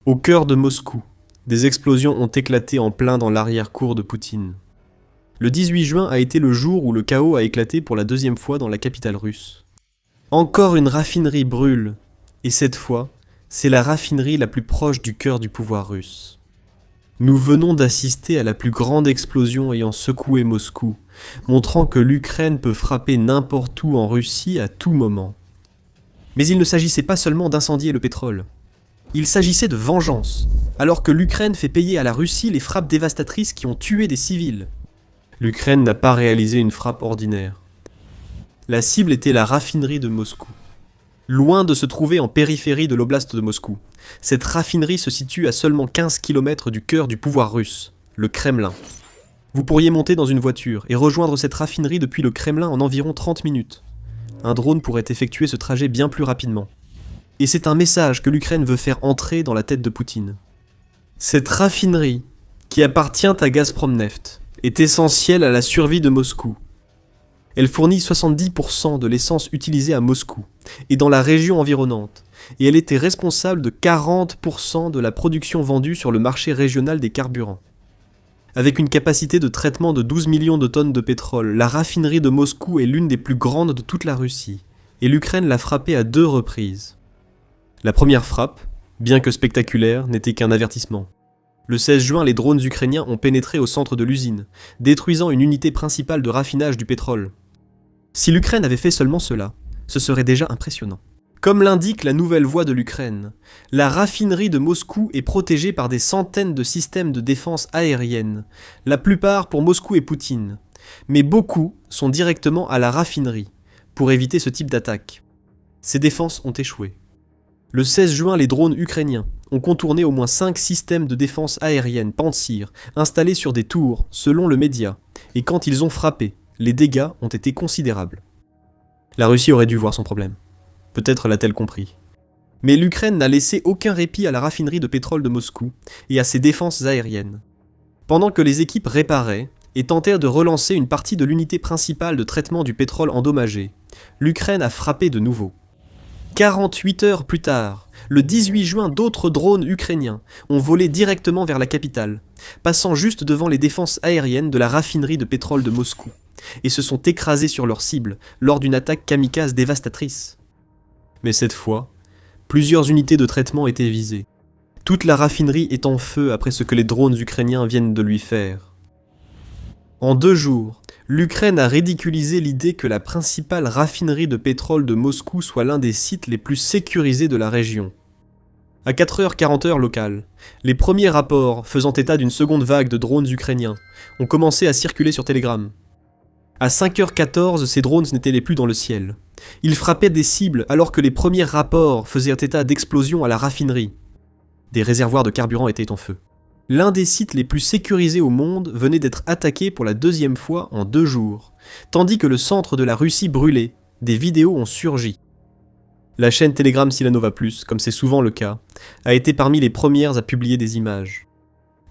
Au cœur de Moscou, des explosions ont éclaté en plein dans l'arrière-cour de Poutine. Le 18 juin a été le jour où le chaos a éclaté pour la deuxième fois dans la capitale russe. Encore une raffinerie brûle, et cette fois, c'est la raffinerie la plus proche du cœur du pouvoir russe. Nous venons d'assister à la plus grande explosion ayant secoué Moscou, montrant que l'Ukraine peut frapper n'importe où en Russie à tout moment. Mais il ne s'agissait pas seulement d'incendier le pétrole. Il s'agissait de vengeance, alors que l'Ukraine fait payer à la Russie les frappes dévastatrices qui ont tué des civils. L'Ukraine n'a pas réalisé une frappe ordinaire. La cible était la raffinerie de Moscou. Loin de se trouver en périphérie de l'oblast de Moscou, cette raffinerie se situe à seulement 15 km du cœur du pouvoir russe, le Kremlin. Vous pourriez monter dans une voiture et rejoindre cette raffinerie depuis le Kremlin en environ 30 minutes. Un drone pourrait effectuer ce trajet bien plus rapidement. Et c'est un message que l'Ukraine veut faire entrer dans la tête de Poutine. Cette raffinerie, qui appartient à Gazprom Neft, est essentielle à la survie de Moscou. Elle fournit 70% de l'essence utilisée à Moscou et dans la région environnante, et elle était responsable de 40% de la production vendue sur le marché régional des carburants. Avec une capacité de traitement de 12 millions de tonnes de pétrole, la raffinerie de Moscou est l'une des plus grandes de toute la Russie, et l'Ukraine l'a frappée à 2 reprises. La première frappe, bien que spectaculaire, n'était qu'un avertissement. Le 16 juin, les drones ukrainiens ont pénétré au centre de l'usine, détruisant une unité principale de raffinage du pétrole. Si l'Ukraine avait fait seulement cela, ce serait déjà impressionnant. Comme l'indique la nouvelle voix de l'Ukraine, la raffinerie de Moscou est protégée par des centaines de systèmes de défense aérienne, la plupart pour Moscou et Poutine, mais beaucoup sont directement à la raffinerie, pour éviter ce type d'attaque. Ces défenses ont échoué. Le 16 juin, les drones ukrainiens ont contourné au moins 5 systèmes de défense aérienne Pantsir installés sur des tours, selon le média, et quand ils ont frappé, les dégâts ont été considérables. La Russie aurait dû voir son problème. Peut-être l'a-t-elle compris. Mais l'Ukraine n'a laissé aucun répit à la raffinerie de pétrole de Moscou et à ses défenses aériennes. Pendant que les équipes réparaient et tentèrent de relancer une partie de l'unité principale de traitement du pétrole endommagé, l'Ukraine a frappé de nouveau. 48 heures plus tard, le 18 juin, d'autres drones ukrainiens ont volé directement vers la capitale, passant juste devant les défenses aériennes de la raffinerie de pétrole de Moscou, et se sont écrasés sur leur cible lors d'une attaque kamikaze dévastatrice. Mais cette fois, plusieurs unités de traitement étaient visées. Toute la raffinerie est en feu après ce que les drones ukrainiens viennent de lui faire. En 2 jours, l'Ukraine a ridiculisé l'idée que la principale raffinerie de pétrole de Moscou soit l'un des sites les plus sécurisés de la région. À 4h40 locales, les premiers rapports faisant état d'une seconde vague de drones ukrainiens ont commencé à circuler sur Telegram. À 5h14, ces drones n'étaient plus dans le ciel. Ils frappaient des cibles alors que les premiers rapports faisaient état d'explosions à la raffinerie. Des réservoirs de carburant étaient en feu. L'un des sites les plus sécurisés au monde venait d'être attaqué pour la 2e fois en 2 jours, tandis que le centre de la Russie brûlait. Des vidéos ont surgi. La chaîne Telegram Silanova+, comme c'est souvent le cas, a été parmi les premières à publier des images.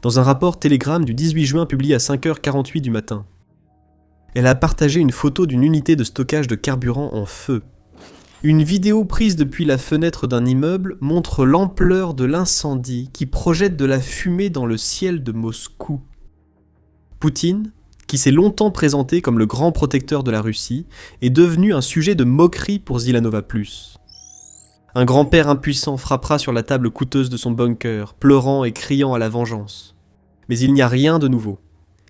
Dans un rapport Telegram du 18 juin publié à 5h48 du matin, elle a partagé une photo d'une unité de stockage de carburant en feu. Une vidéo prise depuis la fenêtre d'un immeuble montre l'ampleur de l'incendie qui projette de la fumée dans le ciel de Moscou. Poutine, qui s'est longtemps présenté comme le grand protecteur de la Russie, est devenu un sujet de moquerie pour Zilanova+. Un grand-père impuissant frappera sur la table coûteuse de son bunker, pleurant et criant à la vengeance. Mais il n'y a rien de nouveau,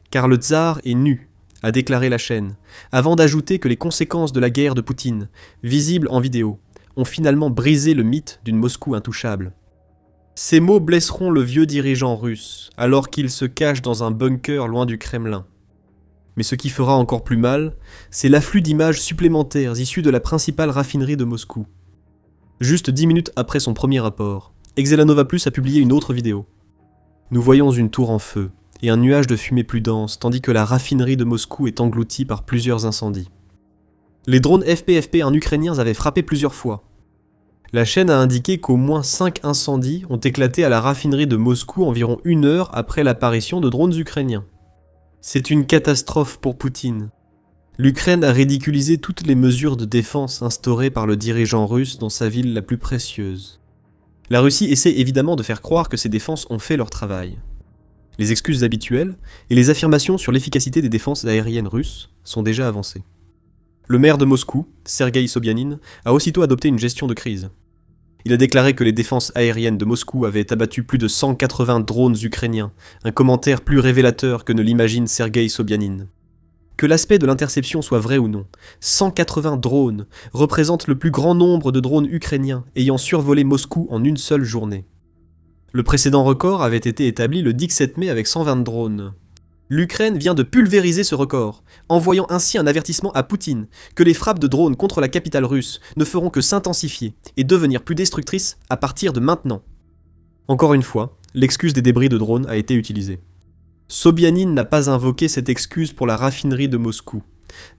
car le tsar est nu, a déclaré la chaîne, avant d'ajouter que les conséquences de la guerre de Poutine, visibles en vidéo, ont finalement brisé le mythe d'une Moscou intouchable. Ces mots blesseront le vieux dirigeant russe, alors qu'il se cache dans un bunker loin du Kremlin. Mais ce qui fera encore plus mal, c'est l'afflux d'images supplémentaires issues de la principale raffinerie de Moscou. Juste 10 minutes après son premier rapport, Exelanova+ a publié une autre vidéo. Nous voyons une tour en feu, et un nuage de fumée plus dense, tandis que la raffinerie de Moscou est engloutie par plusieurs incendies. Les drones FPFP ukrainiens avaient frappé plusieurs fois. La chaîne a indiqué qu'au moins 5 incendies ont éclaté à la raffinerie de Moscou environ 1 heure après l'apparition de drones ukrainiens. C'est une catastrophe pour Poutine. L'Ukraine a ridiculisé toutes les mesures de défense instaurées par le dirigeant russe dans sa ville la plus précieuse. La Russie essaie évidemment de faire croire que ses défenses ont fait leur travail. Les excuses habituelles et les affirmations sur l'efficacité des défenses aériennes russes sont déjà avancées. Le maire de Moscou, Sergueï Sobyanin, a aussitôt adopté une gestion de crise. Il a déclaré que les défenses aériennes de Moscou avaient abattu plus de 180 drones ukrainiens, un commentaire plus révélateur que ne l'imagine Sergueï Sobyanin. Que l'aspect de l'interception soit vrai ou non, 180 drones représentent le plus grand nombre de drones ukrainiens ayant survolé Moscou en une seule journée. Le précédent record avait été établi le 17 mai avec 120 drones. L'Ukraine vient de pulvériser ce record, envoyant ainsi un avertissement à Poutine que les frappes de drones contre la capitale russe ne feront que s'intensifier et devenir plus destructrices à partir de maintenant. Encore une fois, l'excuse des débris de drones a été utilisée. Sobyanin n'a pas invoqué cette excuse pour la raffinerie de Moscou,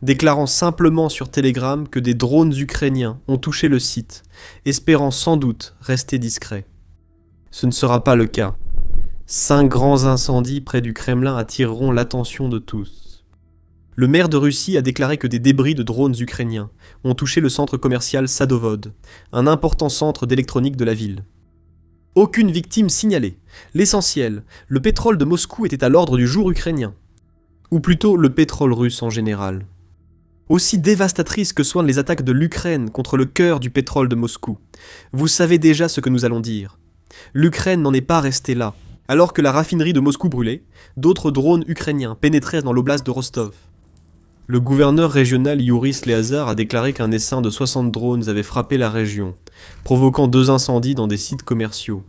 déclarant simplement sur Telegram que des drones ukrainiens ont touché le site, espérant sans doute rester discret. Ce ne sera pas le cas. 5 grands incendies près du Kremlin attireront l'attention de tous. Le maire de Russie a déclaré que des débris de drones ukrainiens ont touché le centre commercial Sadovod, un important centre d'électronique de la ville. Aucune victime signalée. L'essentiel, le pétrole de Moscou était à l'ordre du jour ukrainien. Ou plutôt le pétrole russe en général. Aussi dévastatrices que soient les attaques de l'Ukraine contre le cœur du pétrole de Moscou, vous savez déjà ce que nous allons dire. L'Ukraine n'en est pas restée là. Alors que la raffinerie de Moscou brûlait, d'autres drones ukrainiens pénétraient dans l'oblast de Rostov. Le gouverneur régional Yuris Sleazar a déclaré qu'un essaim de 60 drones avait frappé la région, provoquant 2 incendies dans des sites commerciaux.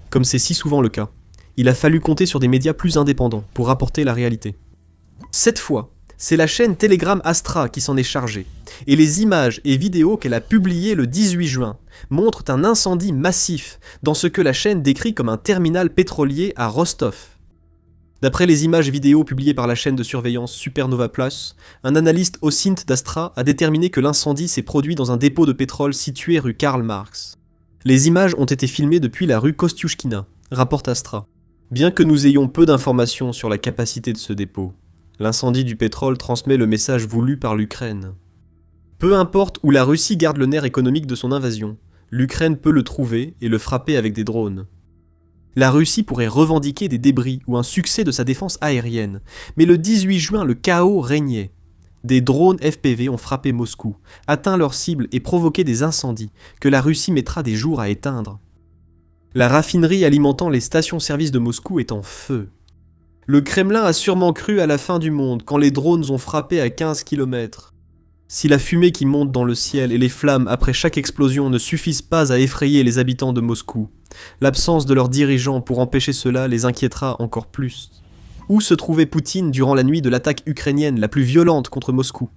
Comme c'est si souvent le cas, il a fallu compter sur des médias plus indépendants pour rapporter la réalité. Cette fois, c'est la chaîne Telegram Astra qui s'en est chargée, et les images et vidéos qu'elle a publiées le 18 juin montrent un incendie massif dans ce que la chaîne décrit comme un terminal pétrolier à Rostov. D'après les images vidéo publiées par la chaîne de surveillance Supernova Plus, un analyste au CINT d'Astra a déterminé que l'incendie s'est produit dans un dépôt de pétrole situé rue Karl Marx. Les images ont été filmées depuis la rue Kostiushkina, rapporte Astra. Bien que nous ayons peu d'informations sur la capacité de ce dépôt, l'incendie du pétrole transmet le message voulu par l'Ukraine. Peu importe où la Russie garde le nerf économique de son invasion, l'Ukraine peut le trouver et le frapper avec des drones. La Russie pourrait revendiquer des débris ou un succès de sa défense aérienne, mais le 18 juin, le chaos régnait. Des drones FPV ont frappé Moscou, atteint leur cible et provoqué des incendies que la Russie mettra des jours à éteindre. La raffinerie alimentant les stations-service de Moscou est en feu. Le Kremlin a sûrement cru à la fin du monde quand les drones ont frappé à 15 km. Si la fumée qui monte dans le ciel et les flammes après chaque explosion ne suffisent pas à effrayer les habitants de Moscou, l'absence de leurs dirigeants pour empêcher cela les inquiétera encore plus. Où se trouvait Poutine durant la nuit de l'attaque ukrainienne la plus violente contre Moscou ?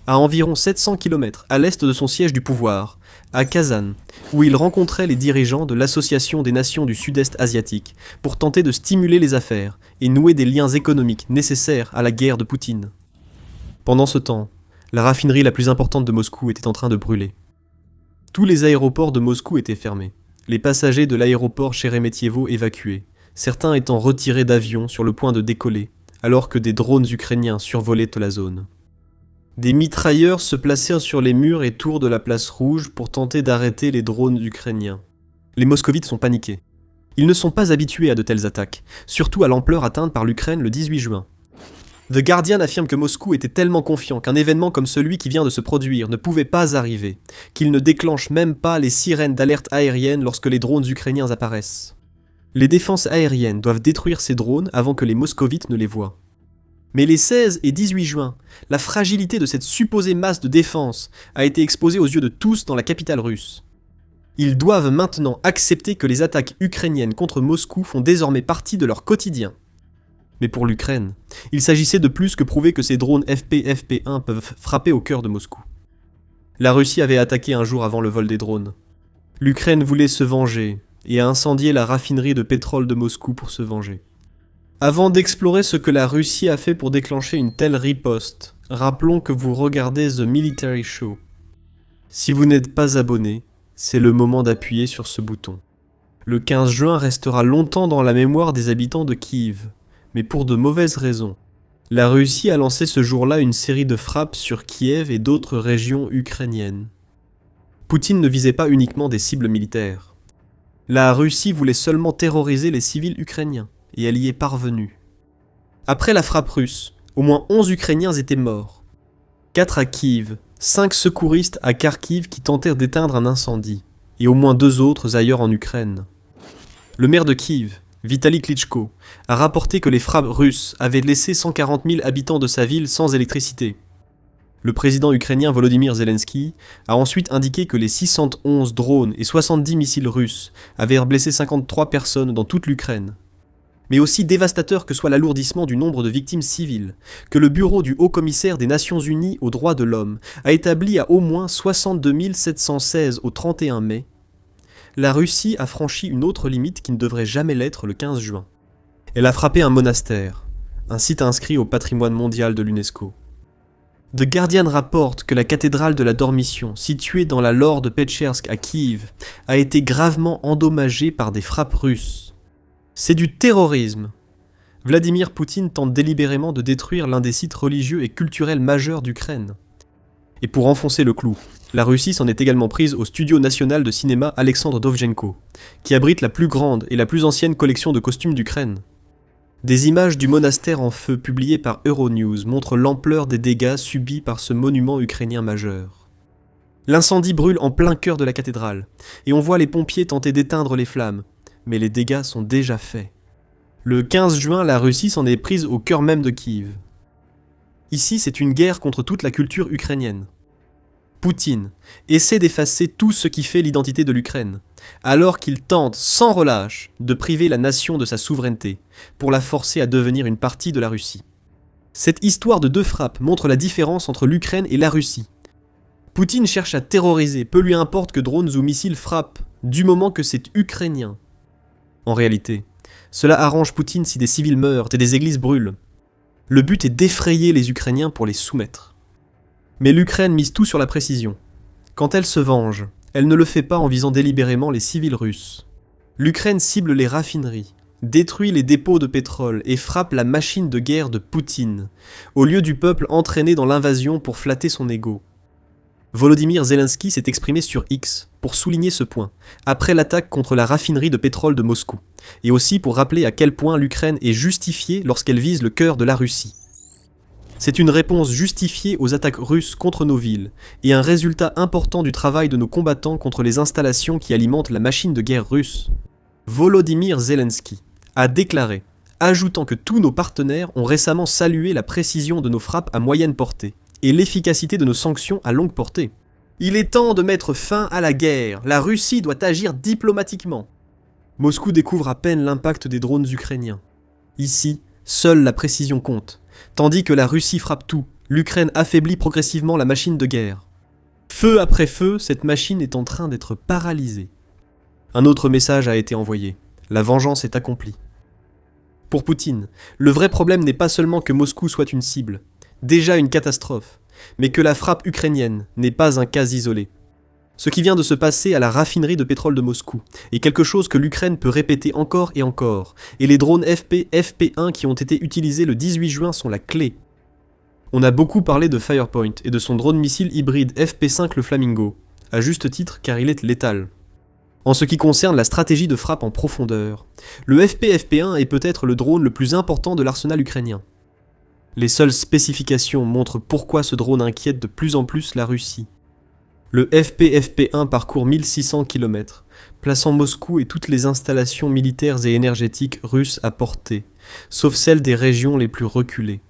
À environ 700 km à l'est de son siège du pouvoir, à Kazan, où il rencontrait les dirigeants de l'Association des Nations du Sud-Est asiatique pour tenter de stimuler les affaires et nouer des liens économiques nécessaires à la guerre de Poutine. Pendant ce temps, la raffinerie la plus importante de Moscou était en train de brûler. Tous les aéroports de Moscou étaient fermés, les passagers de l'aéroport Sheremetyevo évacués, certains étant retirés d'avions sur le point de décoller, alors que des drones ukrainiens survolaient la zone. Des mitrailleurs se placèrent sur les murs et tours de la place rouge pour tenter d'arrêter les drones ukrainiens. Les moscovites sont paniqués. Ils ne sont pas habitués à de telles attaques, surtout à l'ampleur atteinte par l'Ukraine le 18 juin. The Guardian affirme que Moscou était tellement confiant qu'un événement comme celui qui vient de se produire ne pouvait pas arriver, qu'il ne déclenche même pas les sirènes d'alerte aérienne lorsque les drones ukrainiens apparaissent. Les défenses aériennes doivent détruire ces drones avant que les moscovites ne les voient. Mais les 16 et 18 juin, la fragilité de cette supposée masse de défense a été exposée aux yeux de tous dans la capitale russe. Ils doivent maintenant accepter que les attaques ukrainiennes contre Moscou font désormais partie de leur quotidien. Mais pour l'Ukraine, il s'agissait de plus que prouver que ces drones FP-FP1 peuvent frapper au cœur de Moscou. La Russie avait attaqué un jour avant le vol des drones. L'Ukraine voulait se venger et a incendié la raffinerie de pétrole de Moscou pour se venger. Avant d'explorer ce que la Russie a fait pour déclencher une telle riposte, rappelons que vous regardez The Military Show. Si vous n'êtes pas abonné, c'est le moment d'appuyer sur ce bouton. Le 15 juin restera longtemps dans la mémoire des habitants de Kiev, mais pour de mauvaises raisons. La Russie a lancé ce jour-là une série de frappes sur Kiev et d'autres régions ukrainiennes. Poutine ne visait pas uniquement des cibles militaires. La Russie voulait seulement terroriser les civils ukrainiens, et elle y est parvenue. Après la frappe russe, au moins 11 Ukrainiens étaient morts. 4 à Kiev, 5 secouristes à Kharkiv qui tentèrent d'éteindre un incendie, et au moins 2 autres ailleurs en Ukraine. Le maire de Kiev, Vitali Klitschko, a rapporté que les frappes russes avaient laissé 140 000 habitants de sa ville sans électricité. Le président ukrainien Volodymyr Zelensky a ensuite indiqué que les 611 drones et 70 missiles russes avaient blessé 53 personnes dans toute l'Ukraine. Mais aussi dévastateur que soit l'alourdissement du nombre de victimes civiles, que le bureau du Haut-Commissaire des Nations Unies aux droits de l'homme a établi à au moins 62 716 au 31 mai, la Russie a franchi une autre limite qui ne devrait jamais l'être le 15 juin. Elle a frappé un monastère, un site inscrit au patrimoine mondial de l'UNESCO. The Guardian rapporte que la cathédrale de la Dormition, située dans la Lore de Petchersk à Kiev, a été gravement endommagée par des frappes russes. C'est du terrorisme. Vladimir Poutine tente délibérément de détruire l'un des sites religieux et culturels majeurs d'Ukraine. Et pour enfoncer le clou, la Russie s'en est également prise au studio national de cinéma Alexandre Dovzhenko, qui abrite la plus grande et la plus ancienne collection de costumes d'Ukraine. Des images du monastère en feu publiées par Euronews montrent l'ampleur des dégâts subis par ce monument ukrainien majeur. L'incendie brûle en plein cœur de la cathédrale, et on voit les pompiers tenter d'éteindre les flammes, mais les dégâts sont déjà faits. Le 15 juin, la Russie s'en est prise au cœur même de Kiev. Ici, c'est une guerre contre toute la culture ukrainienne. Poutine essaie d'effacer tout ce qui fait l'identité de l'Ukraine, alors qu'il tente sans relâche de priver la nation de sa souveraineté, pour la forcer à devenir une partie de la Russie. Cette histoire de 2 frappes montre la différence entre l'Ukraine et la Russie. Poutine cherche à terroriser, peu lui importe que drones ou missiles frappent, du moment que c'est ukrainien. En réalité, cela arrange Poutine si des civils meurent et des églises brûlent. Le but est d'effrayer les Ukrainiens pour les soumettre. Mais l'Ukraine mise tout sur la précision. Quand elle se venge, elle ne le fait pas en visant délibérément les civils russes. L'Ukraine cible les raffineries, détruit les dépôts de pétrole et frappe la machine de guerre de Poutine, au lieu du peuple entraîné dans l'invasion pour flatter son ego. Volodymyr Zelensky s'est exprimé sur X pour souligner ce point, après l'attaque contre la raffinerie de pétrole de Moscou, et aussi pour rappeler à quel point l'Ukraine est justifiée lorsqu'elle vise le cœur de la Russie. C'est une réponse justifiée aux attaques russes contre nos villes, et un résultat important du travail de nos combattants contre les installations qui alimentent la machine de guerre russe. Volodymyr Zelensky a déclaré, ajoutant que tous nos partenaires ont récemment salué la précision de nos frappes à moyenne portée, et l'efficacité de nos sanctions à longue portée. Il est temps de mettre fin à la guerre, la Russie doit agir diplomatiquement. Moscou découvre à peine l'impact des drones ukrainiens. Ici, seule la précision compte. Tandis que la Russie frappe tout, l'Ukraine affaiblit progressivement la machine de guerre. Feu après feu, cette machine est en train d'être paralysée. Un autre message a été envoyé. La vengeance est accomplie. Pour Poutine, le vrai problème n'est pas seulement que Moscou soit une cible, déjà une catastrophe, mais que la frappe ukrainienne n'est pas un cas isolé. Ce qui vient de se passer à la raffinerie de pétrole de Moscou est quelque chose que l'Ukraine peut répéter encore, et les drones FP-FP1 qui ont été utilisés le 18 juin sont la clé. On a beaucoup parlé de Firepoint et de son drone missile hybride FP5 le Flamingo, à juste titre car il est létal. En ce qui concerne la stratégie de frappe en profondeur, le FP-FP1 est peut-être le drone le plus important de l'arsenal ukrainien. Les seules spécifications montrent pourquoi ce drone inquiète de plus en plus la Russie. Le FP-FP1 parcourt 1600 km, plaçant Moscou et toutes les installations militaires et énergétiques russes à portée, sauf celles des régions les plus reculées.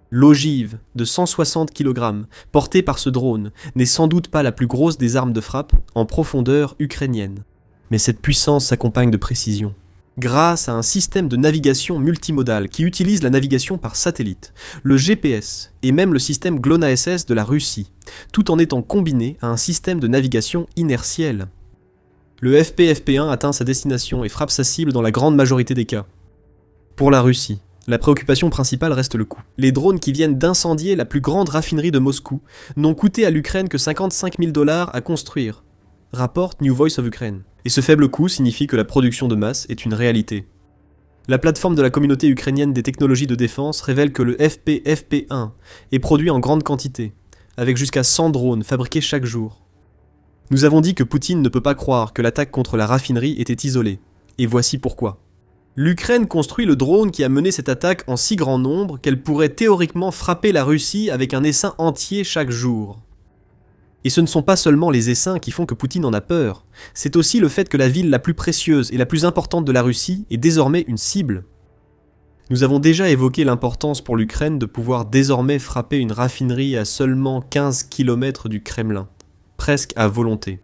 L'ogive de 160 kg, portée par ce drone, n'est sans doute pas la plus grosse des armes de frappe en profondeur ukrainienne. Mais cette puissance s'accompagne de précision. Grâce à un système de navigation multimodal qui utilise la navigation par satellite, le GPS et même le système GLONASS de la Russie, tout en étant combiné à un système de navigation inertiel. Le FP-FP1 atteint sa destination et frappe sa cible dans la grande majorité des cas. Pour la Russie, la préoccupation principale reste le coût. Les drones qui viennent d'incendier la plus grande raffinerie de Moscou n'ont coûté à l'Ukraine que 55 000 $ à construire, rapporte New Voice of Ukraine. Et ce faible coût signifie que la production de masse est une réalité. La plateforme de la communauté ukrainienne des technologies de défense révèle que le FP-FP1 est produit en grande quantité, avec jusqu'à 100 drones fabriqués chaque jour. Nous avons dit que Poutine ne peut pas croire que l'attaque contre la raffinerie était isolée. Et voici pourquoi. L'Ukraine construit le drone qui a mené cette attaque en si grand nombre qu'elle pourrait théoriquement frapper la Russie avec un essaim entier chaque jour. Et ce ne sont pas seulement les essaims qui font que Poutine en a peur, c'est aussi le fait que la ville la plus précieuse et la plus importante de la Russie est désormais une cible. Nous avons déjà évoqué l'importance pour l'Ukraine de pouvoir désormais frapper une raffinerie à seulement 15 km du Kremlin, presque à volonté.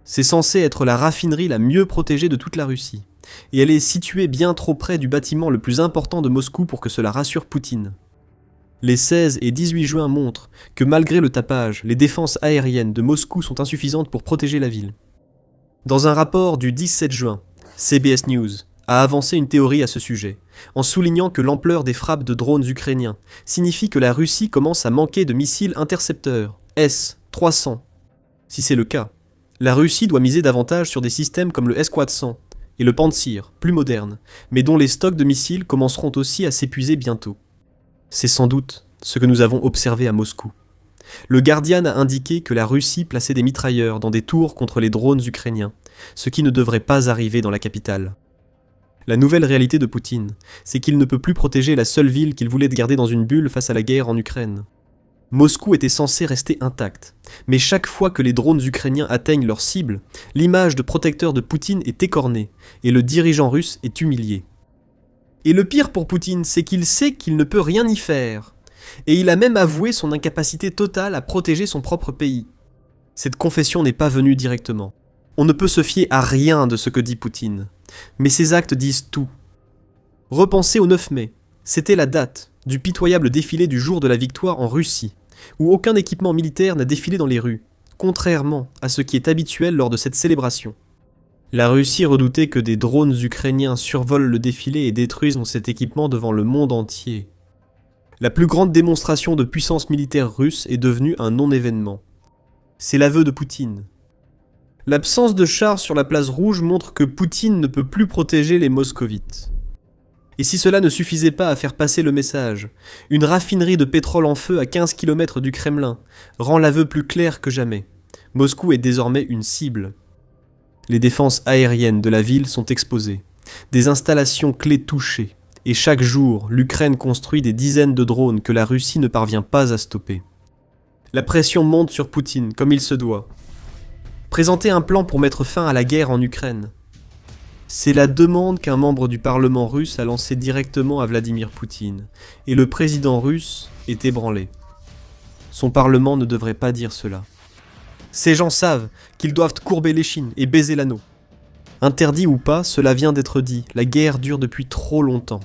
C'est censé être la raffinerie la mieux protégée de toute la Russie, et elle est située bien trop près du bâtiment le plus important de Moscou pour que cela rassure Poutine. Les 16 et 18 juin montrent que malgré le tapage, les défenses aériennes de Moscou sont insuffisantes pour protéger la ville. Dans un rapport du 17 juin, CBS News a avancé une théorie à ce sujet, en soulignant que l'ampleur des frappes de drones ukrainiens signifie que la Russie commence à manquer de missiles intercepteurs, S-300. Si c'est le cas, la Russie doit miser davantage sur des systèmes comme le S-400 et le Pantsir, plus modernes, mais dont les stocks de missiles commenceront aussi à s'épuiser bientôt. C'est sans doute ce que nous avons observé à Moscou. Le Guardian a indiqué que la Russie plaçait des mitrailleurs dans des tours contre les drones ukrainiens, ce qui ne devrait pas arriver dans la capitale. La nouvelle réalité de Poutine, c'est qu'il ne peut plus protéger la seule ville qu'il voulait garder dans une bulle face à la guerre en Ukraine. Moscou était censé rester intact, mais chaque fois que les drones ukrainiens atteignent leur cible, l'image de protecteur de Poutine est écornée, et le dirigeant russe est humilié. Et le pire pour Poutine, c'est qu'il sait qu'il ne peut rien y faire, et il a même avoué son incapacité totale à protéger son propre pays. Cette confession n'est pas venue directement. On ne peut se fier à rien de ce que dit Poutine, mais ses actes disent tout. Repensez au 9 mai, c'était la date du pitoyable défilé du jour de la victoire en Russie, où aucun équipement militaire n'a défilé dans les rues, contrairement à ce qui est habituel lors de cette célébration. La Russie redoutait que des drones ukrainiens survolent le défilé et détruisent cet équipement devant le monde entier. La plus grande démonstration de puissance militaire russe est devenue un non-événement. C'est l'aveu de Poutine. L'absence de chars sur la place rouge montre que Poutine ne peut plus protéger les moscovites. Et si cela ne suffisait pas à faire passer le message, une raffinerie de pétrole en feu à 15 km du Kremlin rend l'aveu plus clair que jamais. Moscou est désormais une cible. Les défenses aériennes de la ville sont exposées, des installations clés touchées, et chaque jour, l'Ukraine construit des dizaines de drones que la Russie ne parvient pas à stopper. La pression monte sur Poutine, comme il se doit. Présenter un plan pour mettre fin à la guerre en Ukraine. C'est la demande qu'un membre du Parlement russe a lancée directement à Vladimir Poutine, et le président russe est ébranlé. Son Parlement ne devrait pas dire cela. Ces gens savent qu'ils doivent courber l'échine et baiser l'anneau. Interdit ou pas, cela vient d'être dit, la guerre dure depuis trop longtemps.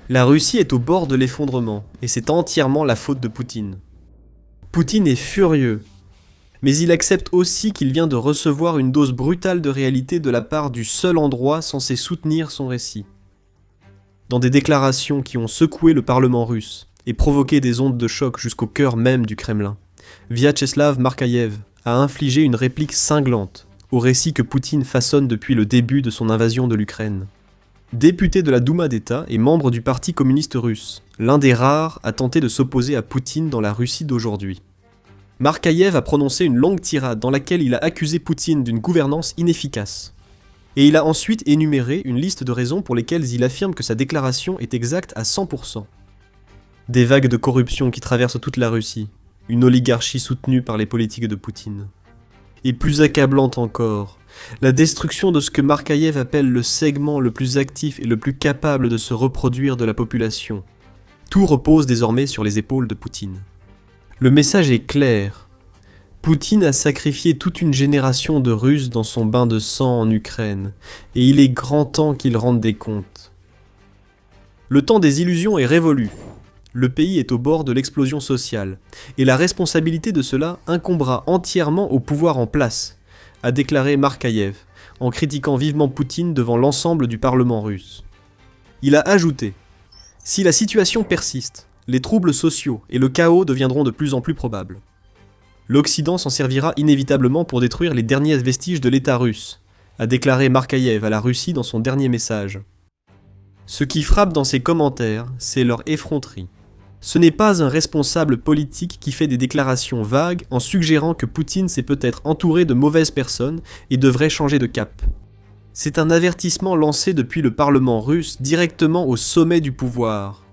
La Russie est au bord de l'effondrement, et c'est entièrement la faute de Poutine. Poutine est furieux, mais il accepte aussi qu'il vient de recevoir une dose brutale de réalité de la part du seul endroit censé soutenir son récit. Dans des déclarations qui ont secoué le Parlement russe et provoqué des ondes de choc jusqu'au cœur même du Kremlin, Vyacheslav Markaïev a infligé une réplique cinglante au récit que Poutine façonne depuis le début de son invasion de l'Ukraine. Député de la Douma d'État et membre du Parti communiste russe, l'un des rares à tenter de s'opposer à Poutine dans la Russie d'aujourd'hui. Markaïev a prononcé une longue tirade dans laquelle il a accusé Poutine d'une gouvernance inefficace. Et il a ensuite énuméré une liste de raisons pour lesquelles il affirme que sa déclaration est exacte à 100%. Des vagues de corruption qui traversent toute la Russie, une oligarchie soutenue par les politiques de Poutine. Et plus accablante encore, la destruction de ce que Markaïev appelle le segment le plus actif et le plus capable de se reproduire de la population. Tout repose désormais sur les épaules de Poutine. Le message est clair. Poutine a sacrifié toute une génération de Russes dans son bain de sang en Ukraine, et il est grand temps qu'il rende des comptes. Le temps des illusions est révolu. Le pays est au bord de l'explosion sociale, et la responsabilité de cela incombera entièrement au pouvoir en place, a déclaré Markaïev, en critiquant vivement Poutine devant l'ensemble du Parlement russe. Il a ajouté « Si la situation persiste, les troubles sociaux et le chaos deviendront de plus en plus probables. L'Occident s'en servira inévitablement pour détruire les derniers vestiges de l'État russe, a déclaré Markaïev à la Russie dans son dernier message. Ce qui frappe dans ses commentaires, c'est leur effronterie. Ce n'est pas un responsable politique qui fait des déclarations vagues en suggérant que Poutine s'est peut-être entouré de mauvaises personnes et devrait changer de cap. C'est un avertissement lancé depuis le Parlement russe directement au sommet du pouvoir.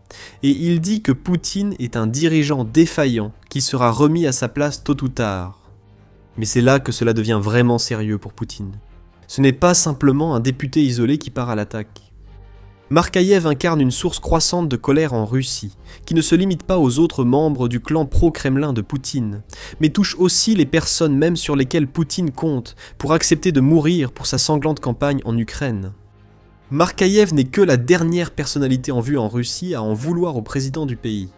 Et il dit que Poutine est un dirigeant défaillant qui sera remis à sa place tôt ou tard. Mais c'est là que cela devient vraiment sérieux pour Poutine. Ce n'est pas simplement un député isolé qui part à l'attaque. Markaïev incarne une source croissante de colère en Russie, qui ne se limite pas aux autres membres du clan pro-Kremlin de Poutine, mais touche aussi les personnes même sur lesquelles Poutine compte pour accepter de mourir pour sa sanglante campagne en Ukraine. Markaïev n'est que la dernière personnalité en vue en Russie à en vouloir au président du pays.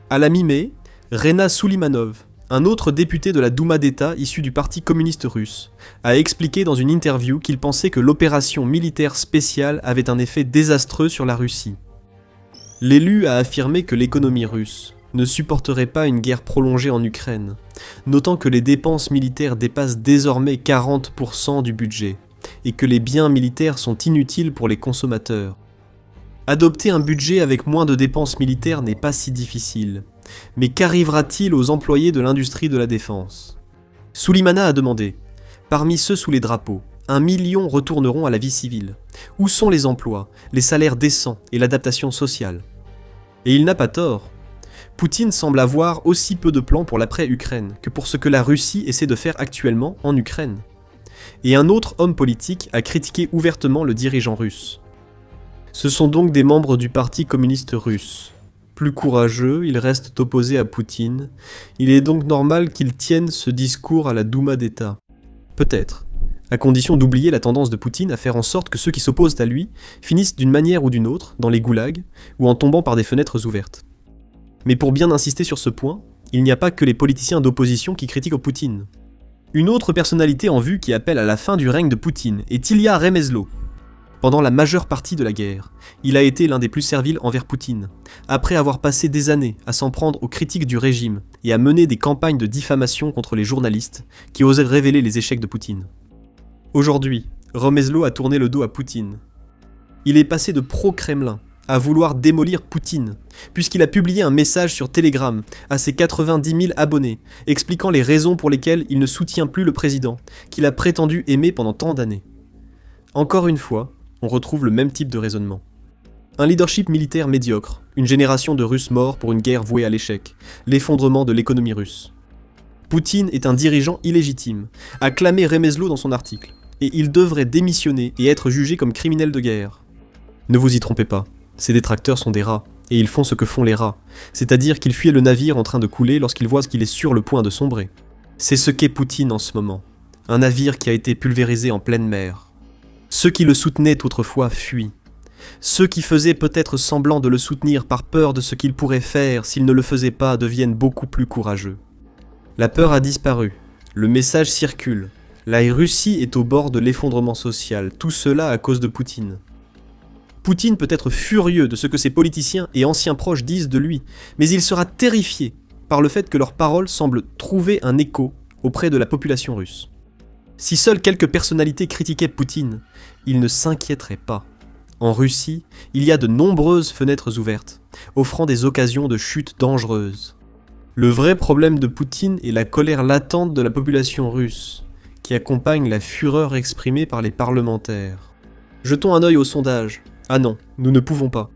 À la mi-mai, Rena Soulimanov, un autre député de la Douma d'État issu du Parti communiste russe, a expliqué dans une interview qu'il pensait que l'opération militaire spéciale avait un effet désastreux sur la Russie. L'élu a affirmé que l'économie russe ne supporterait pas une guerre prolongée en Ukraine, notant que les dépenses militaires dépassent désormais 40% du budget, et que les biens militaires sont inutiles pour les consommateurs. Adopter un budget avec moins de dépenses militaires n'est pas si difficile. Mais qu'arrivera-t-il aux employés de l'industrie de la défense ? Soulimana a demandé « Parmi ceux sous les drapeaux, 1 million retourneront à la vie civile. Où sont les emplois, les salaires décents et l'adaptation sociale ?» Et il n'a pas tort. Poutine semble avoir aussi peu de plans pour l'après-Ukraine que pour ce que la Russie essaie de faire actuellement en Ukraine. Et un autre homme politique a critiqué ouvertement le dirigeant russe. Ce sont donc des membres du Parti communiste russe. Plus courageux, ils restent opposés à Poutine. Il est donc normal qu'ils tiennent ce discours à la Douma d'État. Peut-être, à condition d'oublier la tendance de Poutine à faire en sorte que ceux qui s'opposent à lui finissent d'une manière ou d'une autre dans les goulags ou en tombant par des fenêtres ouvertes. Mais pour bien insister sur ce point, il n'y a pas que les politiciens d'opposition qui critiquent Poutine. Une autre personnalité en vue qui appelle à la fin du règne de Poutine est Ilya Remezlo. Pendant la majeure partie de la guerre, il a été l'un des plus serviles envers Poutine, après avoir passé des années à s'en prendre aux critiques du régime et à mener des campagnes de diffamation contre les journalistes qui osaient révéler les échecs de Poutine. Aujourd'hui, Remezlo a tourné le dos à Poutine. Il est passé de pro-Kremlin à vouloir démolir Poutine, puisqu'il a publié un message sur Telegram à ses 90 000 abonnés, expliquant les raisons pour lesquelles il ne soutient plus le président, qu'il a prétendu aimer pendant tant d'années. Encore une fois, on retrouve le même type de raisonnement. Un leadership militaire médiocre, une génération de Russes morts pour une guerre vouée à l'échec, l'effondrement de l'économie russe. Poutine est un dirigeant illégitime, a clamé Remezlo dans son article, et il devrait démissionner et être jugé comme criminel de guerre. Ne vous y trompez pas, ces détracteurs sont des rats, et ils font ce que font les rats, c'est-à-dire qu'ils fuient le navire en train de couler lorsqu'ils voient qu'il est sur le point de sombrer. C'est ce qu'est Poutine en ce moment, un navire qui a été pulvérisé en pleine mer. Ceux qui le soutenaient autrefois fuient. Ceux qui faisaient peut-être semblant de le soutenir par peur de ce qu'il pourrait faire s'il ne le faisait pas deviennent beaucoup plus courageux. La peur a disparu. Le message circule. La Russie est au bord de l'effondrement social. Tout cela à cause de Poutine. Poutine peut être furieux de ce que ses politiciens et anciens proches disent de lui, mais il sera terrifié par le fait que leurs paroles semblent trouver un écho auprès de la population russe. Si seules quelques personnalités critiquaient Poutine, il ne s'inquiéterait pas. En Russie, il y a de nombreuses fenêtres ouvertes, offrant des occasions de chute dangereuses. Le vrai problème de Poutine est la colère latente de la population russe, qui accompagne la fureur exprimée par les parlementaires. Jetons un œil au sondage. Ah non, nous ne pouvons pas.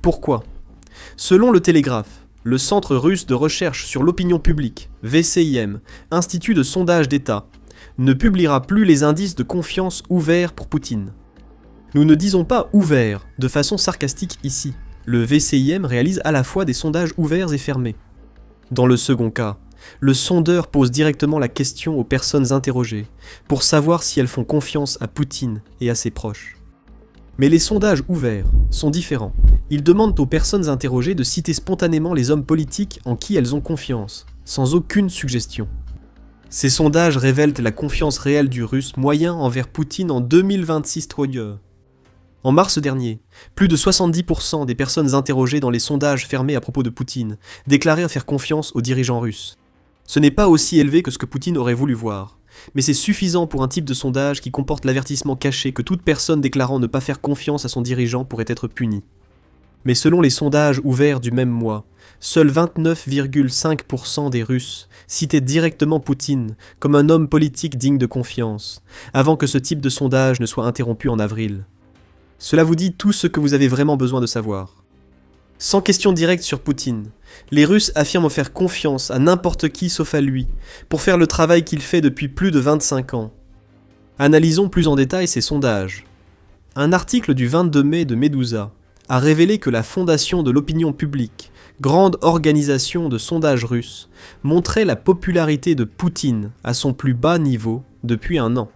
Pourquoi ? Selon le Télégraphe, le Centre russe de recherche sur l'opinion publique, VCIM, institut de sondage d'État, ne publiera plus les indices de confiance ouverts pour Poutine. Nous ne disons pas ouverts de façon sarcastique ici. Le VCIM réalise à la fois des sondages ouverts et fermés. Dans le second cas, le sondeur pose directement la question aux personnes interrogées pour savoir si elles font confiance à Poutine et à ses proches. Mais les sondages ouverts sont différents. Ils demandent aux personnes interrogées de citer spontanément les hommes politiques en qui elles ont confiance, sans aucune suggestion. Ces sondages révèlent la confiance réelle du Russe moyen envers Poutine en 2026 troyeux. En mars dernier, plus de 70% des personnes interrogées dans les sondages fermés à propos de Poutine déclaraient faire confiance aux dirigeants russes. Ce n'est pas aussi élevé que ce que Poutine aurait voulu voir, mais c'est suffisant pour un type de sondage qui comporte l'avertissement caché que toute personne déclarant ne pas faire confiance à son dirigeant pourrait être punie. Mais selon les sondages ouverts du même mois, seuls 29,5% des Russes citaient directement Poutine comme un homme politique digne de confiance, avant que ce type de sondage ne soit interrompu en avril. Cela vous dit tout ce que vous avez vraiment besoin de savoir. Sans question directe sur Poutine, les Russes affirment faire confiance à n'importe qui sauf à lui, pour faire le travail qu'il fait depuis plus de 25 ans. Analysons plus en détail ces sondages. Un article du 22 mai de Medusa a révélé que la Fondation de l'opinion publique, grande organisation de sondage russe, montrait la popularité de Poutine à son plus bas niveau depuis un an.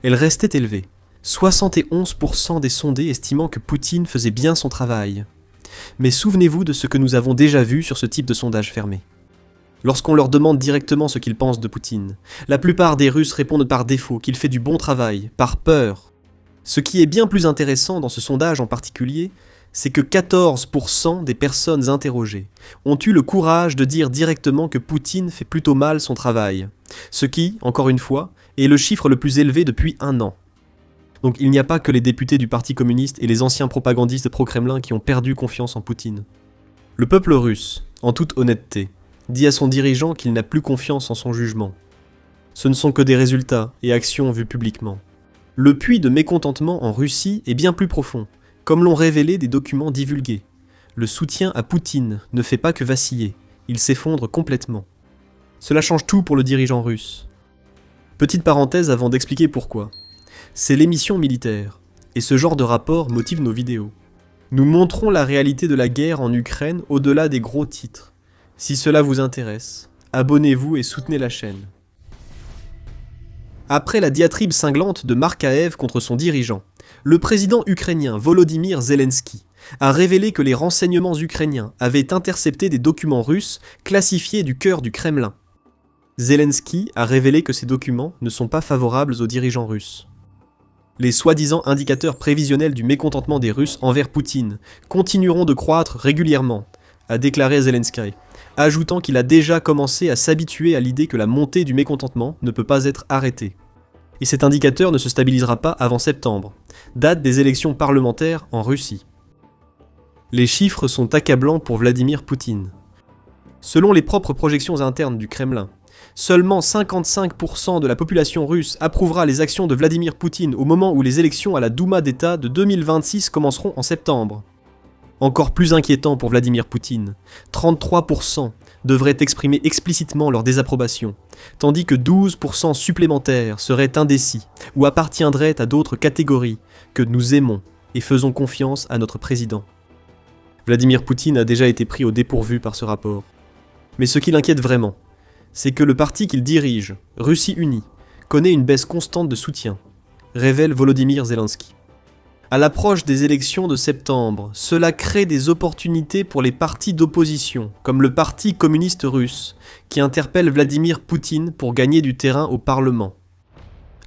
Elle restait élevée, 71% des sondés estimant que Poutine faisait bien son travail. Mais souvenez-vous de ce que nous avons déjà vu sur ce type de sondage fermé. Lorsqu'on leur demande directement ce qu'ils pensent de Poutine, la plupart des Russes répondent par défaut qu'il fait du bon travail, par peur. Ce qui est bien plus intéressant dans ce sondage en particulier, c'est que 14% des personnes interrogées ont eu le courage de dire directement que Poutine fait plutôt mal son travail, ce qui, encore une fois, est le chiffre le plus élevé depuis un an. Donc il n'y a pas que les députés du Parti communiste et les anciens propagandistes pro-Kremlin qui ont perdu confiance en Poutine. Le peuple russe, en toute honnêteté, dit à son dirigeant qu'il n'a plus confiance en son jugement. Ce ne sont que des résultats et actions vus publiquement. Le puits de mécontentement en Russie est bien plus profond, comme l'ont révélé des documents divulgués. Le soutien à Poutine ne fait pas que vaciller, il s'effondre complètement. Cela change tout pour le dirigeant russe. Petite parenthèse avant d'expliquer pourquoi. C'est l'émission militaire, et ce genre de rapport motive nos vidéos. Nous montrons la réalité de la guerre en Ukraine au-delà des gros titres. Si cela vous intéresse, abonnez-vous et soutenez la chaîne. Après la diatribe cinglante de Markaev contre son dirigeant, le président ukrainien Volodymyr Zelensky a révélé que les renseignements ukrainiens avaient intercepté des documents russes classifiés du cœur du Kremlin. Zelensky a révélé que ces documents ne sont pas favorables aux dirigeants russes. Les soi-disant indicateurs prévisionnels du mécontentement des Russes envers Poutine continueront de croître régulièrement, a déclaré Zelensky, ajoutant qu'il a déjà commencé à s'habituer à l'idée que la montée du mécontentement ne peut pas être arrêtée. Et cet indicateur ne se stabilisera pas avant septembre, date des élections parlementaires en Russie. Les chiffres sont accablants pour Vladimir Poutine. Selon les propres projections internes du Kremlin, seulement 55% de la population russe approuvera les actions de Vladimir Poutine au moment où les élections à la Douma d'État de 2026 commenceront en septembre. Encore plus inquiétant pour Vladimir Poutine, 33% devraient exprimer explicitement leur désapprobation, tandis que 12% supplémentaires seraient indécis ou appartiendraient à d'autres catégories que nous aimons et faisons confiance à notre président. Vladimir Poutine a déjà été pris au dépourvu par ce rapport. Mais ce qui l'inquiète vraiment, c'est que le parti qu'il dirige, Russie Unie, connaît une baisse constante de soutien, révèle Volodymyr Zelensky. À l'approche des élections de septembre, cela crée des opportunités pour les partis d'opposition, comme le Parti communiste russe, qui interpelle Vladimir Poutine pour gagner du terrain au Parlement.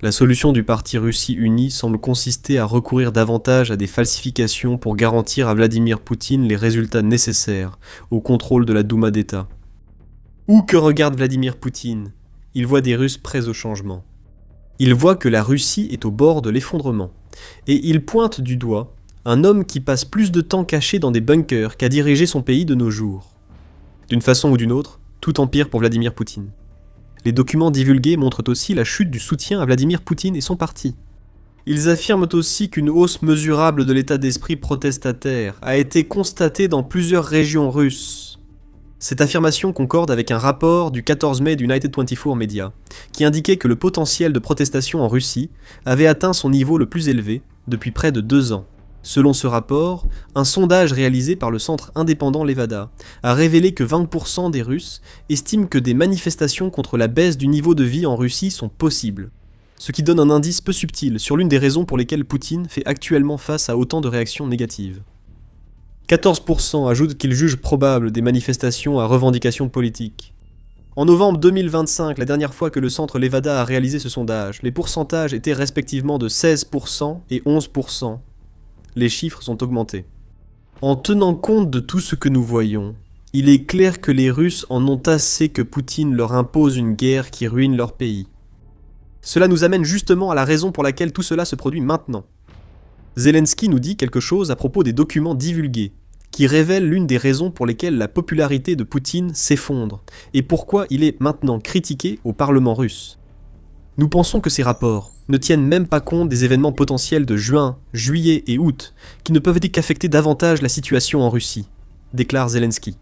La solution du parti Russie Unie semble consister à recourir davantage à des falsifications pour garantir à Vladimir Poutine les résultats nécessaires au contrôle de la Douma d'État. Où que regarde Vladimir Poutine, il voit des Russes prêts au changement. Il voit que la Russie est au bord de l'effondrement. Et il pointe du doigt un homme qui passe plus de temps caché dans des bunkers qu'à diriger son pays de nos jours. D'une façon ou d'une autre, tout empire pour Vladimir Poutine. Les documents divulgués montrent aussi la chute du soutien à Vladimir Poutine et son parti. Ils affirment aussi qu'une hausse mesurable de l'état d'esprit protestataire a été constatée dans plusieurs régions russes. Cette affirmation concorde avec un rapport du 14 mai d'United 24 Media, qui indiquait que le potentiel de protestation en Russie avait atteint son niveau le plus élevé depuis près de 2 ans. Selon ce rapport, un sondage réalisé par le centre indépendant Levada a révélé que 20% des Russes estiment que des manifestations contre la baisse du niveau de vie en Russie sont possibles. Ce qui donne un indice peu subtil sur l'une des raisons pour lesquelles Poutine fait actuellement face à autant de réactions négatives. 14% ajoutent qu'ils jugent probable des manifestations à revendications politiques. En novembre 2025, la dernière fois que le centre Levada a réalisé ce sondage, les pourcentages étaient respectivement de 16% et 11%. Les chiffres sont augmentés. En tenant compte de tout ce que nous voyons, il est clair que les Russes en ont assez que Poutine leur impose une guerre qui ruine leur pays. Cela nous amène justement à la raison pour laquelle tout cela se produit maintenant. Zelensky nous dit quelque chose à propos des documents divulgués, qui révèle l'une des raisons pour lesquelles la popularité de Poutine s'effondre, et pourquoi il est maintenant critiqué au Parlement russe. Nous pensons que ces rapports ne tiennent même pas compte des événements potentiels de juin, juillet et août, qui ne peuvent qu'affecter davantage la situation en Russie, déclare Zelensky.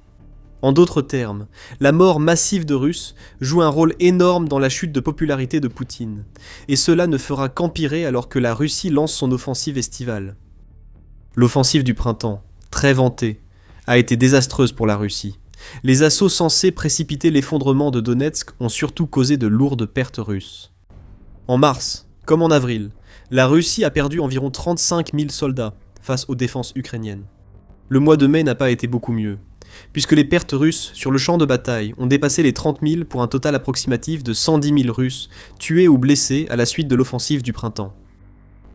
En d'autres termes, la mort massive de Russes joue un rôle énorme dans la chute de popularité de Poutine, et cela ne fera qu'empirer alors que la Russie lance son offensive estivale. L'offensive du printemps, très vantée, a été désastreuse pour la Russie. Les assauts censés précipiter l'effondrement de Donetsk ont surtout causé de lourdes pertes russes. En mars, comme en avril, la Russie a perdu environ 35 000 soldats face aux défenses ukrainiennes. Le mois de mai n'a pas été beaucoup mieux, puisque les pertes russes sur le champ de bataille ont dépassé les 30 000 pour un total approximatif de 110 000 Russes tués ou blessés à la suite de l'offensive du printemps.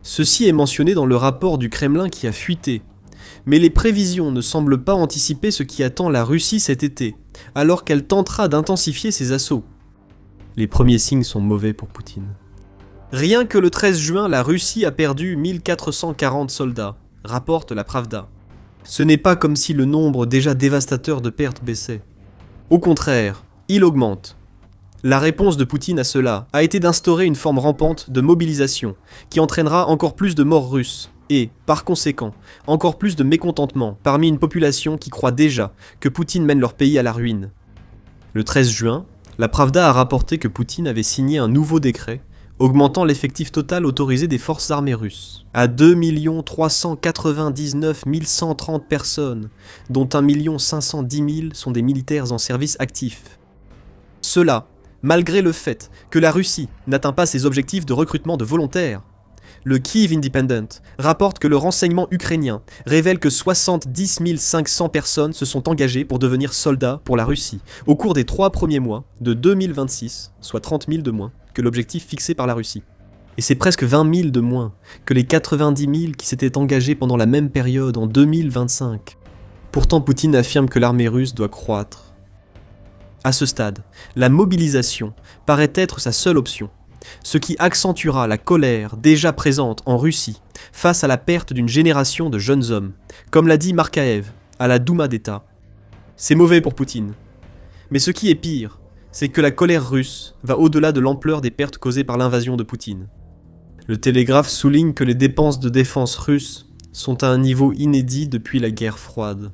Ceci est mentionné dans le rapport du Kremlin qui a fuité, mais les prévisions ne semblent pas anticiper ce qui attend la Russie cet été, alors qu'elle tentera d'intensifier ses assauts. Les premiers signes sont mauvais pour Poutine. Rien que le 13 juin, la Russie a perdu 1440 soldats, rapporte la Pravda. Ce n'est pas comme si le nombre déjà dévastateur de pertes baissait. Au contraire, il augmente. La réponse de Poutine à cela a été d'instaurer une forme rampante de mobilisation qui entraînera encore plus de morts russes et, par conséquent, encore plus de mécontentement parmi une population qui croit déjà que Poutine mène leur pays à la ruine. Le 13 juin, la Pravda a rapporté que Poutine avait signé un nouveau décret augmentant l'effectif total autorisé des forces armées russes à 2 399 130 personnes, dont 1 510 000 sont des militaires en service actif. Cela, malgré le fait que la Russie n'atteint pas ses objectifs de recrutement de volontaires. Le Kyiv Independent rapporte que le renseignement ukrainien révèle que 70 500 personnes se sont engagées pour devenir soldats pour la Russie au cours des 3 premiers mois de 2026, soit 30 000 de moins que l'objectif fixé par la Russie. Et c'est presque 20 000 de moins que les 90 000 qui s'étaient engagés pendant la même période en 2025. Pourtant, Poutine affirme que l'armée russe doit croître. À ce stade, la mobilisation paraît être sa seule option, ce qui accentuera la colère déjà présente en Russie face à la perte d'une génération de jeunes hommes, comme l'a dit Markaev à la Douma d'État. C'est mauvais pour Poutine. Mais ce qui est pire, c'est que la colère russe va au-delà de l'ampleur des pertes causées par l'invasion de Poutine. Le Télégraphe souligne que les dépenses de défense russes sont à un niveau inédit depuis la guerre froide.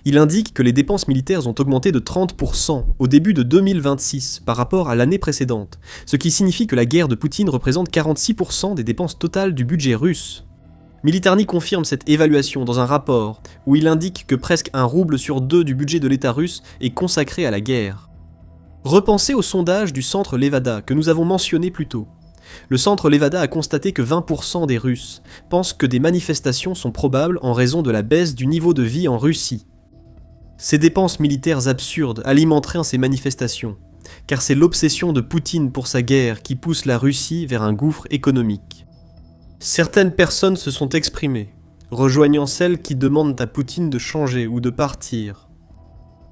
Il indique que les dépenses militaires ont augmenté de 30% au début de 2026 par rapport à l'année précédente, ce qui signifie que la guerre de Poutine représente 46% des dépenses totales du budget russe. Militarny confirme cette évaluation dans un rapport où il indique que presque 1 rouble sur 2 du budget de l'État russe est consacré à la guerre. Repensez au sondage du centre Levada que nous avons mentionné plus tôt. Le centre Levada a constaté que 20% des Russes pensent que des manifestations sont probables en raison de la baisse du niveau de vie en Russie. Ces dépenses militaires absurdes alimenteraient ces manifestations, car c'est l'obsession de Poutine pour sa guerre qui pousse la Russie vers un gouffre économique. Certaines personnes se sont exprimées, rejoignant celles qui demandent à Poutine de changer ou de partir.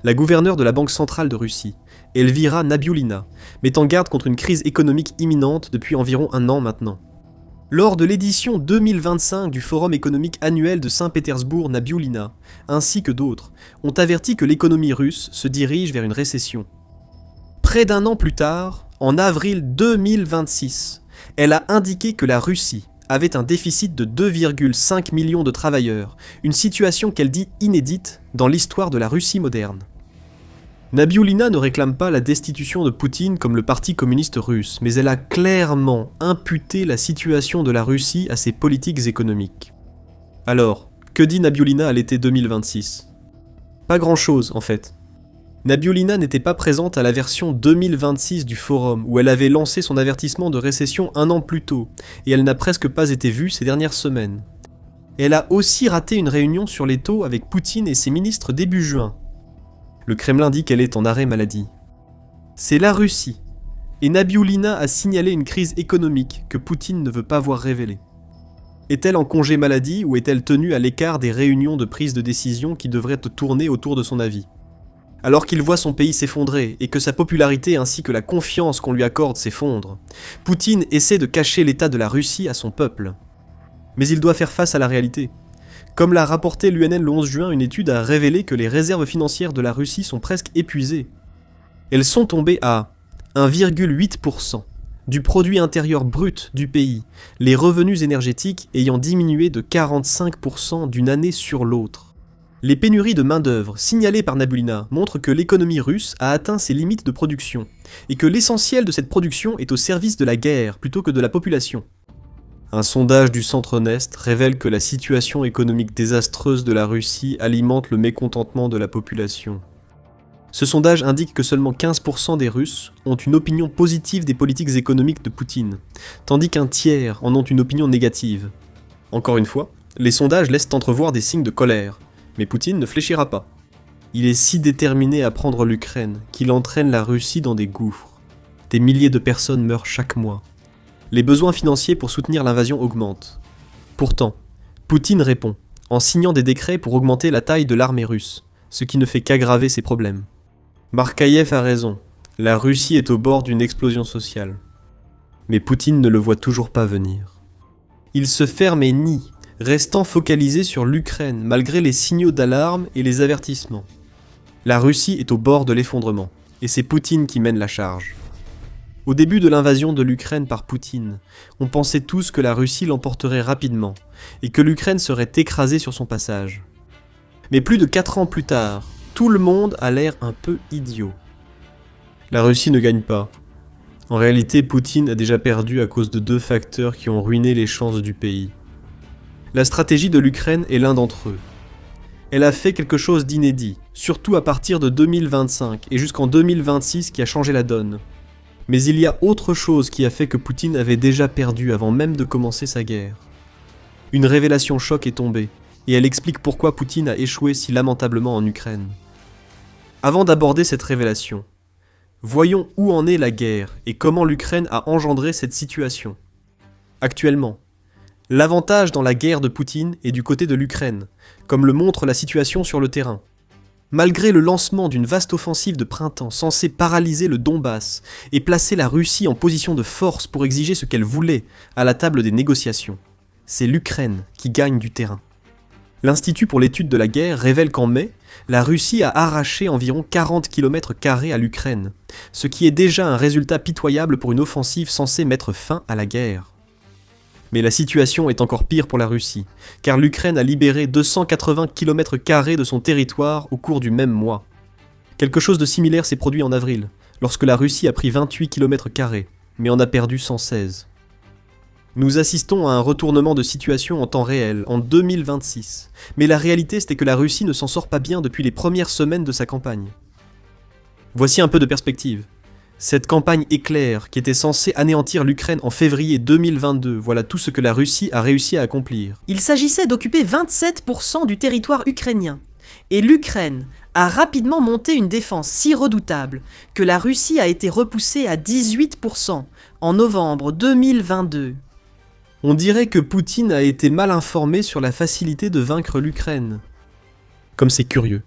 La gouverneure de la Banque centrale de Russie, Elvira Nabiulina, met en garde contre une crise économique imminente depuis environ 1 an maintenant. Lors de l'édition 2025 du Forum économique annuel de Saint-Pétersbourg, Nabiulina, ainsi que d'autres, ont averti que l'économie russe se dirige vers une récession. Près d'1 an plus tard, en avril 2026, elle a indiqué que la Russie avait un déficit de 2,5 millions de travailleurs, une situation qu'elle dit inédite dans l'histoire de la Russie moderne. Nabiulina ne réclame pas la destitution de Poutine comme le Parti communiste russe, mais elle a clairement imputé la situation de la Russie à ses politiques économiques. Alors, que dit Nabiulina à l'été 2026 ? Pas grand-chose, en fait. Nabiulina n'était pas présente à la version 2026 du forum, où elle avait lancé son avertissement de récession 1 an plus tôt, et elle n'a presque pas été vue ces dernières semaines. Elle a aussi raté une réunion sur les taux avec Poutine et ses ministres début juin. Le Kremlin dit qu'elle est en arrêt maladie. C'est la Russie, et Nabiulina a signalé une crise économique que Poutine ne veut pas voir révélée. Est-elle en congé maladie ou est-elle tenue à l'écart des réunions de prise de décision qui devraient tourner autour de son avis ? Alors qu'il voit son pays s'effondrer et que sa popularité ainsi que la confiance qu'on lui accorde s'effondrent, Poutine essaie de cacher l'état de la Russie à son peuple. Mais il doit faire face à la réalité. Comme l'a rapporté l'UNN le 11 juin, une étude a révélé que les réserves financières de la Russie sont presque épuisées. Elles sont tombées à 1,8% du produit intérieur brut du pays, les revenus énergétiques ayant diminué de 45% d'une année sur l'autre. Les pénuries de main-d'œuvre signalées par Nabulina montrent que l'économie russe a atteint ses limites de production, et que l'essentiel de cette production est au service de la guerre plutôt que de la population. Un sondage du Centre Nest révèle que la situation économique désastreuse de la Russie alimente le mécontentement de la population. Ce sondage indique que seulement 15% des Russes ont une opinion positive des politiques économiques de Poutine, tandis qu'un tiers en ont une opinion négative. Encore une fois, les sondages laissent entrevoir des signes de colère, mais Poutine ne fléchira pas. Il est si déterminé à prendre l'Ukraine qu'il entraîne la Russie dans des gouffres. Des milliers de personnes meurent chaque mois. Les besoins financiers pour soutenir l'invasion augmentent. Pourtant, Poutine répond, en signant des décrets pour augmenter la taille de l'armée russe, ce qui ne fait qu'aggraver ses problèmes. Markaïev a raison, la Russie est au bord d'une explosion sociale. Mais Poutine ne le voit toujours pas venir. Il se ferme et nie, restant focalisé sur l'Ukraine malgré les signaux d'alarme et les avertissements. La Russie est au bord de l'effondrement, et c'est Poutine qui mène la charge. Au début de l'invasion de l'Ukraine par Poutine, on pensait tous que la Russie l'emporterait rapidement, et que l'Ukraine serait écrasée sur son passage. Mais plus de 4 ans plus tard, tout le monde a l'air un peu idiot. La Russie ne gagne pas. En réalité, Poutine a déjà perdu à cause de 2 facteurs qui ont ruiné les chances du pays. La stratégie de l'Ukraine est l'un d'entre eux. Elle a fait quelque chose d'inédit, surtout à partir de 2025 et jusqu'en 2026 qui a changé la donne. Mais il y a autre chose qui a fait que Poutine avait déjà perdu avant même de commencer sa guerre. Une révélation choc est tombée, et elle explique pourquoi Poutine a échoué si lamentablement en Ukraine. Avant d'aborder cette révélation, voyons où en est la guerre et comment l'Ukraine a engendré cette situation. Actuellement, l'avantage dans la guerre de Poutine est du côté de l'Ukraine, comme le montre la situation sur le terrain. Malgré le lancement d'une vaste offensive de printemps censée paralyser le Donbass et placer la Russie en position de force pour exiger ce qu'elle voulait à la table des négociations, c'est l'Ukraine qui gagne du terrain. L'Institut pour l'étude de la guerre révèle qu'en mai, la Russie a arraché environ 40 km² à l'Ukraine, ce qui est déjà un résultat pitoyable pour une offensive censée mettre fin à la guerre. Mais la situation est encore pire pour la Russie, car l'Ukraine a libéré 280 km² de son territoire au cours du même mois. Quelque chose de similaire s'est produit en avril, lorsque la Russie a pris 28 km², mais en a perdu 116. Nous assistons à un retournement de situation en temps réel, en 2026, mais la réalité c'est que la Russie ne s'en sort pas bien depuis les premières semaines de sa campagne. Voici un peu de perspective. Cette campagne éclair, qui était censée anéantir l'Ukraine en février 2022, voilà tout ce que la Russie a réussi à accomplir. Il s'agissait d'occuper 27% du territoire ukrainien, et l'Ukraine a rapidement monté une défense si redoutable que la Russie a été repoussée à 18% en novembre 2022. On dirait que Poutine a été mal informé sur la facilité de vaincre l'Ukraine. Comme c'est curieux.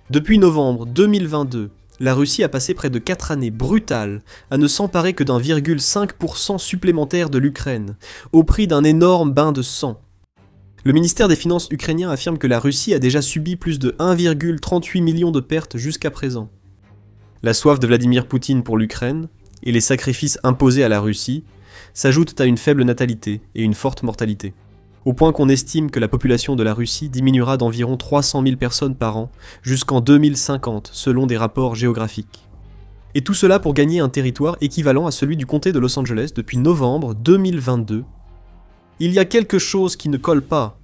Depuis novembre 2022, la Russie a passé près de 4 années brutales à ne s'emparer que d'1,5% supplémentaire de l'Ukraine, au prix d'un énorme bain de sang. Le ministère des Finances ukrainien affirme que la Russie a déjà subi plus de 1,38 million de pertes jusqu'à présent. La soif de Vladimir Poutine pour l'Ukraine, et les sacrifices imposés à la Russie, s'ajoutent à une faible natalité et une forte mortalité, au point qu'on estime que la population de la Russie diminuera d'environ 300 000 personnes par an jusqu'en 2050 selon des rapports géographiques. Et tout cela pour gagner un territoire équivalent à celui du comté de Los Angeles depuis novembre 2022. Il y a quelque chose qui ne colle pas.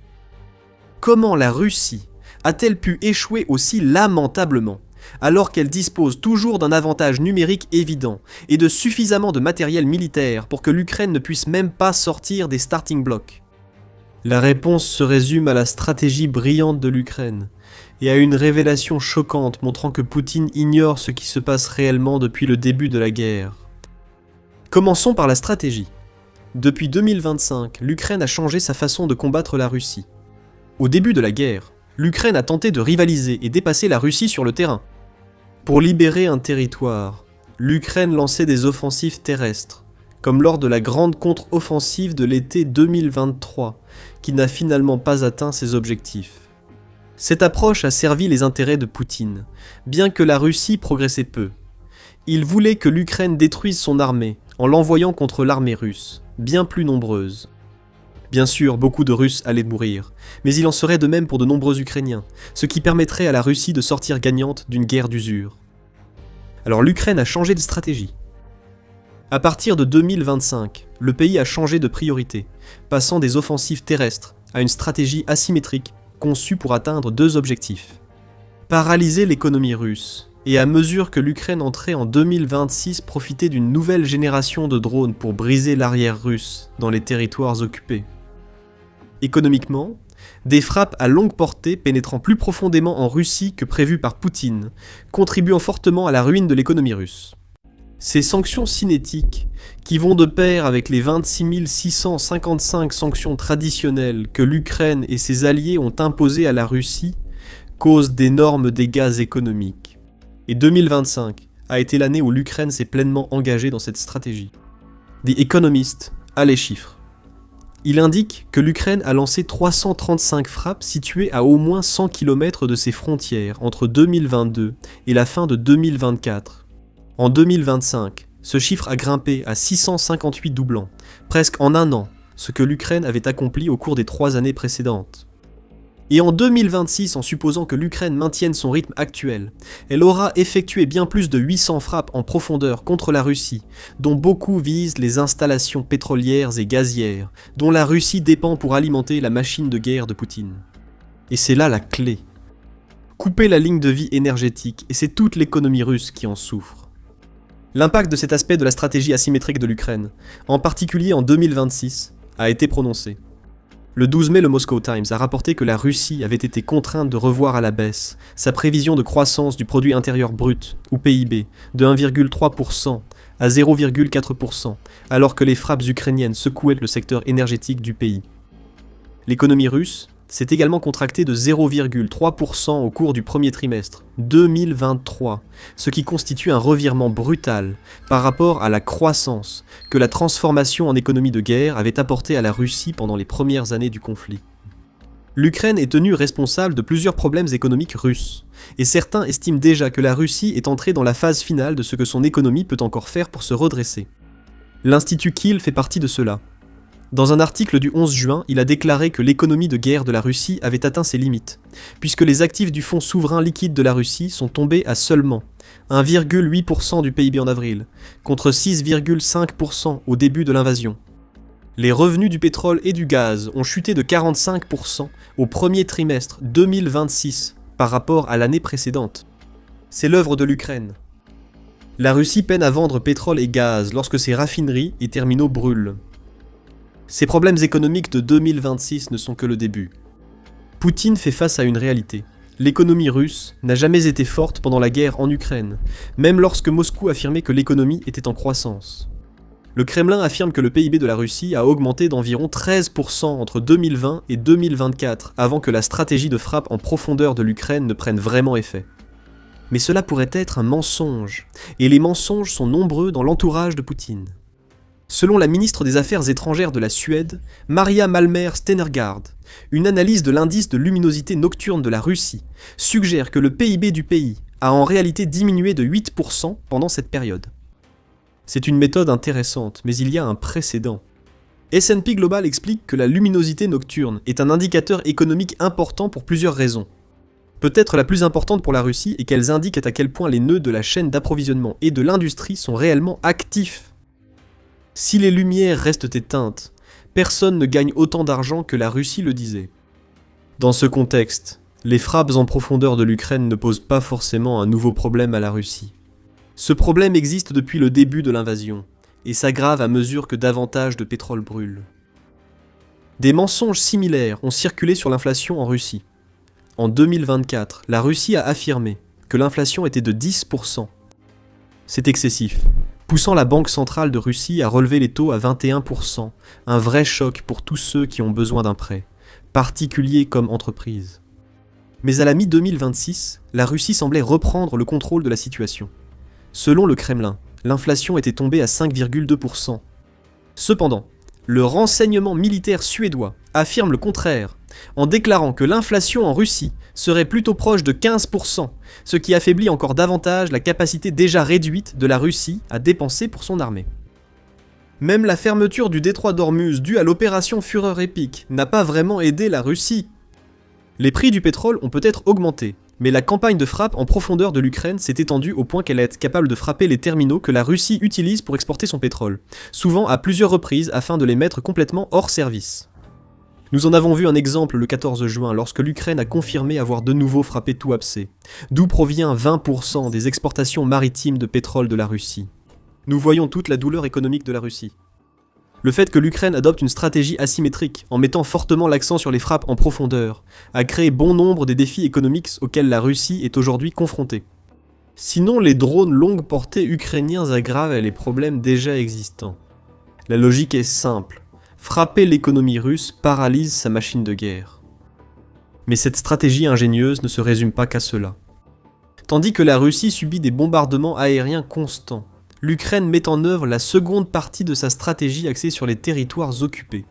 Comment la Russie a-t-elle pu échouer aussi lamentablement alors qu'elle dispose toujours d'un avantage numérique évident et de suffisamment de matériel militaire pour que l'Ukraine ne puisse même pas sortir des starting blocks? La réponse se résume à la stratégie brillante de l'Ukraine et à une révélation choquante montrant que Poutine ignore ce qui se passe réellement depuis le début de la guerre. Commençons par la stratégie. Depuis 2025, l'Ukraine a changé sa façon de combattre la Russie. Au début de la guerre, l'Ukraine a tenté de rivaliser et dépasser la Russie sur le terrain. Pour libérer un territoire, l'Ukraine lançait des offensives terrestres, comme lors de la grande contre-offensive de l'été 2023, qui n'a finalement pas atteint ses objectifs. Cette approche a servi les intérêts de Poutine, bien que la Russie progressait peu. Il voulait que l'Ukraine détruise son armée, en l'envoyant contre l'armée russe, bien plus nombreuse. Bien sûr, beaucoup de Russes allaient mourir, mais il en serait de même pour de nombreux Ukrainiens, ce qui permettrait à la Russie de sortir gagnante d'une guerre d'usure. Alors l'Ukraine a changé de stratégie. À partir de 2025, le pays a changé de priorité, passant des offensives terrestres à une stratégie asymétrique conçue pour atteindre deux objectifs. Paralyser l'économie russe, et à mesure que l'Ukraine entrait en 2026, profiter d'une nouvelle génération de drones pour briser l'arrière russe dans les territoires occupés. Économiquement, des frappes à longue portée pénétrant plus profondément en Russie que prévu par Poutine, contribuant fortement à la ruine de l'économie russe. Ces sanctions cinétiques, qui vont de pair avec les 26 655 sanctions traditionnelles que l'Ukraine et ses alliés ont imposées à la Russie, causent d'énormes dégâts économiques. Et 2025 a été l'année où l'Ukraine s'est pleinement engagée dans cette stratégie. The Economist a les chiffres. Il indique que l'Ukraine a lancé 335 frappes situées à au moins 100 km de ses frontières entre 2022 et la fin de 2024. En 2025, ce chiffre a grimpé à 658 doublants, presque en un an, ce que l'Ukraine avait accompli au cours des 3 années précédentes. Et en 2026, en supposant que l'Ukraine maintienne son rythme actuel, elle aura effectué bien plus de 800 frappes en profondeur contre la Russie, dont beaucoup visent les installations pétrolières et gazières, dont la Russie dépend pour alimenter la machine de guerre de Poutine. Et c'est là la clé. Couper la ligne de vie énergétique, et c'est toute l'économie russe qui en souffre. L'impact de cet aspect de la stratégie asymétrique de l'Ukraine, en particulier en 2026, a été prononcé. Le 12 mai, le Moscow Times a rapporté que la Russie avait été contrainte de revoir à la baisse sa prévision de croissance du produit intérieur brut, ou PIB, de 1,3% à 0,4%, alors que les frappes ukrainiennes secouaient le secteur énergétique du pays. L'économie russe s'est également contractée de 0,3% au cours du premier trimestre 2023, ce qui constitue un revirement brutal par rapport à la croissance que la transformation en économie de guerre avait apporté à la Russie pendant les premières années du conflit. L'Ukraine est tenue responsable de plusieurs problèmes économiques russes, et certains estiment déjà que la Russie est entrée dans la phase finale de ce que son économie peut encore faire pour se redresser. L'Institut Kiel fait partie de cela. Dans un article du 11 juin, il a déclaré que l'économie de guerre de la Russie avait atteint ses limites, puisque les actifs du fonds souverain liquide de la Russie sont tombés à seulement 1,8% du PIB en avril, contre 6,5% au début de l'invasion. Les revenus du pétrole et du gaz ont chuté de 45% au premier trimestre 2026 par rapport à l'année précédente. C'est l'œuvre de l'Ukraine. La Russie peine à vendre pétrole et gaz lorsque ses raffineries et terminaux brûlent. Ces problèmes économiques de 2026 ne sont que le début. Poutine fait face à une réalité. L'économie russe n'a jamais été forte pendant la guerre en Ukraine, même lorsque Moscou affirmait que l'économie était en croissance. Le Kremlin affirme que le PIB de la Russie a augmenté d'environ 13% entre 2020 et 2024, avant que la stratégie de frappe en profondeur de l'Ukraine ne prenne vraiment effet. Mais cela pourrait être un mensonge, et les mensonges sont nombreux dans l'entourage de Poutine. Selon la ministre des Affaires étrangères de la Suède, Maria Malmer Stenergaard, une analyse de l'indice de luminosité nocturne de la Russie suggère que le PIB du pays a en réalité diminué de 8% pendant cette période. C'est une méthode intéressante, mais il y a un précédent. S&P Global explique que la luminosité nocturne est un indicateur économique important pour plusieurs raisons. Peut-être la plus importante pour la Russie est qu'elles indiquent à quel point les nœuds de la chaîne d'approvisionnement et de l'industrie sont réellement actifs. Si les lumières restent éteintes, personne ne gagne autant d'argent que la Russie le disait. Dans ce contexte, les frappes en profondeur de l'Ukraine ne posent pas forcément un nouveau problème à la Russie. Ce problème existe depuis le début de l'invasion, et s'aggrave à mesure que davantage de pétrole brûle. Des mensonges similaires ont circulé sur l'inflation en Russie. En 2024, la Russie a affirmé que l'inflation était de 10%. C'est excessif, poussant la Banque centrale de Russie à relever les taux à 21%, un vrai choc pour tous ceux qui ont besoin d'un prêt, particuliers comme entreprises. Mais à la mi-2026, la Russie semblait reprendre le contrôle de la situation. Selon le Kremlin, l'inflation était tombée à 5,2%, Cependant, le renseignement militaire suédois affirme le contraire, en déclarant que l'inflation en Russie serait plutôt proche de 15%, ce qui affaiblit encore davantage la capacité déjà réduite de la Russie à dépenser pour son armée. Même la fermeture du détroit d'Ormuz due à l'opération Fureur épique n'a pas vraiment aidé la Russie. Les prix du pétrole ont peut-être augmenté, mais la campagne de frappe en profondeur de l'Ukraine s'est étendue au point qu'elle est capable de frapper les terminaux que la Russie utilise pour exporter son pétrole, souvent à plusieurs reprises afin de les mettre complètement hors service. Nous en avons vu un exemple le 14 juin lorsque l'Ukraine a confirmé avoir de nouveau frappé Tuapse, d'où provient 20% des exportations maritimes de pétrole de la Russie. Nous voyons toute la douleur économique de la Russie. Le fait que l'Ukraine adopte une stratégie asymétrique, en mettant fortement l'accent sur les frappes en profondeur, a créé bon nombre des défis économiques auxquels la Russie est aujourd'hui confrontée. Sinon, les drones longue portée ukrainiens aggravent les problèmes déjà existants. La logique est simple. Frapper l'économie russe paralyse sa machine de guerre. Mais cette stratégie ingénieuse ne se résume pas qu'à cela. Tandis que la Russie subit des bombardements aériens constants, l'Ukraine met en œuvre la seconde partie de sa stratégie axée sur les territoires occupés.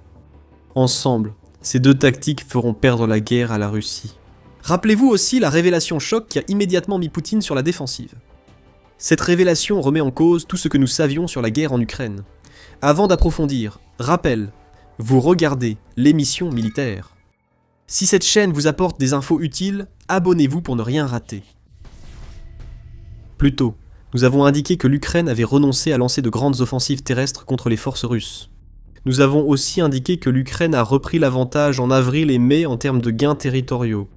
Ensemble, ces deux tactiques feront perdre la guerre à la Russie. Rappelez-vous aussi la révélation choc qui a immédiatement mis Poutine sur la défensive. Cette révélation remet en cause tout ce que nous savions sur la guerre en Ukraine. Avant d'approfondir, rappel, vous regardez l'émission militaire. Si cette chaîne vous apporte des infos utiles, abonnez-vous pour ne rien rater. Plus tôt, nous avons indiqué que l'Ukraine avait renoncé à lancer de grandes offensives terrestres contre les forces russes. Nous avons aussi indiqué que l'Ukraine a repris l'avantage en avril et mai en termes de gains territoriaux.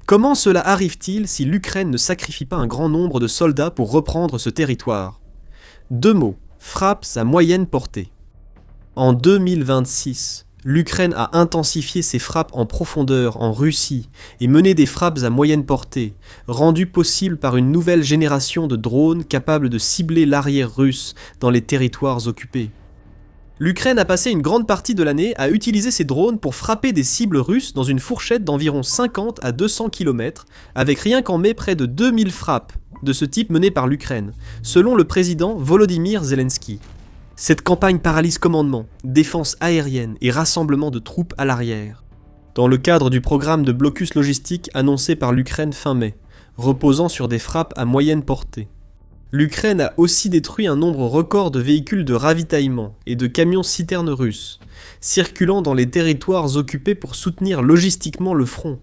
Comment cela arrive-t-il si l'Ukraine ne sacrifie pas un grand nombre de soldats pour reprendre ce territoire ? Deux mots, frappes à moyenne portée. En 2026, l'Ukraine a intensifié ses frappes en profondeur en Russie et mené des frappes à moyenne portée, rendues possibles par une nouvelle génération de drones capables de cibler l'arrière russe dans les territoires occupés. L'Ukraine a passé une grande partie de l'année à utiliser ces drones pour frapper des cibles russes dans une fourchette d'environ 50 à 200 km, avec rien qu'en mai près de 2000 frappes de ce type menées par l'Ukraine, selon le président Volodymyr Zelensky. Cette campagne paralyse commandement, défense aérienne et rassemblement de troupes à l'arrière. Dans le cadre du programme de blocus logistique annoncé par l'Ukraine fin mai, reposant sur des frappes à moyenne portée. L'Ukraine a aussi détruit un nombre record de véhicules de ravitaillement et de camions-citernes russes, circulant dans les territoires occupés pour soutenir logistiquement le front.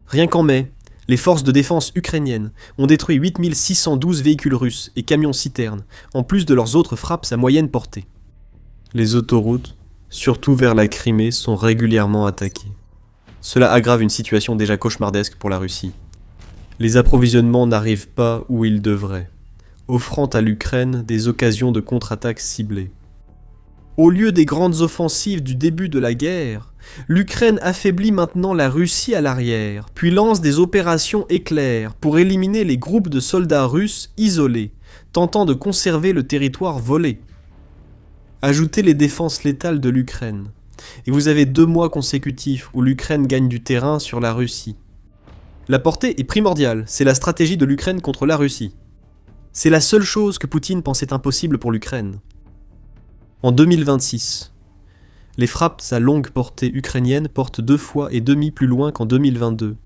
Rien qu'en mai, les forces de défense ukrainiennes ont détruit 8612 véhicules russes et camions-citernes, en plus de leurs autres frappes à moyenne portée. Les autoroutes, surtout vers la Crimée, sont régulièrement attaquées. Cela aggrave une situation déjà cauchemardesque pour la Russie. Les approvisionnements n'arrivent pas où ils devraient, offrant à l'Ukraine des occasions de contre-attaque ciblées. Au lieu des grandes offensives du début de la guerre, l'Ukraine affaiblit maintenant la Russie à l'arrière, puis lance des opérations éclairs pour éliminer les groupes de soldats russes isolés, tentant de conserver le territoire volé. Ajoutez les défenses létales de l'Ukraine, et vous avez 2 mois consécutifs où l'Ukraine gagne du terrain sur la Russie. La portée est primordiale, c'est la stratégie de l'Ukraine contre la Russie. C'est la seule chose que Poutine pensait impossible pour l'Ukraine. En 2026, les frappes à longue portée ukrainiennes portent 2,5 fois plus loin qu'en 2022.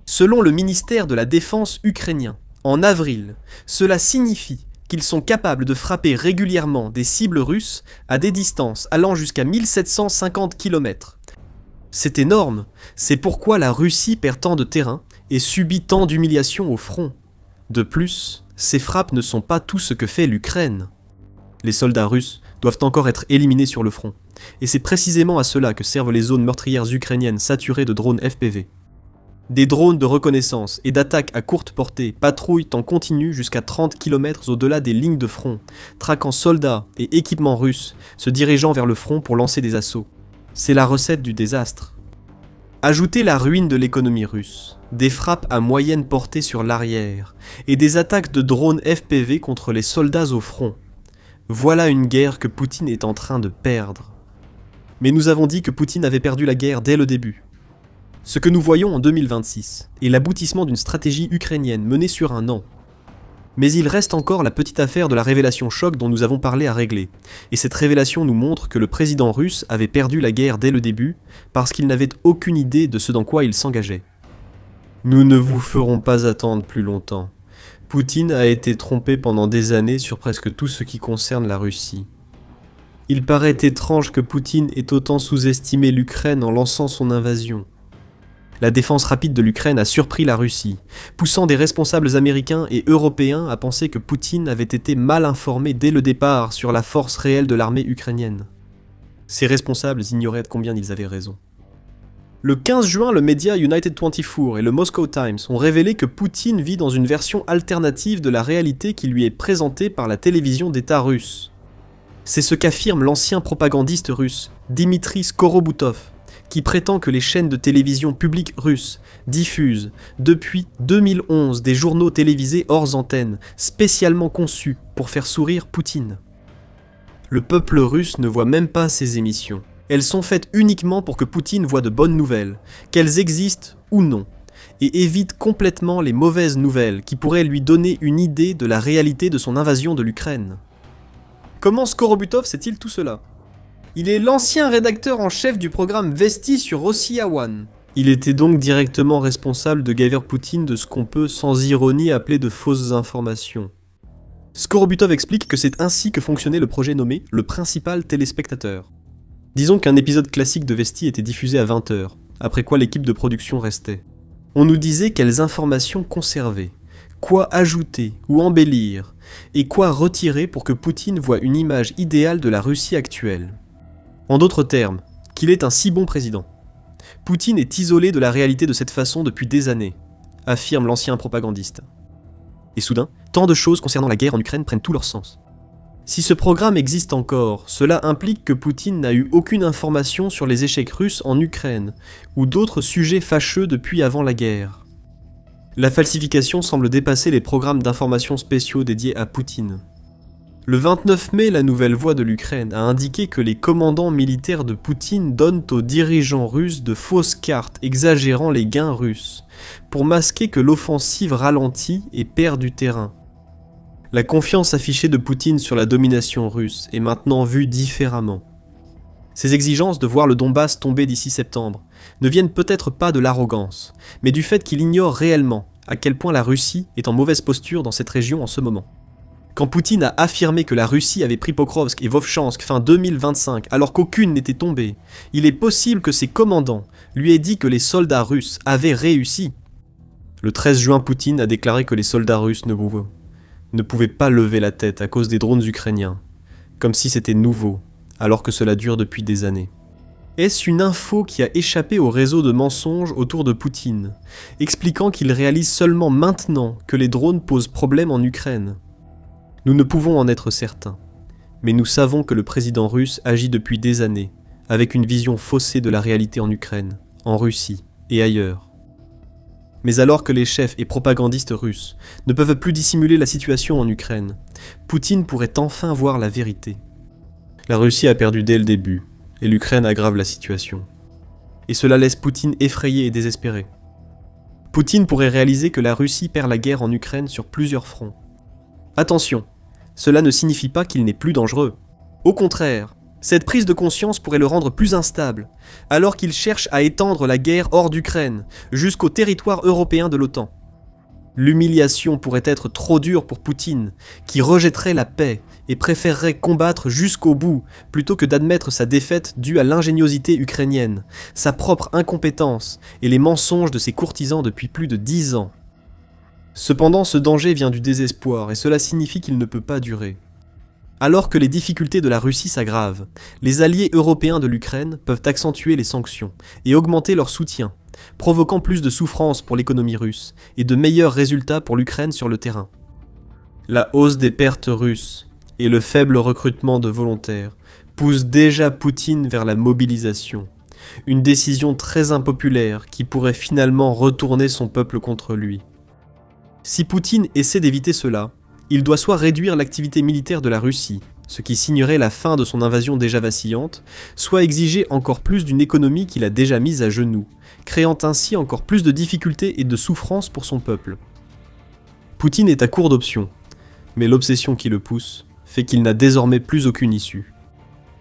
Selon le ministère de la Défense ukrainien, en avril, cela signifie qu'ils sont capables de frapper régulièrement des cibles russes à des distances allant jusqu'à 1750 km. C'est énorme, c'est pourquoi la Russie perd tant de terrain et subit tant d'humiliations au front. De plus, ces frappes ne sont pas tout ce que fait l'Ukraine. Les soldats russes doivent encore être éliminés sur le front, et c'est précisément à cela que servent les zones meurtrières ukrainiennes saturées de drones FPV. Des drones de reconnaissance et d'attaque à courte portée patrouillent en continu jusqu'à 30 km au-delà des lignes de front, traquant soldats et équipements russes se dirigeant vers le front pour lancer des assauts. C'est la recette du désastre. Ajoutez la ruine de l'économie russe, des frappes à moyenne portée sur l'arrière, et des attaques de drones FPV contre les soldats au front. Voilà une guerre que Poutine est en train de perdre. Mais nous avons dit que Poutine avait perdu la guerre dès le début. Ce que nous voyons en 2026 est l'aboutissement d'une stratégie ukrainienne menée sur un an. Mais il reste encore la petite affaire de la révélation choc dont nous avons parlé à régler. Et cette révélation nous montre que le président russe avait perdu la guerre dès le début parce qu'il n'avait aucune idée de ce dans quoi il s'engageait. Nous ne vous ferons pas attendre plus longtemps. Poutine a été trompé pendant des années sur presque tout ce qui concerne la Russie. Il paraît étrange que Poutine ait autant sous-estimé l'Ukraine en lançant son invasion. La défense rapide de l'Ukraine a surpris la Russie, poussant des responsables américains et européens à penser que Poutine avait été mal informé dès le départ sur la force réelle de l'armée ukrainienne. Ces responsables ignoraient combien ils avaient raison. Le 15 juin, le média United 24 et le Moscow Times ont révélé que Poutine vit dans une version alternative de la réalité qui lui est présentée par la télévision d'État russe. C'est ce qu'affirme l'ancien propagandiste russe, Dmitri Skoroboutov, qui prétend que les chaînes de télévision publiques russes diffusent depuis 2011 des journaux télévisés hors antenne, spécialement conçus pour faire sourire Poutine. Le peuple russe ne voit même pas ces émissions. Elles sont faites uniquement pour que Poutine voie de bonnes nouvelles, qu'elles existent ou non, et évite complètement les mauvaises nouvelles qui pourraient lui donner une idée de la réalité de son invasion de l'Ukraine. Comment Skoroboutov sait-il tout cela ? Il est l'ancien rédacteur en chef du programme Vesti sur Rossiya One. Il était donc directement responsable de gaver Poutine de ce qu'on peut sans ironie appeler de fausses informations. Skoroboutov explique que c'est ainsi que fonctionnait le projet nommé le principal téléspectateur. Disons qu'un épisode classique de Vesti était diffusé à 20h, après quoi l'équipe de production restait. On nous disait quelles informations conserver, quoi ajouter ou embellir, et quoi retirer pour que Poutine voie une image idéale de la Russie actuelle. En d'autres termes, qu'il est un si bon président. Poutine est isolé de la réalité de cette façon depuis des années, affirme l'ancien propagandiste. Et soudain, tant de choses concernant la guerre en Ukraine prennent tout leur sens. Si ce programme existe encore, cela implique que Poutine n'a eu aucune information sur les échecs russes en Ukraine, ou d'autres sujets fâcheux depuis avant la guerre. La falsification semble dépasser les programmes d'information spéciaux dédiés à Poutine. Le 29 mai, la Nouvelle Voix de l'Ukraine a indiqué que les commandants militaires de Poutine donnent aux dirigeants russes de fausses cartes exagérant les gains russes, pour masquer que l'offensive ralentit et perd du terrain. La confiance affichée de Poutine sur la domination russe est maintenant vue différemment. Ces exigences de voir le Donbass tomber d'ici septembre ne viennent peut-être pas de l'arrogance, mais du fait qu'il ignore réellement à quel point la Russie est en mauvaise posture dans cette région en ce moment. Quand Poutine a affirmé que la Russie avait pris Pokrovsk et Vovchansk fin 2025 alors qu'aucune n'était tombée, il est possible que ses commandants lui aient dit que les soldats russes avaient réussi. Le 13 juin, Poutine a déclaré que les soldats russes ne pouvaient pas lever la tête à cause des drones ukrainiens, comme si c'était nouveau, alors que cela dure depuis des années. Est-ce une info qui a échappé au réseau de mensonges autour de Poutine, expliquant qu'il réalise seulement maintenant que les drones posent problème en Ukraine ? Nous ne pouvons en être certains, mais nous savons que le président russe agit depuis des années, avec une vision faussée de la réalité en Ukraine, en Russie et ailleurs. Mais alors que les chefs et propagandistes russes ne peuvent plus dissimuler la situation en Ukraine, Poutine pourrait enfin voir la vérité. La Russie a perdu dès le début, et l'Ukraine aggrave la situation. Et cela laisse Poutine effrayé et désespéré. Poutine pourrait réaliser que la Russie perd la guerre en Ukraine sur plusieurs fronts. Attention, cela ne signifie pas qu'il n'est plus dangereux. Au contraire, cette prise de conscience pourrait le rendre plus instable, alors qu'il cherche à étendre la guerre hors d'Ukraine, jusqu'au territoire européen de l'OTAN. L'humiliation pourrait être trop dure pour Poutine, qui rejetterait la paix et préférerait combattre jusqu'au bout, plutôt que d'admettre sa défaite due à l'ingéniosité ukrainienne, sa propre incompétence et les mensonges de ses courtisans depuis plus de 10 ans. Cependant, ce danger vient du désespoir et cela signifie qu'il ne peut pas durer. Alors que les difficultés de la Russie s'aggravent, les alliés européens de l'Ukraine peuvent accentuer les sanctions et augmenter leur soutien, provoquant plus de souffrance pour l'économie russe et de meilleurs résultats pour l'Ukraine sur le terrain. La hausse des pertes russes et le faible recrutement de volontaires poussent déjà Poutine vers la mobilisation, une décision très impopulaire qui pourrait finalement retourner son peuple contre lui. Si Poutine essaie d'éviter cela, il doit soit réduire l'activité militaire de la Russie, ce qui signerait la fin de son invasion déjà vacillante, soit exiger encore plus d'une économie qu'il a déjà mise à genoux, créant ainsi encore plus de difficultés et de souffrances pour son peuple. Poutine est à court d'options, Mais l'obsession qui le pousse fait qu'il n'a désormais plus aucune issue.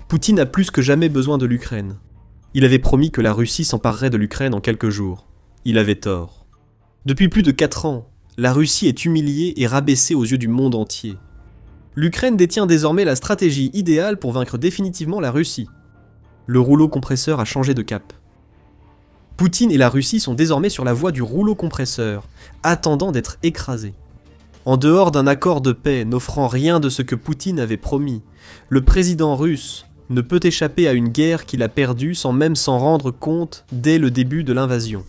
Poutine a plus que jamais besoin de l'Ukraine. Il avait promis que la Russie s'emparerait de l'Ukraine en quelques jours. Il avait tort. Depuis plus de 4 ans, la Russie est humiliée et rabaissée aux yeux du monde entier. L'Ukraine détient désormais la stratégie idéale pour vaincre définitivement la Russie. Le rouleau compresseur a changé de cap. Poutine et la Russie sont désormais sur la voie du rouleau compresseur, attendant d'être écrasés. En dehors d'un accord de paix n'offrant rien de ce que Poutine avait promis, le président russe ne peut échapper à une guerre qu'il a perdue sans même s'en rendre compte dès le début de l'invasion.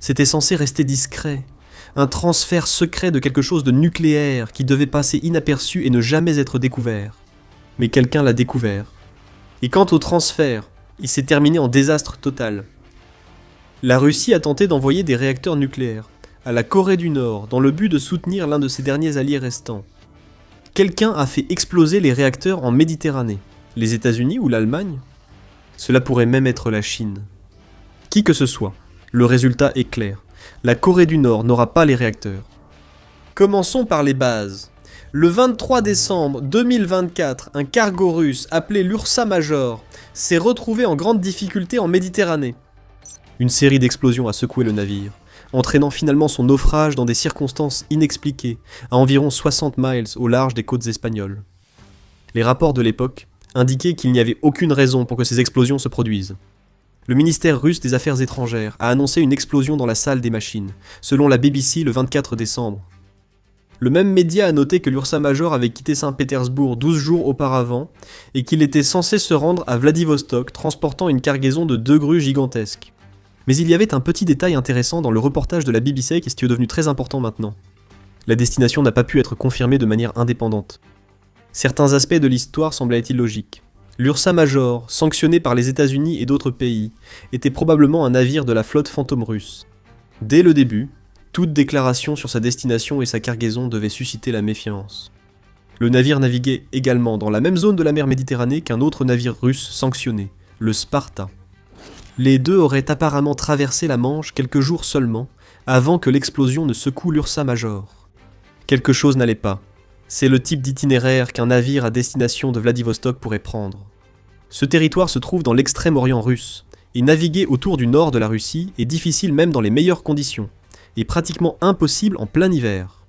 C'était censé rester discret, un transfert secret de quelque chose de nucléaire qui devait passer inaperçu et ne jamais être découvert. Mais quelqu'un l'a découvert. Et quant au transfert, il s'est terminé en désastre total. La Russie a tenté d'envoyer des réacteurs nucléaires à la Corée du Nord dans le but de soutenir l'un de ses derniers alliés restants. Quelqu'un a fait exploser les réacteurs en Méditerranée. Les États-Unis ou l'Allemagne? Cela pourrait même être la Chine. Qui que ce soit, le résultat est clair. La Corée du Nord n'aura pas les réacteurs. Commençons par les bases. Le 23 décembre 2024, un cargo russe appelé l'Ursa Major s'est retrouvé en grande difficulté en Méditerranée. Une série d'explosions a secoué le navire, entraînant finalement son naufrage dans des circonstances inexpliquées, à environ 60 miles au large des côtes espagnoles. Les rapports de l'époque indiquaient qu'il n'y avait aucune raison pour que ces explosions se produisent. Le ministère russe des Affaires étrangères a annoncé une explosion dans la salle des machines, selon la BBC le 24 décembre. Le même média a noté que l'Ursa Major avait quitté Saint-Pétersbourg 12 jours auparavant et qu'il était censé se rendre à Vladivostok transportant une cargaison de 2 grues gigantesques. Mais il y avait un petit détail intéressant dans le reportage de la BBC qui est devenu très important maintenant. La destination n'a pas pu être confirmée de manière indépendante. Certains aspects de l'histoire semblaient illogiques. L'Ursa Major, sanctionné par les États-Unis et d'autres pays, était probablement un navire de la flotte fantôme russe. Dès le début, toute déclaration sur sa destination et sa cargaison devait susciter la méfiance. Le navire naviguait également dans la même zone de la mer Méditerranée qu'un autre navire russe sanctionné, le Sparta. Les deux auraient apparemment traversé la Manche quelques jours seulement, avant que l'explosion ne secoue l'Ursa Major. Quelque chose n'allait pas. C'est le type d'itinéraire qu'un navire à destination de Vladivostok pourrait prendre. Ce territoire se trouve dans l'extrême-orient russe, et naviguer autour du nord de la Russie est difficile même dans les meilleures conditions, et pratiquement impossible en plein hiver.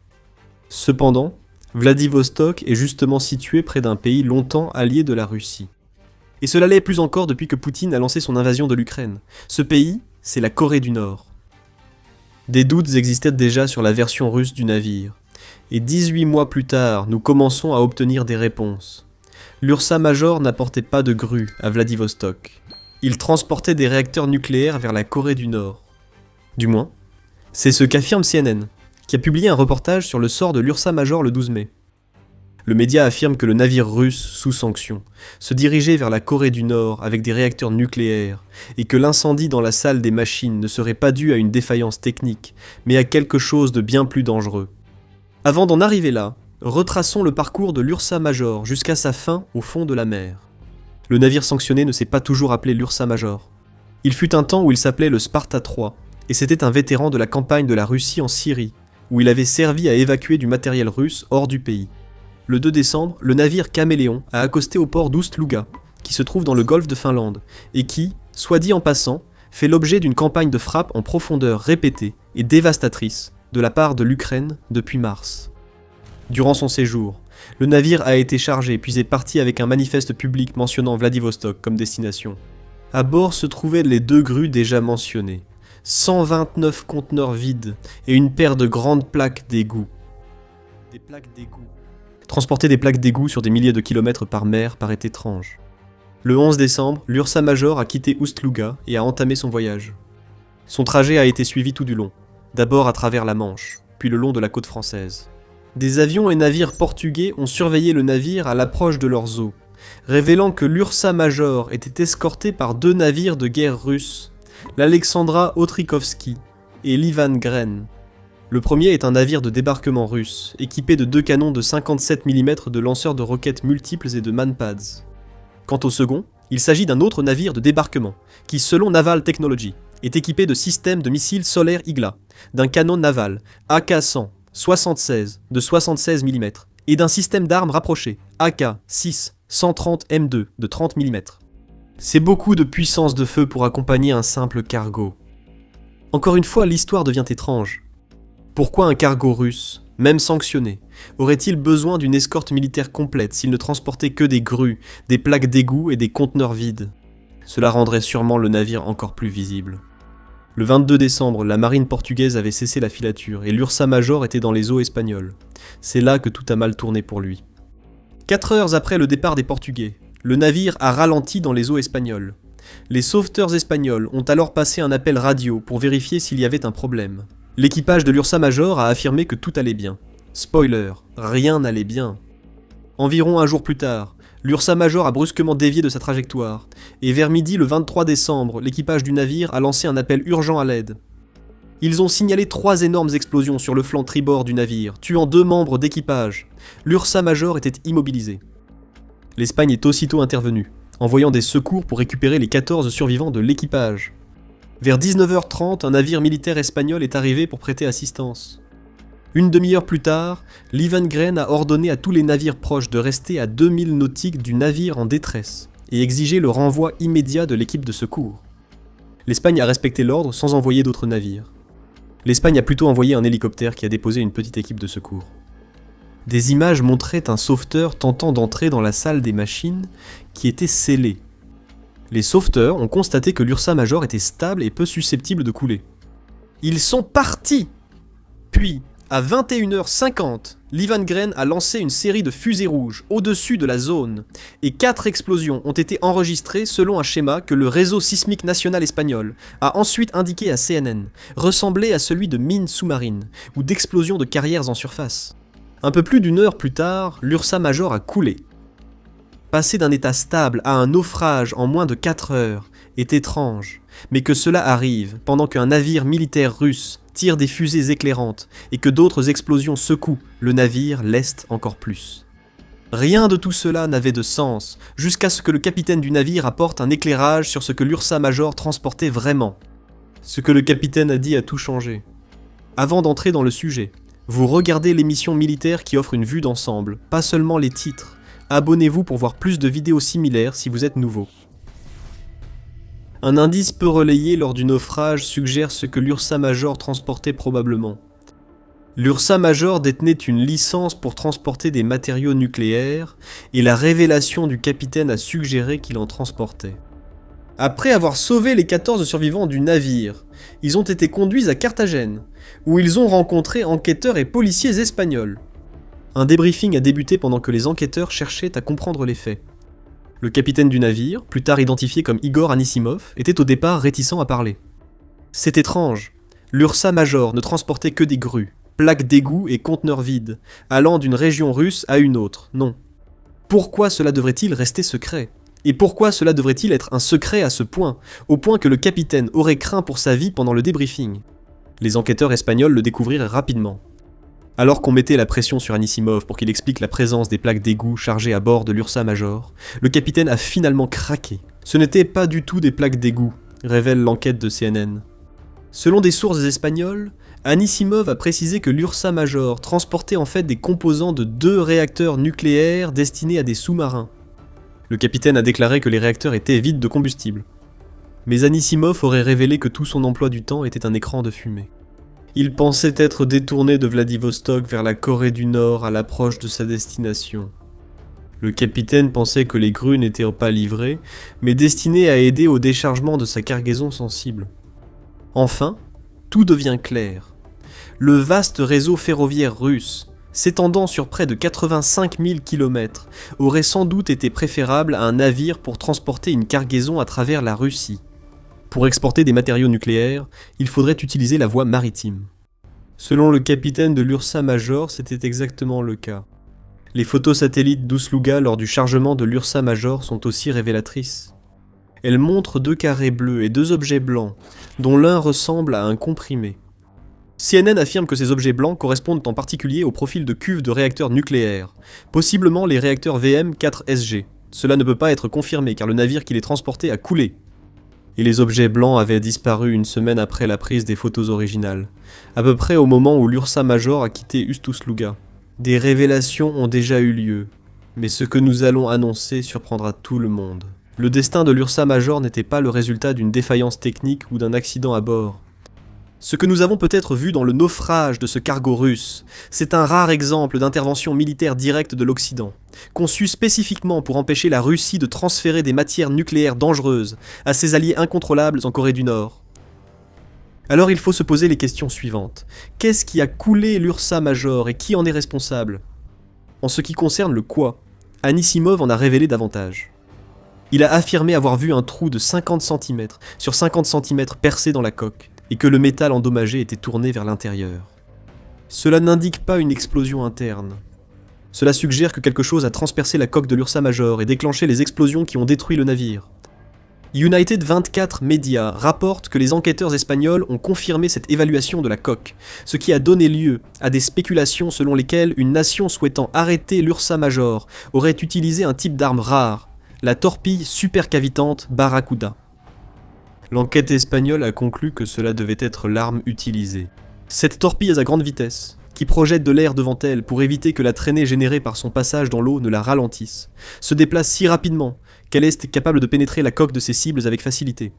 Cependant, Vladivostok est justement situé près d'un pays longtemps allié de la Russie. Et cela l'est plus encore depuis que Poutine a lancé son invasion de l'Ukraine. Ce pays, c'est la Corée du Nord. Des doutes existaient déjà sur la version russe du navire. Et 18 mois plus tard, nous commençons à obtenir des réponses. L'Ursa Major n'apportait pas de grues à Vladivostok. Il transportait des réacteurs nucléaires vers la Corée du Nord. Du moins, c'est ce qu'affirme CNN, qui a publié un reportage sur le sort de l'Ursa Major le 12 mai. Le média affirme que le navire russe, sous sanction, se dirigeait vers la Corée du Nord avec des réacteurs nucléaires, et que l'incendie dans la salle des machines ne serait pas dû à une défaillance technique, mais à quelque chose de bien plus dangereux. Avant d'en arriver là, retraçons le parcours de l'Ursa Major jusqu'à sa fin au fond de la mer. Le navire sanctionné ne s'est pas toujours appelé l'Ursa Major. Il fut un temps où il s'appelait le Sparta III, et c'était un vétéran de la campagne de la Russie en Syrie, où il avait servi à évacuer du matériel russe hors du pays. Le 2 décembre, le navire Caméléon a accosté au port d'Oust-Luga, qui se trouve dans le golfe de Finlande, et qui, soit dit en passant, fait l'objet d'une campagne de frappe en profondeur répétée et dévastatrice de la part de l'Ukraine depuis mars. Durant son séjour, le navire a été chargé puis est parti avec un manifeste public mentionnant Vladivostok comme destination. À bord se trouvaient les 2 grues déjà mentionnées, 129 conteneurs vides et une paire de grandes plaques d'égout. Des plaques d'égout. Transporter des plaques d'égout sur des milliers de kilomètres par mer paraît étrange. Le 11 décembre, l'Ursa Major a quitté Oust-Luga et a entamé son voyage. Son trajet a été suivi tout du long, d'abord à travers la Manche, puis le long de la côte française. Des avions et navires portugais ont surveillé le navire à l'approche de leurs eaux, révélant que l'Ursa Major était escorté par 2 navires de guerre russes, l'Alexandra Otrikovsky et l'Ivan Gren. Le premier est un navire de débarquement russe, équipé de 2 canons de 57 mm de lanceurs de roquettes multiples et de manpads. Quant au second, il s'agit d'un autre navire de débarquement, qui, selon Naval Technology, est équipé de systèmes de missiles solaires Igla, d'un canon naval AK-100, 76 de 76 mm et d'un système d'armes rapproché, AK-6 130 M2 de 30 mm. C'est beaucoup de puissance de feu pour accompagner un simple cargo. Encore une fois, l'histoire devient étrange. Pourquoi un cargo russe, même sanctionné, aurait-il besoin d'une escorte militaire complète s'il ne transportait que des grues, des plaques d'égout et des conteneurs vides? Cela rendrait sûrement le navire encore plus visible. Le 22 décembre, la marine portugaise avait cessé la filature et l'Ursa Major était dans les eaux espagnoles. C'est là que tout a mal tourné pour lui. 4 heures après le départ des Portugais, le navire a ralenti dans les eaux espagnoles. Les sauveteurs espagnols ont alors passé un appel radio pour vérifier s'il y avait un problème. L'équipage de l'Ursa Major a affirmé que tout allait bien. Spoiler, rien n'allait bien. Environ un jour plus tard, l'Ursa Major a brusquement dévié de sa trajectoire, et vers midi le 23 décembre, l'équipage du navire a lancé un appel urgent à l'aide. Ils ont signalé 3 énormes explosions sur le flanc tribord du navire, tuant 2 membres d'équipage. L'Ursa Major était immobilisée. L'Espagne est aussitôt intervenue, envoyant des secours pour récupérer les 14 survivants de l'équipage. Vers 19h30, un navire militaire espagnol est arrivé pour prêter assistance. Une demi-heure plus tard, Livengren a ordonné à tous les navires proches de rester à 2000 nautiques du navire en détresse et exiger le renvoi immédiat de l'équipe de secours. L'Espagne a respecté l'ordre sans envoyer d'autres navires. L'Espagne a plutôt envoyé un hélicoptère qui a déposé une petite équipe de secours. Des images montraient un sauveteur tentant d'entrer dans la salle des machines qui était scellée. Les sauveteurs ont constaté que l'Ursa Major était stable et peu susceptible de couler. Ils sont partis! Puis, à 21h50, Livengren a lancé une série de fusées rouges au-dessus de la zone, et 4 explosions ont été enregistrées selon un schéma que le réseau sismique national espagnol a ensuite indiqué à CNN, ressemblait à celui de mines sous-marines ou d'explosions de carrières en surface. Un peu plus d'une heure plus tard, l'Ursa Major a coulé. Passer d'un état stable à un naufrage en moins de 4 heures est étrange, mais que cela arrive pendant qu'un navire militaire russe tire des fusées éclairantes et que d'autres explosions secouent le navire l'est encore plus. Rien de tout cela n'avait de sens, jusqu'à ce que le capitaine du navire apporte un éclairage sur ce que l'Ursa Major transportait vraiment. Ce que le capitaine a dit a tout changé. Avant d'entrer dans le sujet, vous regardez l'émission militaire qui offre une vue d'ensemble, pas seulement les titres. Abonnez-vous pour voir plus de vidéos similaires si vous êtes nouveau. Un indice peu relayé lors du naufrage suggère ce que l'Ursa Major transportait probablement. L'Ursa Major détenait une licence pour transporter des matériaux nucléaires, et la révélation du capitaine a suggéré qu'il en transportait. Après avoir sauvé les 14 survivants du navire, ils ont été conduits à Carthagène, où ils ont rencontré enquêteurs et policiers espagnols. Un débriefing a débuté pendant que les enquêteurs cherchaient à comprendre les faits. Le capitaine du navire, plus tard identifié comme Igor Anissimov, était au départ réticent à parler. C'est étrange, l'Ursa Major ne transportait que des grues, plaques d'égout et conteneurs vides, allant d'une région russe à une autre, non. Pourquoi cela devrait-il rester secret ? Et pourquoi cela devrait-il être un secret à ce point, au point que le capitaine aurait craint pour sa vie pendant le débriefing ? Les enquêteurs espagnols le découvrirent rapidement. Alors qu'on mettait la pression sur Anissimov pour qu'il explique la présence des plaques d'égout chargées à bord de l'Ursa Major, le capitaine a finalement craqué. Ce n'étaient pas du tout des plaques d'égout, révèle l'enquête de CNN. Selon des sources espagnoles, Anissimov a précisé que l'Ursa Major transportait en fait des composants de 2 réacteurs nucléaires destinés à des sous-marins. Le capitaine a déclaré que les réacteurs étaient vides de combustible. Mais Anissimov aurait révélé que tout son emploi du temps était un écran de fumée. Il pensait être détourné de Vladivostok vers la Corée du Nord à l'approche de sa destination. Le capitaine pensait que les grues n'étaient pas livrées, mais destinées à aider au déchargement de sa cargaison sensible. Enfin, tout devient clair. Le vaste réseau ferroviaire russe, s'étendant sur près de 85 000 km, aurait sans doute été préférable à un navire pour transporter une cargaison à travers la Russie. Pour exporter des matériaux nucléaires, il faudrait utiliser la voie maritime. Selon le capitaine de l'Ursa Major, c'était exactement le cas. Les photos satellites d'Usluga lors du chargement de l'Ursa Major sont aussi révélatrices. Elles montrent 2 carrés bleus et 2 objets blancs, dont l'un ressemble à un comprimé. CNN affirme que ces objets blancs correspondent en particulier au profil de cuves de réacteurs nucléaires, possiblement les réacteurs VM4SG. Cela ne peut pas être confirmé car le navire qui les transportait a coulé. et les objets blancs avaient disparu une semaine après la prise des photos originales, à peu près au moment où l'Ursa Major a quitté Ust-Luga. Des révélations ont déjà eu lieu, mais ce que nous allons annoncer surprendra tout le monde. Le destin de l'Ursa Major n'était pas le résultat d'une défaillance technique ou d'un accident à bord. Ce que nous avons peut-être vu dans le naufrage de ce cargo russe, c'est un rare exemple d'intervention militaire directe de l'Occident, conçu spécifiquement pour empêcher la Russie de transférer des matières nucléaires dangereuses à ses alliés incontrôlables en Corée du Nord. Alors il faut se poser les questions suivantes. Qu'est-ce qui a coulé l'Ursa Major et qui en est responsable? En ce qui concerne le quoi, Anisimov en a révélé davantage. Il a affirmé avoir vu un trou de 50 cm sur 50 cm percé dans la coque, et que le métal endommagé était tourné vers l'intérieur. Cela n'indique pas une explosion interne. Cela suggère que quelque chose a transpercé la coque de l'Ursa Major et déclenché les explosions qui ont détruit le navire. United 24 Media rapporte que les enquêteurs espagnols ont confirmé cette évaluation de la coque, ce qui a donné lieu à des spéculations selon lesquelles une nation souhaitant arrêter l'Ursa Major aurait utilisé un type d'arme rare, la torpille supercavitante Barracuda. L'enquête espagnole a conclu que cela devait être l'arme utilisée. Cette torpille à grande vitesse, qui projette de l'air devant elle pour éviter que la traînée générée par son passage dans l'eau ne la ralentisse, se déplace si rapidement qu'elle est capable de pénétrer la coque de ses cibles avec facilité.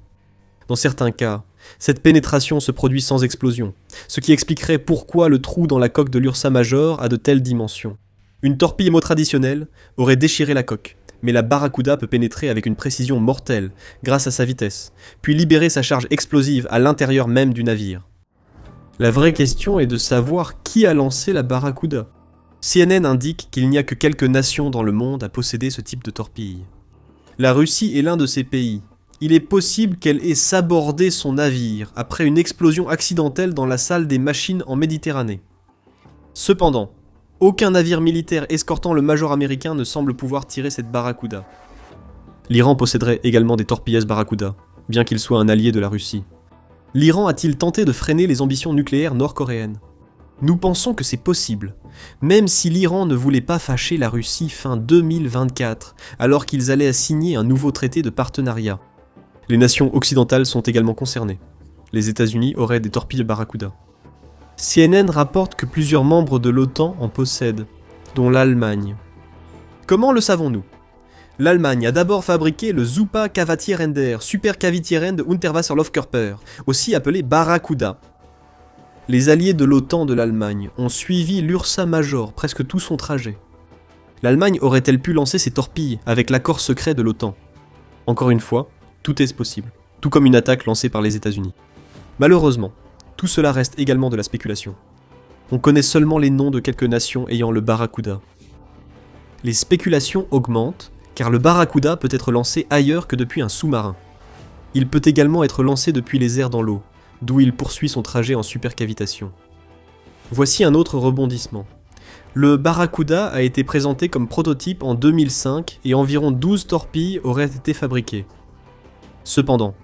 Dans certains cas, cette pénétration se produit sans explosion, ce qui expliquerait pourquoi le trou dans la coque de l'Ursa Major a de telles dimensions. Une torpille mot traditionnelle aurait déchiré la coque, mais la Barracuda peut pénétrer avec une précision mortelle grâce à sa vitesse, puis libérer sa charge explosive à l'intérieur même du navire. La vraie question est de savoir qui a lancé la Barracuda. CNN indique qu'il n'y a que quelques nations dans le monde à posséder ce type de torpille. La Russie est l'un de ces pays. Il est possible qu'elle ait sabordé son navire après une explosion accidentelle dans la salle des machines en Méditerranée. Cependant, aucun navire militaire escortant le Major américain ne semble pouvoir tirer cette Barracuda. L'Iran posséderait également des torpilleuses Barracuda, bien qu'il soit un allié de la Russie. L'Iran a-t-il tenté de freiner les ambitions nucléaires nord-coréennes? Nous pensons que c'est possible, même si l'Iran ne voulait pas fâcher la Russie fin 2024, alors qu'ils allaient signer un nouveau traité de partenariat. Les nations occidentales sont également concernées. Les États-Unis auraient des torpilles Barracuda. CNN rapporte que plusieurs membres de l'OTAN en possèdent, dont l'Allemagne. Comment le savons-nous? L'Allemagne a d'abord fabriqué le Super Cavitierende Unterwasserluftkörper, aussi appelé Barracuda. Les alliés de l'OTAN de l'Allemagne ont suivi l'Ursa Major presque tout son trajet. L'Allemagne aurait-elle pu lancer ses torpilles avec l'accord secret de l'OTAN? Encore une fois, tout est possible, tout comme une attaque lancée par les États-Unis. Malheureusement, tout cela reste également de la spéculation. On connaît seulement les noms de quelques nations ayant le Barracuda. Les spéculations augmentent, car le Barracuda peut être lancé ailleurs que depuis un sous-marin. Il peut également être lancé depuis les airs dans l'eau, d'où il poursuit son trajet en supercavitation. Voici un autre rebondissement. Le Barracuda a été présenté comme prototype en 2005 et environ 12 torpilles auraient été fabriquées. Cependant,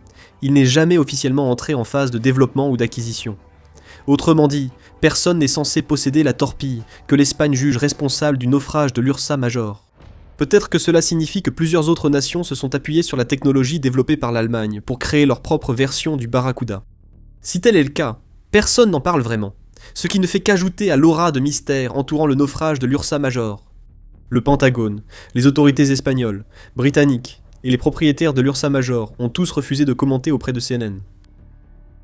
il n'est jamais officiellement entré en phase de développement ou d'acquisition. Autrement dit, personne n'est censé posséder la torpille que l'Espagne juge responsable du naufrage de l'Ursa Major. Peut-être que cela signifie que plusieurs autres nations se sont appuyées sur la technologie développée par l'Allemagne pour créer leur propre version du Barracuda. Si tel est le cas, personne n'en parle vraiment, ce qui ne fait qu'ajouter à l'aura de mystère entourant le naufrage de l'Ursa Major. Le Pentagone, les autorités espagnoles, britanniques et les propriétaires de l'Ursa Major ont tous refusé de commenter auprès de CNN.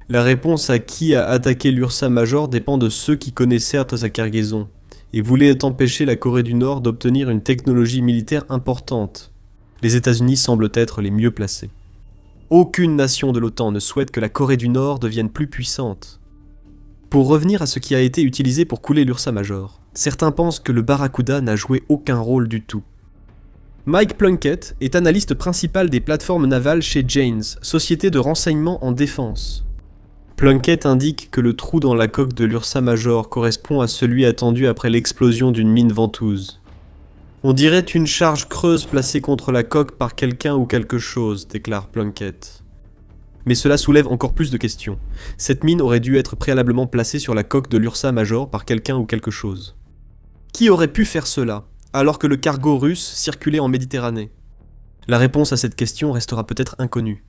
La réponse à qui a attaqué l'Ursa Major dépend de ceux qui connaissaient sa cargaison et voulaient empêcher la Corée du Nord d'obtenir une technologie militaire importante. Les États-Unis semblent être les mieux placés. Aucune nation de l'OTAN ne souhaite que la Corée du Nord devienne plus puissante. Pour revenir à ce qui a été utilisé pour couler l'Ursa Major, certains pensent que le Barracuda n'a joué aucun rôle du tout. Mike Plunkett est analyste principal des plateformes navales chez Janes, société de renseignement en défense. Plunkett indique que le trou dans la coque de l'Ursa Major correspond à celui attendu après l'explosion d'une mine ventouse. On dirait une charge creuse placée contre la coque par quelqu'un ou quelque chose, déclare Plunkett. Mais cela soulève encore plus de questions. Cette mine aurait dû être préalablement placée sur la coque de l'Ursa Major par quelqu'un ou quelque chose. Qui aurait pu faire cela, alors que le cargo russe circulait en Méditerranée? La réponse à cette question restera peut-être inconnue.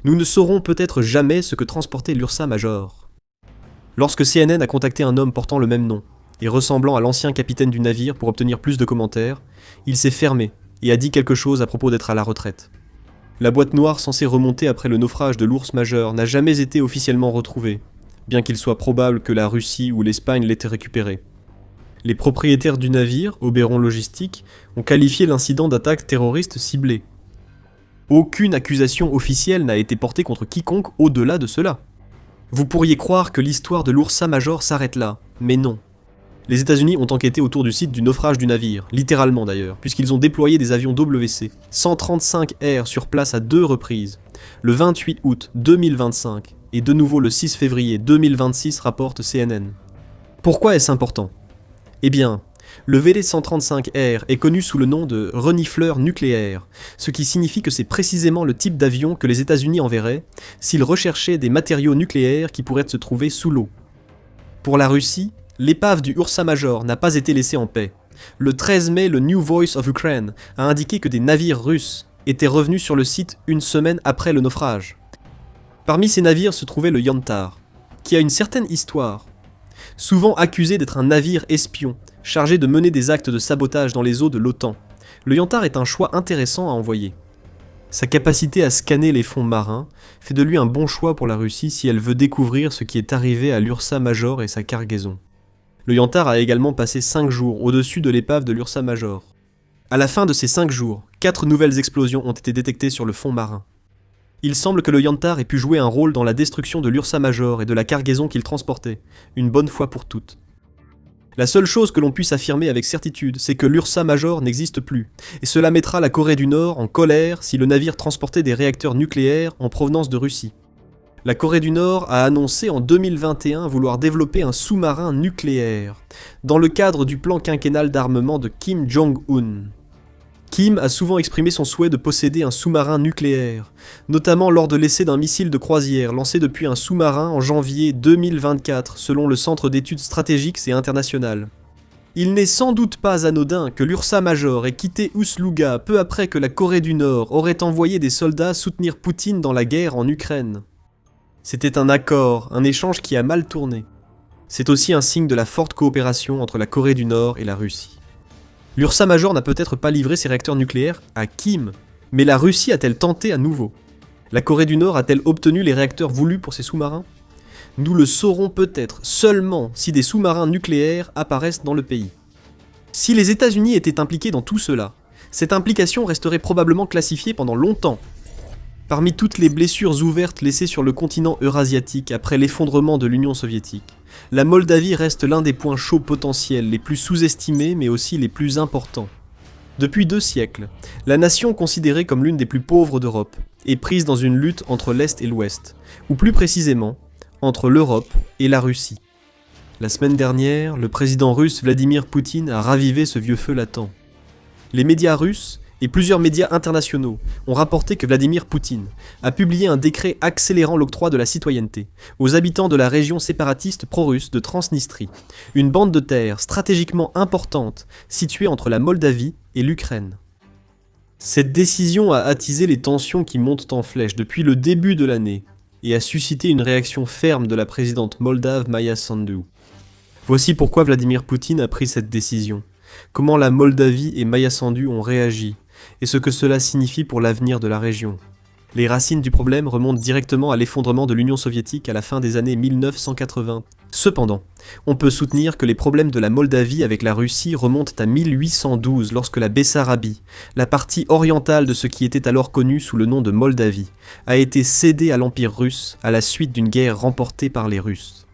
Nous ne saurons peut-être jamais ce que transportait l'Ursa Major. Lorsque CNN a contacté un homme portant le même nom, et ressemblant à l'ancien capitaine du navire pour obtenir plus de commentaires, il s'est fermé et a dit quelque chose à propos d'être à la retraite. La boîte noire censée remonter après le naufrage de l'Ours Majeur n'a jamais été officiellement retrouvée, bien qu'il soit probable que la Russie ou l'Espagne l'ait récupérée. Les propriétaires du navire, Oberon Logistique, ont qualifié l'incident d'attaque terroriste ciblée. Aucune accusation officielle n'a été portée contre quiconque au-delà de cela. Vous pourriez croire que l'histoire de l'Ursa Major s'arrête là, mais non. Les États-Unis ont enquêté autour du site du naufrage du navire, littéralement d'ailleurs, puisqu'ils ont déployé des avions WC 135R sur place à 2 reprises, le 28 août 2025 et de nouveau le 6 février 2026, rapporte CNN. Pourquoi est-ce important ? Eh bien, le VD-135R est connu sous le nom de renifleur nucléaire, ce qui signifie que c'est précisément le type d'avion que les États-Unis enverraient s'ils recherchaient des matériaux nucléaires qui pourraient se trouver sous l'eau. Pour la Russie, l'épave du Ursa Major n'a pas été laissée en paix. Le 13 mai, le New Voice of Ukraine a indiqué que des navires russes étaient revenus sur le site une semaine après le naufrage. Parmi ces navires se trouvait le Yantar, qui a une certaine histoire. Souvent accusé d'être un navire espion, chargé de mener des actes de sabotage dans les eaux de l'OTAN, le Yantar est un choix intéressant à envoyer. Sa capacité à scanner les fonds marins fait de lui un bon choix pour la Russie si elle veut découvrir ce qui est arrivé à l'Ursa Major et sa cargaison. Le Yantar a également passé 5 jours au-dessus de l'épave de l'Ursa Major. À la fin de ces 5 jours, 4 nouvelles explosions ont été détectées sur le fond marin. Il semble que le Yantar ait pu jouer un rôle dans la destruction de l'Ursa Major et de la cargaison qu'il transportait, une bonne fois pour toutes. La seule chose que l'on puisse affirmer avec certitude, c'est que l'Ursa Major n'existe plus, et cela mettra la Corée du Nord en colère si le navire transportait des réacteurs nucléaires en provenance de Russie. La Corée du Nord a annoncé en 2021 vouloir développer un sous-marin nucléaire, dans le cadre du plan quinquennal d'armement de Kim Jong-un. Kim a souvent exprimé son souhait de posséder un sous-marin nucléaire, notamment lors de l'essai d'un missile de croisière lancé depuis un sous-marin en janvier 2024, selon le Centre d'études stratégiques et internationales. Il n'est sans doute pas anodin que l'Ursa Major ait quitté Ust-Luga peu après que la Corée du Nord aurait envoyé des soldats soutenir Poutine dans la guerre en Ukraine. C'était un accord, un échange qui a mal tourné. C'est aussi un signe de la forte coopération entre la Corée du Nord et la Russie. L'Ursa Major n'a peut-être pas livré ses réacteurs nucléaires à Kim, mais la Russie a-t-elle tenté à nouveau ? La Corée du Nord a-t-elle obtenu les réacteurs voulus pour ses sous-marins ? Nous le saurons peut-être seulement si des sous-marins nucléaires apparaissent dans le pays. Si les États-Unis étaient impliqués dans tout cela, cette implication resterait probablement classifiée pendant longtemps. Parmi toutes les blessures ouvertes laissées sur le continent eurasiatique après l'effondrement de l'Union soviétique, la Moldavie reste l'un des points chauds potentiels les plus sous-estimés mais aussi les plus importants. Depuis 2 siècles, la nation considérée comme l'une des plus pauvres d'Europe est prise dans une lutte entre l'Est et l'Ouest, ou plus précisément, entre l'Europe et la Russie. La semaine dernière, le président russe Vladimir Poutine a ravivé ce vieux feu latent. Les médias russes et plusieurs médias internationaux ont rapporté que Vladimir Poutine a publié un décret accélérant l'octroi de la citoyenneté aux habitants de la région séparatiste pro-russe de Transnistrie, une bande de terre stratégiquement importante située entre la Moldavie et l'Ukraine. Cette décision a attisé les tensions qui montent en flèche depuis le début de l'année et a suscité une réaction ferme de la présidente moldave Maia Sandu. Voici pourquoi Vladimir Poutine a pris cette décision, comment la Moldavie et Maia Sandu ont réagi, et ce que cela signifie pour l'avenir de la région. Les racines du problème remontent directement à l'effondrement de l'Union soviétique à la fin des années 1980. Cependant, on peut soutenir que les problèmes de la Moldavie avec la Russie remontent à 1812 lorsque la Bessarabie, la partie orientale de ce qui était alors connu sous le nom de Moldavie, a été cédée à l'Empire russe à la suite d'une guerre remportée par les Russes.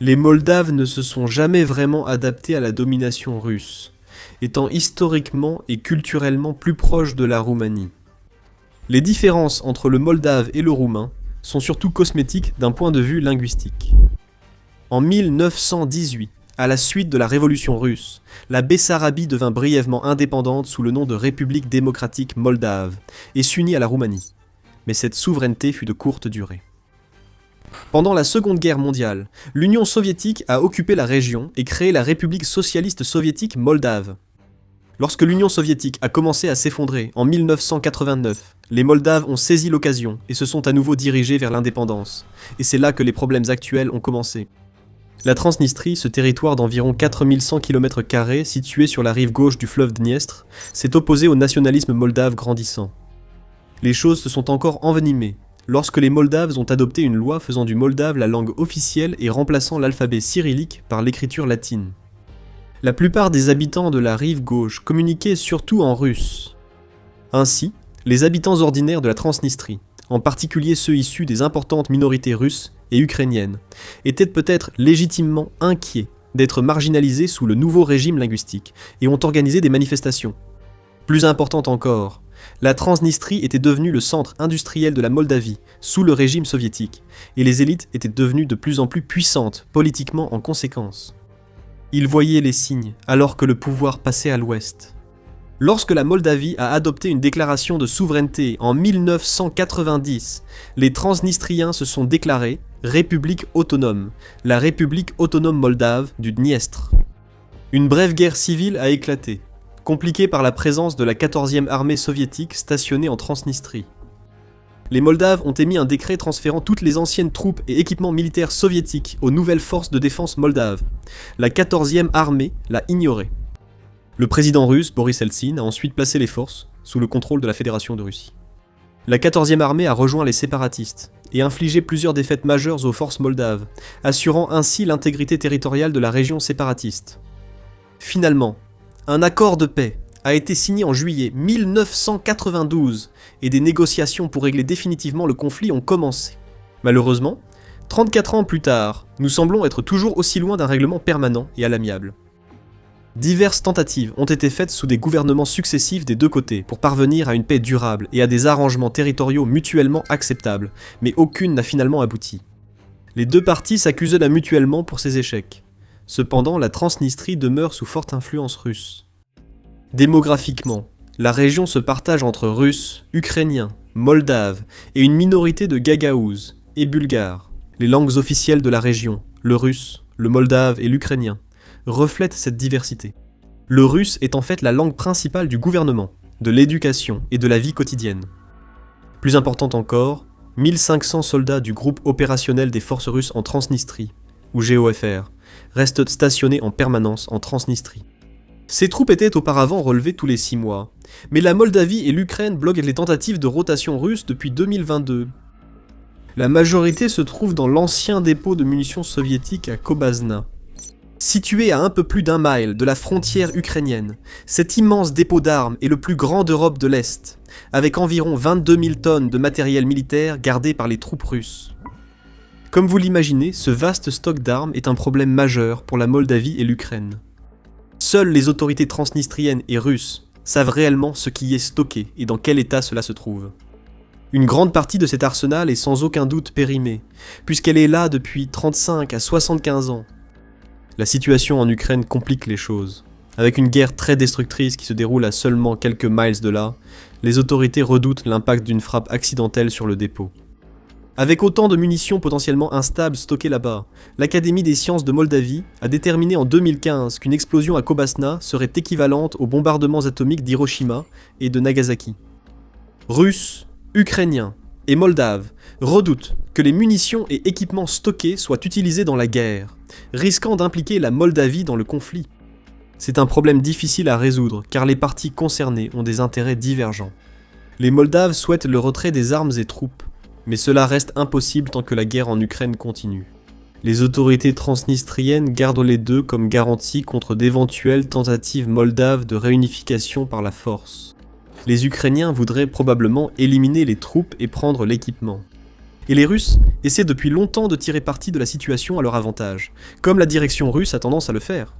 Les Moldaves ne se sont jamais vraiment adaptés à la domination russe, étant historiquement et culturellement plus proches de la Roumanie. Les différences entre le moldave et le roumain sont surtout cosmétiques d'un point de vue linguistique. En 1918, à la suite de la Révolution russe, la Bessarabie devint brièvement indépendante sous le nom de République démocratique moldave et s'unit à la Roumanie. Mais cette souveraineté fut de courte durée. Pendant la Seconde Guerre mondiale, l'Union soviétique a occupé la région et créé la République socialiste soviétique moldave. Lorsque l'Union soviétique a commencé à s'effondrer en 1989, les Moldaves ont saisi l'occasion et se sont à nouveau dirigés vers l'indépendance. Et c'est là que les problèmes actuels ont commencé. La Transnistrie, ce territoire d'environ 4100 km² situé sur la rive gauche du fleuve Dniestre, s'est opposé au nationalisme moldave grandissant. Les choses se sont encore envenimées lorsque les Moldaves ont adopté une loi faisant du moldave la langue officielle et remplaçant l'alphabet cyrillique par l'écriture latine. La plupart des habitants de la rive gauche communiquaient surtout en russe. Ainsi, les habitants ordinaires de la Transnistrie, en particulier ceux issus des importantes minorités russes et ukrainiennes, étaient peut-être légitimement inquiets d'être marginalisés sous le nouveau régime linguistique et ont organisé des manifestations. Plus importante encore, la Transnistrie était devenue le centre industriel de la Moldavie sous le régime soviétique, et les élites étaient devenues de plus en plus puissantes politiquement en conséquence. Ils voyaient les signes alors que le pouvoir passait à l'ouest. Lorsque la Moldavie a adopté une déclaration de souveraineté en 1990, les Transnistriens se sont déclarés République autonome, la République autonome moldave du Dniestre. Une brève guerre civile a éclaté, compliquée par la présence de la 14e armée soviétique stationnée en Transnistrie. Les Moldaves ont émis un décret transférant toutes les anciennes troupes et équipements militaires soviétiques aux nouvelles forces de défense moldaves. La 14e armée l'a ignoré. Le président russe, Boris Eltsine, a ensuite placé les forces sous le contrôle de la Fédération de Russie. La 14e armée a rejoint les séparatistes et infligé plusieurs défaites majeures aux forces moldaves, assurant ainsi l'intégrité territoriale de la région séparatiste. Finalement, un accord de paix a été signé en juillet 1992 et des négociations pour régler définitivement le conflit ont commencé. Malheureusement, 34 ans plus tard, nous semblons être toujours aussi loin d'un règlement permanent et à l'amiable. Diverses tentatives ont été faites sous des gouvernements successifs des deux côtés pour parvenir à une paix durable et à des arrangements territoriaux mutuellement acceptables, mais aucune n'a finalement abouti. Les deux parties s'accusaient mutuellement pour ces échecs. Cependant, la Transnistrie demeure sous forte influence russe. Démographiquement, la région se partage entre Russes, Ukrainiens, Moldaves et une minorité de Gagaouzes et Bulgares. Les langues officielles de la région, le russe, le moldave et l'ukrainien, reflètent cette diversité. Le russe est en fait la langue principale du gouvernement, de l'éducation et de la vie quotidienne. Plus importante encore, 1500 soldats du groupe opérationnel des forces russes en Transnistrie, ou GOFR, restent stationnés en permanence en Transnistrie. Ces troupes étaient auparavant relevées tous les 6 mois, mais la Moldavie et l'Ukraine bloquent les tentatives de rotation russe depuis 2022. La majorité se trouve dans l'ancien dépôt de munitions soviétique à Kobazna. Situé à un peu plus d'1 mile de la frontière ukrainienne, cet immense dépôt d'armes est le plus grand d'Europe de l'Est, avec environ 22 000 tonnes de matériel militaire gardé par les troupes russes. Comme vous l'imaginez, ce vaste stock d'armes est un problème majeur pour la Moldavie et l'Ukraine. Seules les autorités transnistriennes et russes savent réellement ce qui est stocké et dans quel état cela se trouve. Une grande partie de cet arsenal est sans aucun doute périmée, puisqu'elle est là depuis 35 à 75 ans. La situation en Ukraine complique les choses. Avec une guerre très destructrice qui se déroule à seulement quelques miles de là, les autorités redoutent l'impact d'une frappe accidentelle sur le dépôt. Avec autant de munitions potentiellement instables stockées là-bas, l'Académie des sciences de Moldavie a déterminé en 2015 qu'une explosion à Kobazna serait équivalente aux bombardements atomiques d'Hiroshima et de Nagasaki. Russes, Ukrainiens et Moldaves redoutent que les munitions et équipements stockés soient utilisés dans la guerre, risquant d'impliquer la Moldavie dans le conflit. C'est un problème difficile à résoudre car les parties concernées ont des intérêts divergents. Les Moldaves souhaitent le retrait des armes et troupes, mais cela reste impossible tant que la guerre en Ukraine continue. Les autorités transnistriennes gardent les deux comme garantie contre d'éventuelles tentatives moldaves de réunification par la force. Les Ukrainiens voudraient probablement éliminer les troupes et prendre l'équipement. Et les Russes essaient depuis longtemps de tirer parti de la situation à leur avantage, comme la direction russe a tendance à le faire.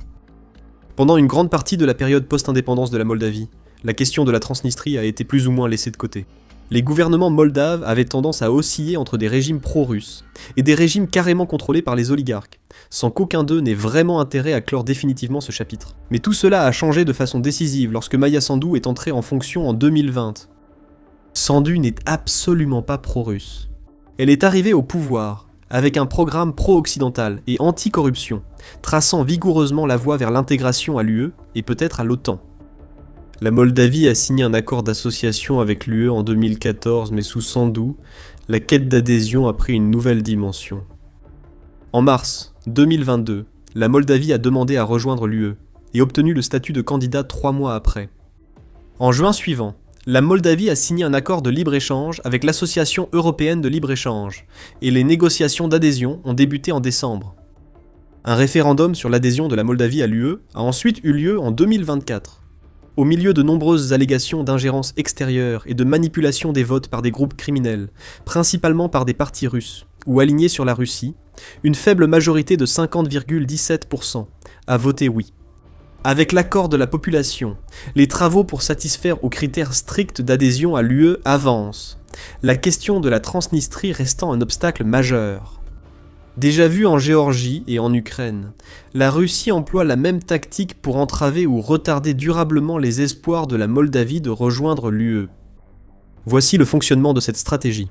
Pendant une grande partie de la période post-indépendance de la Moldavie, la question de la Transnistrie a été plus ou moins laissée de côté. Les gouvernements moldaves avaient tendance à osciller entre des régimes pro-russes et des régimes carrément contrôlés par les oligarques, sans qu'aucun d'eux n'ait vraiment intérêt à clore définitivement ce chapitre. Mais tout cela a changé de façon décisive lorsque Maya Sandu est entrée en fonction en 2020. Sandu n'est absolument pas pro-russe. Elle est arrivée au pouvoir avec un programme pro-occidental et anti-corruption, traçant vigoureusement la voie vers l'intégration à l'UE et peut-être à l'OTAN. La Moldavie a signé un accord d'association avec l'UE en 2014, mais sous Sandu, la quête d'adhésion a pris une nouvelle dimension. En mars 2022, la Moldavie a demandé à rejoindre l'UE et obtenu le statut de candidat 3 mois après. En juin suivant, la Moldavie a signé un accord de libre-échange avec l'Association européenne de libre-échange et les négociations d'adhésion ont débuté en décembre. Un référendum sur l'adhésion de la Moldavie à l'UE a ensuite eu lieu en 2024. Au milieu de nombreuses allégations d'ingérence extérieure et de manipulation des votes par des groupes criminels, principalement par des partis russes ou alignés sur la Russie, une faible majorité de 50,17% a voté oui. Avec l'accord de la population, les travaux pour satisfaire aux critères stricts d'adhésion à l'UE avancent, la question de la Transnistrie restant un obstacle majeur. Déjà vu en Géorgie et en Ukraine, la Russie emploie la même tactique pour entraver ou retarder durablement les espoirs de la Moldavie de rejoindre l'UE. Voici le fonctionnement de cette stratégie.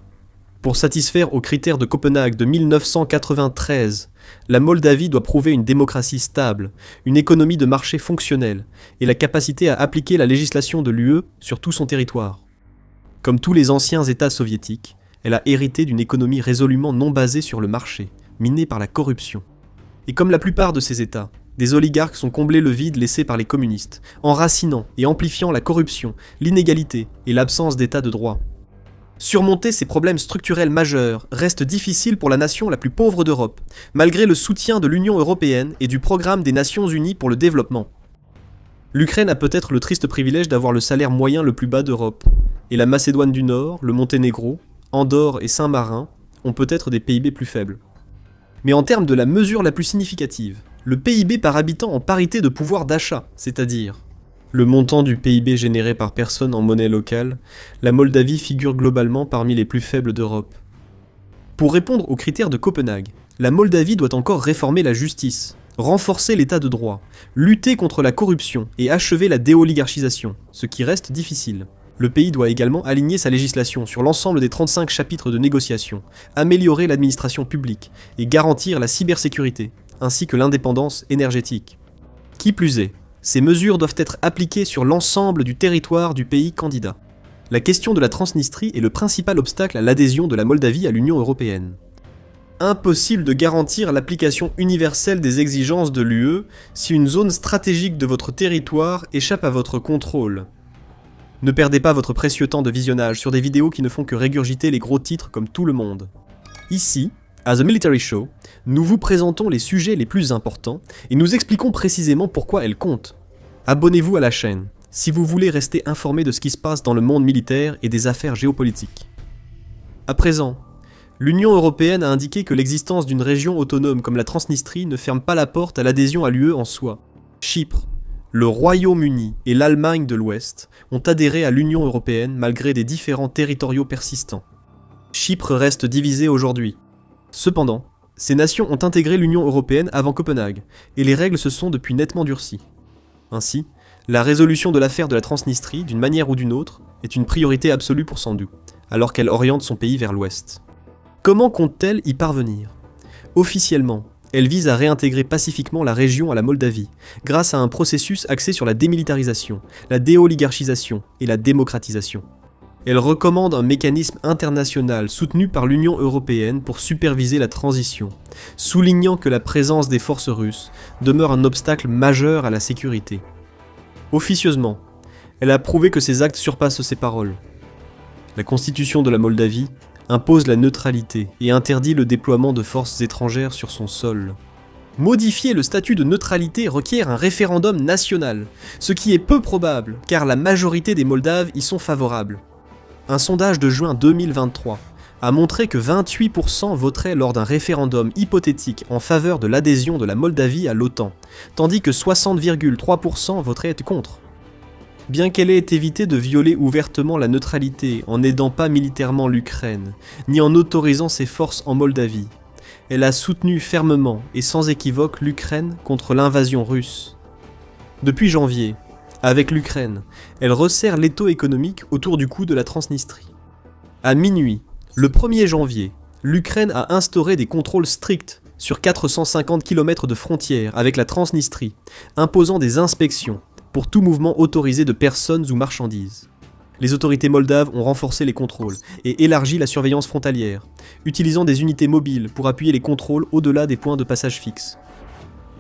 Pour satisfaire aux critères de Copenhague de 1993, la Moldavie doit prouver une démocratie stable, une économie de marché fonctionnelle et la capacité à appliquer la législation de l'UE sur tout son territoire. Comme tous les anciens États soviétiques, elle a hérité d'une économie résolument non basée sur le marché, minée par la corruption. Et comme la plupart de ces États, des oligarques sont comblés le vide laissé par les communistes, enracinant et amplifiant la corruption, l'inégalité et l'absence d'état de droit. Surmonter ces problèmes structurels majeurs reste difficile pour la nation la plus pauvre d'Europe, malgré le soutien de l'Union européenne et du Programme des Nations Unies pour le développement. L'Ukraine a peut-être le triste privilège d'avoir le salaire moyen le plus bas d'Europe, et la Macédoine du Nord, le Monténégro, Andorre et Saint-Marin ont peut-être des PIB plus faibles. Mais en termes de la mesure la plus significative, le PIB par habitant en parité de pouvoir d'achat, c'est-à-dire le montant du PIB généré par personne en monnaie locale, la Moldavie figure globalement parmi les plus faibles d'Europe. Pour répondre aux critères de Copenhague, la Moldavie doit encore réformer la justice, renforcer l'état de droit, lutter contre la corruption et achever la déoligarchisation, ce qui reste difficile. Le pays doit également aligner sa législation sur l'ensemble des 35 chapitres de négociation, améliorer l'administration publique et garantir la cybersécurité, ainsi que l'indépendance énergétique. Qui plus est, ces mesures doivent être appliquées sur l'ensemble du territoire du pays candidat. La question de la Transnistrie est le principal obstacle à l'adhésion de la Moldavie à l'Union européenne. Impossible de garantir l'application universelle des exigences de l'UE si une zone stratégique de votre territoire échappe à votre contrôle. Ne perdez pas votre précieux temps de visionnage sur des vidéos qui ne font que régurgiter les gros titres comme tout le monde. Ici, à The Military Show, nous vous présentons les sujets les plus importants et nous expliquons précisément pourquoi elles comptent. Abonnez-vous à la chaîne si vous voulez rester informé de ce qui se passe dans le monde militaire et des affaires géopolitiques. À présent, l'Union européenne a indiqué que l'existence d'une région autonome comme la Transnistrie ne ferme pas la porte à l'adhésion à l'UE en soi. Chypre, le Royaume-Uni et l'Allemagne de l'Ouest ont adhéré à l'Union européenne malgré des différends territoriaux persistants. Chypre reste divisée aujourd'hui. Cependant, ces nations ont intégré l'Union européenne avant Copenhague, et les règles se sont depuis nettement durcies. Ainsi, la résolution de l'affaire de la Transnistrie, d'une manière ou d'une autre, est une priorité absolue pour Sandu, alors qu'elle oriente son pays vers l'ouest. Comment compte-t-elle y parvenir ? Officiellement, elle vise à réintégrer pacifiquement la région à la Moldavie, grâce à un processus axé sur la démilitarisation, la déoligarchisation et la démocratisation. Elle recommande un mécanisme international soutenu par l'Union européenne pour superviser la transition, soulignant que la présence des forces russes demeure un obstacle majeur à la sécurité. Officieusement, elle a prouvé que ses actes surpassent ses paroles. La constitution de la Moldavie impose la neutralité et interdit le déploiement de forces étrangères sur son sol. Modifier le statut de neutralité requiert un référendum national, ce qui est peu probable car la majorité des Moldaves y sont favorables. Un sondage de juin 2023 a montré que 28% voteraient lors d'un référendum hypothétique en faveur de l'adhésion de la Moldavie à l'OTAN, tandis que 60,3% voteraient contre. Bien qu'elle ait évité de violer ouvertement la neutralité en n'aidant pas militairement l'Ukraine, ni en autorisant ses forces en Moldavie, elle a soutenu fermement et sans équivoque l'Ukraine contre l'invasion russe. Depuis janvier, avec l'Ukraine, elle resserre l'étau économique autour du cou de la Transnistrie. À minuit, le 1er janvier, l'Ukraine a instauré des contrôles stricts sur 450 km de frontières avec la Transnistrie, imposant des inspections, pour tout mouvement autorisé de personnes ou marchandises. Les autorités moldaves ont renforcé les contrôles et élargi la surveillance frontalière, utilisant des unités mobiles pour appuyer les contrôles au-delà des points de passage fixes.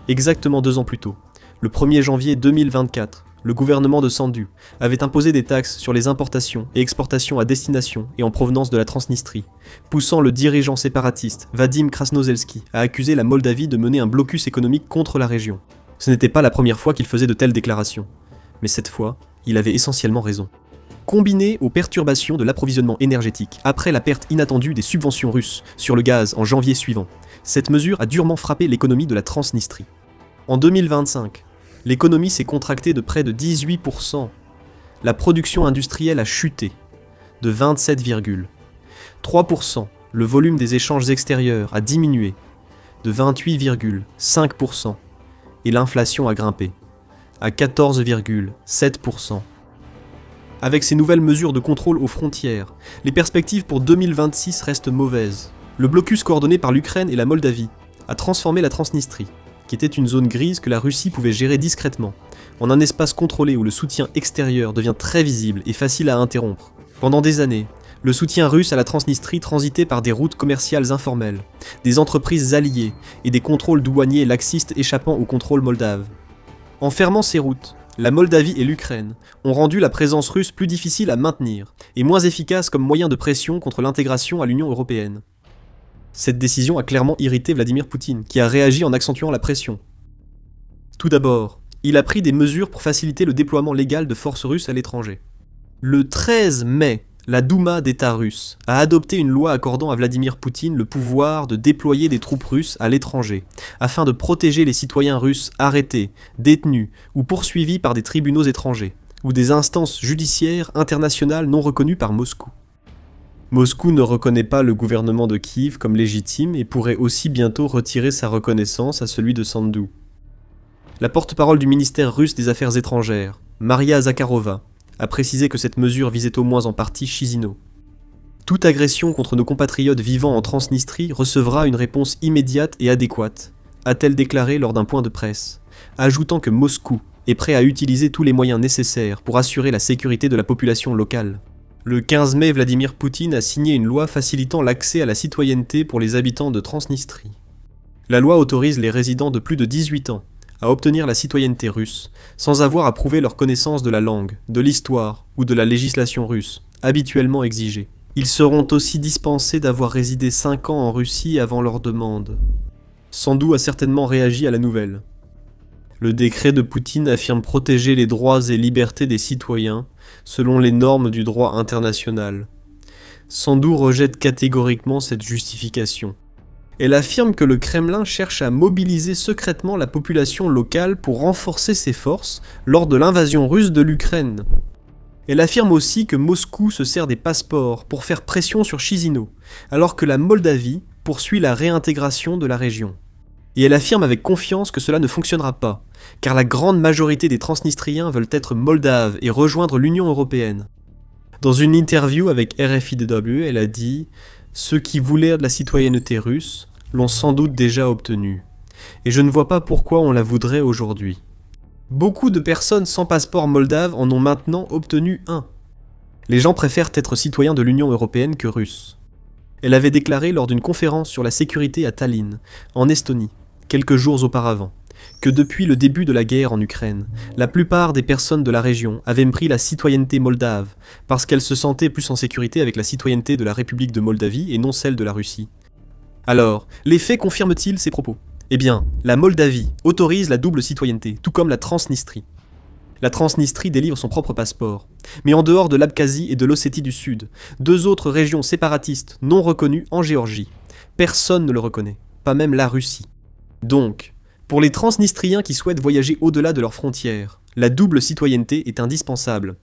Exactement 2 ans plus tôt, le 1er janvier 2024, le gouvernement de Sandu avait imposé des taxes sur les importations et exportations à destination et en provenance de la Transnistrie, poussant le dirigeant séparatiste Vadim Krasnozelski à accuser la Moldavie de mener un blocus économique contre la région. Ce n'était pas la première fois qu'il faisait de telles déclarations, mais cette fois, il avait essentiellement raison. Combiné aux perturbations de l'approvisionnement énergétique après la perte inattendue des subventions russes sur le gaz en janvier suivant, cette mesure a durement frappé l'économie de la Transnistrie. En 2025, l'économie s'est contractée de près de 18%. La production industrielle a chuté de 27,3%. Le volume des échanges extérieurs a diminué de 28,5%. Et l'inflation a grimpé à 14,7%. Avec ces nouvelles mesures de contrôle aux frontières, les perspectives pour 2026 restent mauvaises. Le blocus coordonné par l'Ukraine et la Moldavie a transformé la Transnistrie, qui était une zone grise que la Russie pouvait gérer discrètement, en un espace contrôlé où le soutien extérieur devient très visible et facile à interrompre. Pendant des années, le soutien russe à la Transnistrie transitait par des routes commerciales informelles, des entreprises alliées et des contrôles douaniers laxistes échappant au contrôle moldave. En fermant ces routes, la Moldavie et l'Ukraine ont rendu la présence russe plus difficile à maintenir et moins efficace comme moyen de pression contre l'intégration à l'Union européenne. Cette décision a clairement irrité Vladimir Poutine, qui a réagi en accentuant la pression. Tout d'abord, il a pris des mesures pour faciliter le déploiement légal de forces russes à l'étranger. Le 13 mai, la Douma d'État russe a adopté une loi accordant à Vladimir Poutine le pouvoir de déployer des troupes russes à l'étranger, afin de protéger les citoyens russes arrêtés, détenus ou poursuivis par des tribunaux étrangers, ou des instances judiciaires internationales non reconnues par Moscou. Moscou ne reconnaît pas le gouvernement de Kiev comme légitime et pourrait aussi bientôt retirer sa reconnaissance à celui de Sandu. La porte-parole du ministère russe des Affaires étrangères, Maria Zakharova, a précisé que cette mesure visait au moins en partie Chisinau. Toute agression contre nos compatriotes vivant en Transnistrie recevra une réponse immédiate et adéquate, a-t-elle déclaré lors d'un point de presse, ajoutant que Moscou est prêt à utiliser tous les moyens nécessaires pour assurer la sécurité de la population locale. Le 15 mai, Vladimir Poutine a signé une loi facilitant l'accès à la citoyenneté pour les habitants de Transnistrie. La loi autorise les résidents de plus de 18 ans à obtenir la citoyenneté russe, sans avoir à prouver leur connaissance de la langue, de l'histoire ou de la législation russe, habituellement exigée. Ils seront aussi dispensés d'avoir résidé 5 ans en Russie avant leur demande. Sandu a certainement réagi à la nouvelle. Le décret de Poutine affirme protéger les droits et libertés des citoyens selon les normes du droit international. Sandu rejette catégoriquement cette justification. Elle affirme que le Kremlin cherche à mobiliser secrètement la population locale pour renforcer ses forces lors de l'invasion russe de l'Ukraine. Elle affirme aussi que Moscou se sert des passeports pour faire pression sur Chisinau, alors que la Moldavie poursuit la réintégration de la région. Et elle affirme avec confiance que cela ne fonctionnera pas, car la grande majorité des Transnistriens veulent être moldaves et rejoindre l'Union européenne. Dans une interview avec RFIDW, elle a dit « Ceux qui voulaient de la citoyenneté russe l'ont sans doute déjà obtenue, et je ne vois pas pourquoi on la voudrait aujourd'hui. Beaucoup de personnes sans passeport moldave en ont maintenant obtenu un. Les gens préfèrent être citoyens de l'Union européenne que russes. » Elle avait déclaré lors d'une conférence sur la sécurité à Tallinn, en Estonie, quelques jours auparavant, que depuis le début de la guerre en Ukraine, la plupart des personnes de la région avaient pris la citoyenneté moldave, parce qu'elles se sentaient plus en sécurité avec la citoyenneté de la République de Moldavie et non celle de la Russie. Alors, les faits confirment-ils ces propos ? Eh bien, la Moldavie autorise la double citoyenneté, tout comme la Transnistrie. La Transnistrie délivre son propre passeport, mais en dehors de l'Abkhazie et de l'Ossétie du Sud, 2 autres régions séparatistes non reconnues en Géorgie. Personne ne le reconnaît, pas même la Russie. Donc, pour les Transnistriens qui souhaitent voyager au-delà de leurs frontières, la double citoyenneté est indispensable.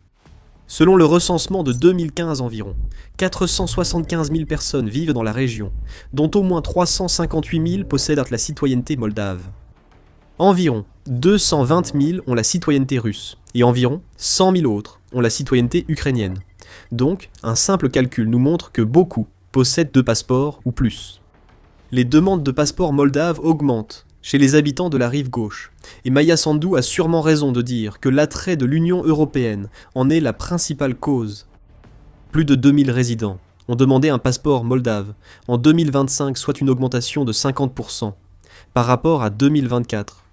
Selon le recensement de 2015 environ, 475 000 personnes vivent dans la région, dont au moins 358 000 possèdent la citoyenneté moldave. Environ 220 000 ont la citoyenneté russe, et environ 100 000 autres ont la citoyenneté ukrainienne. Donc, un simple calcul nous montre que beaucoup possèdent 2 passeports ou plus. Les demandes de passeports moldaves augmentent, chez les habitants de la rive gauche, et Maia Sandu a sûrement raison de dire que l'attrait de l'Union européenne en est la principale cause. Plus de 2000 résidents ont demandé un passeport moldave en 2025, soit une augmentation de 50% par rapport à 2024.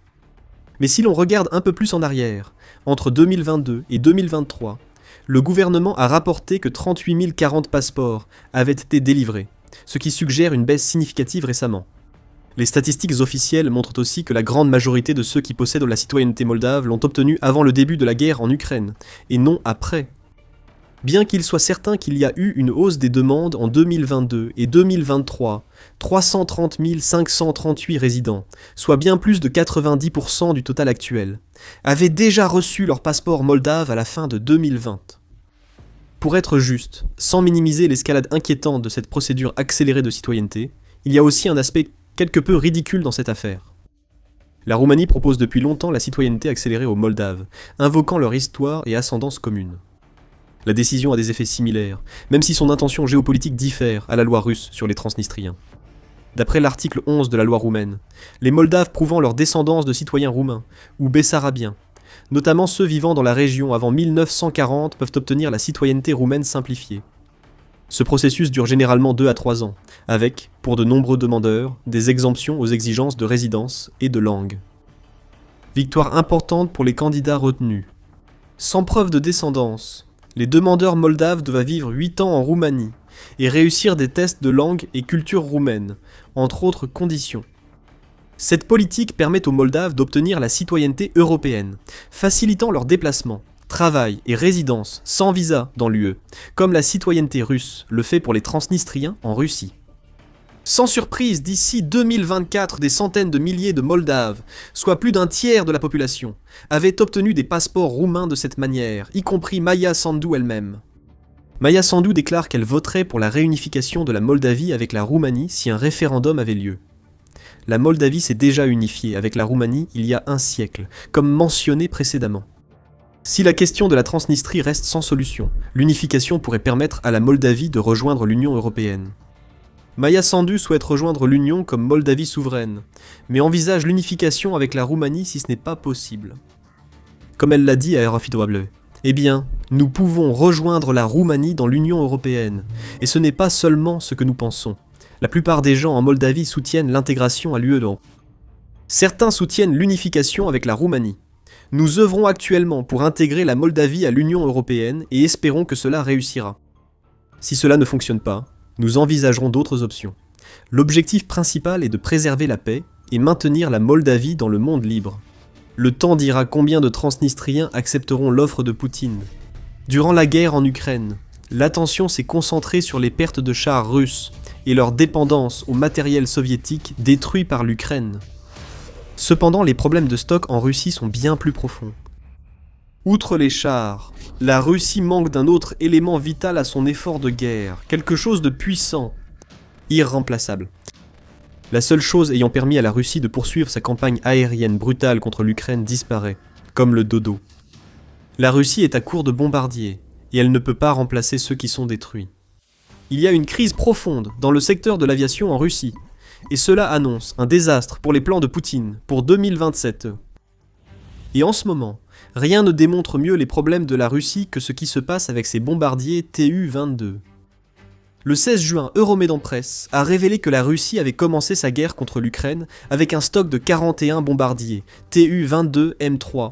Mais si l'on regarde un peu plus en arrière, entre 2022 et 2023, le gouvernement a rapporté que 38 040 passeports avaient été délivrés, ce qui suggère une baisse significative récemment. Les statistiques officielles montrent aussi que la grande majorité de ceux qui possèdent la citoyenneté moldave l'ont obtenue avant le début de la guerre en Ukraine, et non après. Bien qu'il soit certain qu'il y a eu une hausse des demandes en 2022 et 2023, 330 538 résidents, soit bien plus de 90% du total actuel, avaient déjà reçu leur passeport moldave à la fin de 2020. Pour être juste, sans minimiser l'escalade inquiétante de cette procédure accélérée de citoyenneté, il y a aussi un aspect quelque peu ridicule dans cette affaire. La Roumanie propose depuis longtemps la citoyenneté accélérée aux Moldaves, invoquant leur histoire et ascendance commune. La décision a des effets similaires, même si son intention géopolitique diffère à la loi russe sur les Transnistriens. D'après l'article 11 de la loi roumaine, les Moldaves prouvant leur descendance de citoyens roumains ou bessarabiens, notamment ceux vivant dans la région avant 1940, peuvent obtenir la citoyenneté roumaine simplifiée. Ce processus dure généralement 2 à 3 ans, avec, pour de nombreux demandeurs, des exemptions aux exigences de résidence et de langue. Victoire importante pour les candidats retenus. Sans preuve de descendance, les demandeurs moldaves doivent vivre 8 ans en Roumanie et réussir des tests de langue et culture roumaine, entre autres conditions. Cette politique permet aux Moldaves d'obtenir la citoyenneté européenne, facilitant leur déplacement, travail et résidence sans visa dans l'UE, comme la citoyenneté russe le fait pour les Transnistriens en Russie. Sans surprise, d'ici 2024, des centaines de milliers de Moldaves, soit plus d'un tiers de la population, avaient obtenu des passeports roumains de cette manière, y compris Maia Sandu elle-même. Maia Sandu déclare qu'elle voterait pour la réunification de la Moldavie avec la Roumanie si un référendum avait lieu. La Moldavie s'est déjà unifiée avec la Roumanie il y a un siècle, comme mentionné précédemment. Si la question de la Transnistrie reste sans solution, l'unification pourrait permettre à la Moldavie de rejoindre l'Union européenne. Maia Sandu souhaite rejoindre l'Union comme Moldavie souveraine, mais envisage l'unification avec la Roumanie si ce n'est pas possible. Comme elle l'a dit à RFIW, eh bien, nous pouvons rejoindre la Roumanie dans l'Union européenne, et ce n'est pas seulement ce que nous pensons. La plupart des gens en Moldavie soutiennent l'intégration à l'UE. Certains soutiennent l'unification avec la Roumanie. Nous œuvrons actuellement pour intégrer la Moldavie à l'Union européenne et espérons que cela réussira. Si cela ne fonctionne pas, nous envisagerons d'autres options. L'objectif principal est de préserver la paix et maintenir la Moldavie dans le monde libre. Le temps dira combien de Transnistriens accepteront l'offre de Poutine. Durant la guerre en Ukraine, l'attention s'est concentrée sur les pertes de chars russes et leur dépendance au matériel soviétique détruit par l'Ukraine. Cependant, les problèmes de stock en Russie sont bien plus profonds. Outre les chars, la Russie manque d'un autre élément vital à son effort de guerre, quelque chose de puissant, irremplaçable. La seule chose ayant permis à la Russie de poursuivre sa campagne aérienne brutale contre l'Ukraine disparaît, comme le dodo. La Russie est à court de bombardiers, et elle ne peut pas remplacer ceux qui sont détruits. Il y a une crise profonde dans le secteur de l'aviation en Russie, et cela annonce un désastre pour les plans de Poutine pour 2027. Et en ce moment, rien ne démontre mieux les problèmes de la Russie que ce qui se passe avec ses bombardiers Tu-22. Le 16 juin, Euromaidan Press a révélé que la Russie avait commencé sa guerre contre l'Ukraine avec un stock de 41 bombardiers Tu-22 M3.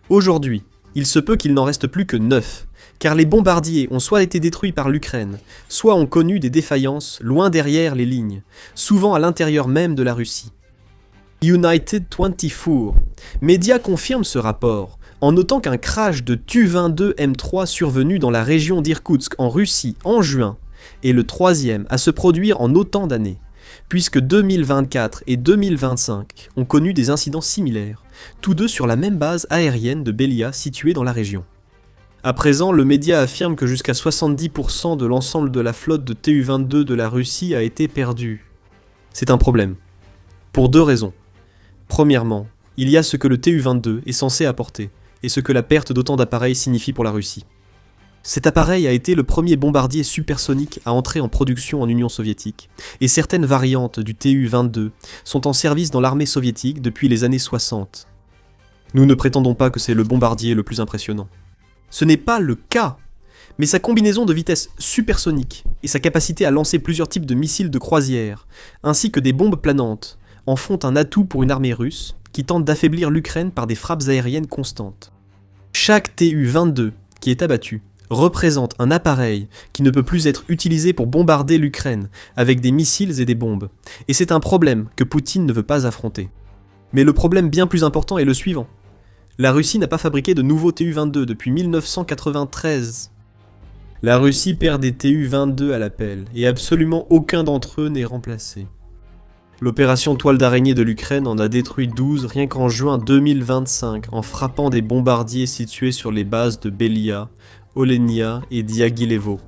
Aujourd'hui, il se peut qu'il n'en reste plus que 9, car les bombardiers ont soit été détruits par l'Ukraine, soit ont connu des défaillances loin derrière les lignes, souvent à l'intérieur même de la Russie. United 24 Média confirme ce rapport, en notant qu'un crash de Tu-22 M3 survenu dans la région d'Irkoutsk en Russie en juin est le troisième à se produire en autant d'années, puisque 2024 et 2025 ont connu des incidents similaires, tous deux sur la même base aérienne de Belia située dans la région. À présent, le média affirme que jusqu'à 70% de l'ensemble de la flotte de Tu-22 de la Russie a été perdue. C'est un problème. Pour deux raisons. Premièrement, il y a ce que le Tu-22 est censé apporter, et ce que la perte d'autant d'appareils signifie pour la Russie. Cet appareil a été le premier bombardier supersonique à entrer en production en Union soviétique, et certaines variantes du Tu-22 sont en service dans l'armée soviétique depuis les années 60. Nous ne prétendons pas que c'est le bombardier le plus impressionnant. Ce n'est pas le cas, mais sa combinaison de vitesse supersonique et sa capacité à lancer plusieurs types de missiles de croisière, ainsi que des bombes planantes, en font un atout pour une armée russe qui tente d'affaiblir l'Ukraine par des frappes aériennes constantes. Chaque Tu-22 qui est abattu représente un appareil qui ne peut plus être utilisé pour bombarder l'Ukraine avec des missiles et des bombes, et c'est un problème que Poutine ne veut pas affronter. Mais le problème bien plus important est le suivant. La Russie n'a pas fabriqué de nouveaux Tu-22 depuis 1993. La Russie perd des Tu-22 à l'appel, et absolument aucun d'entre eux n'est remplacé. L'opération Toile d'araignée de l'Ukraine en a détruit 12 rien qu'en juin 2025 en frappant des bombardiers situés sur les bases de Belia, Olenia et Diaghilevo.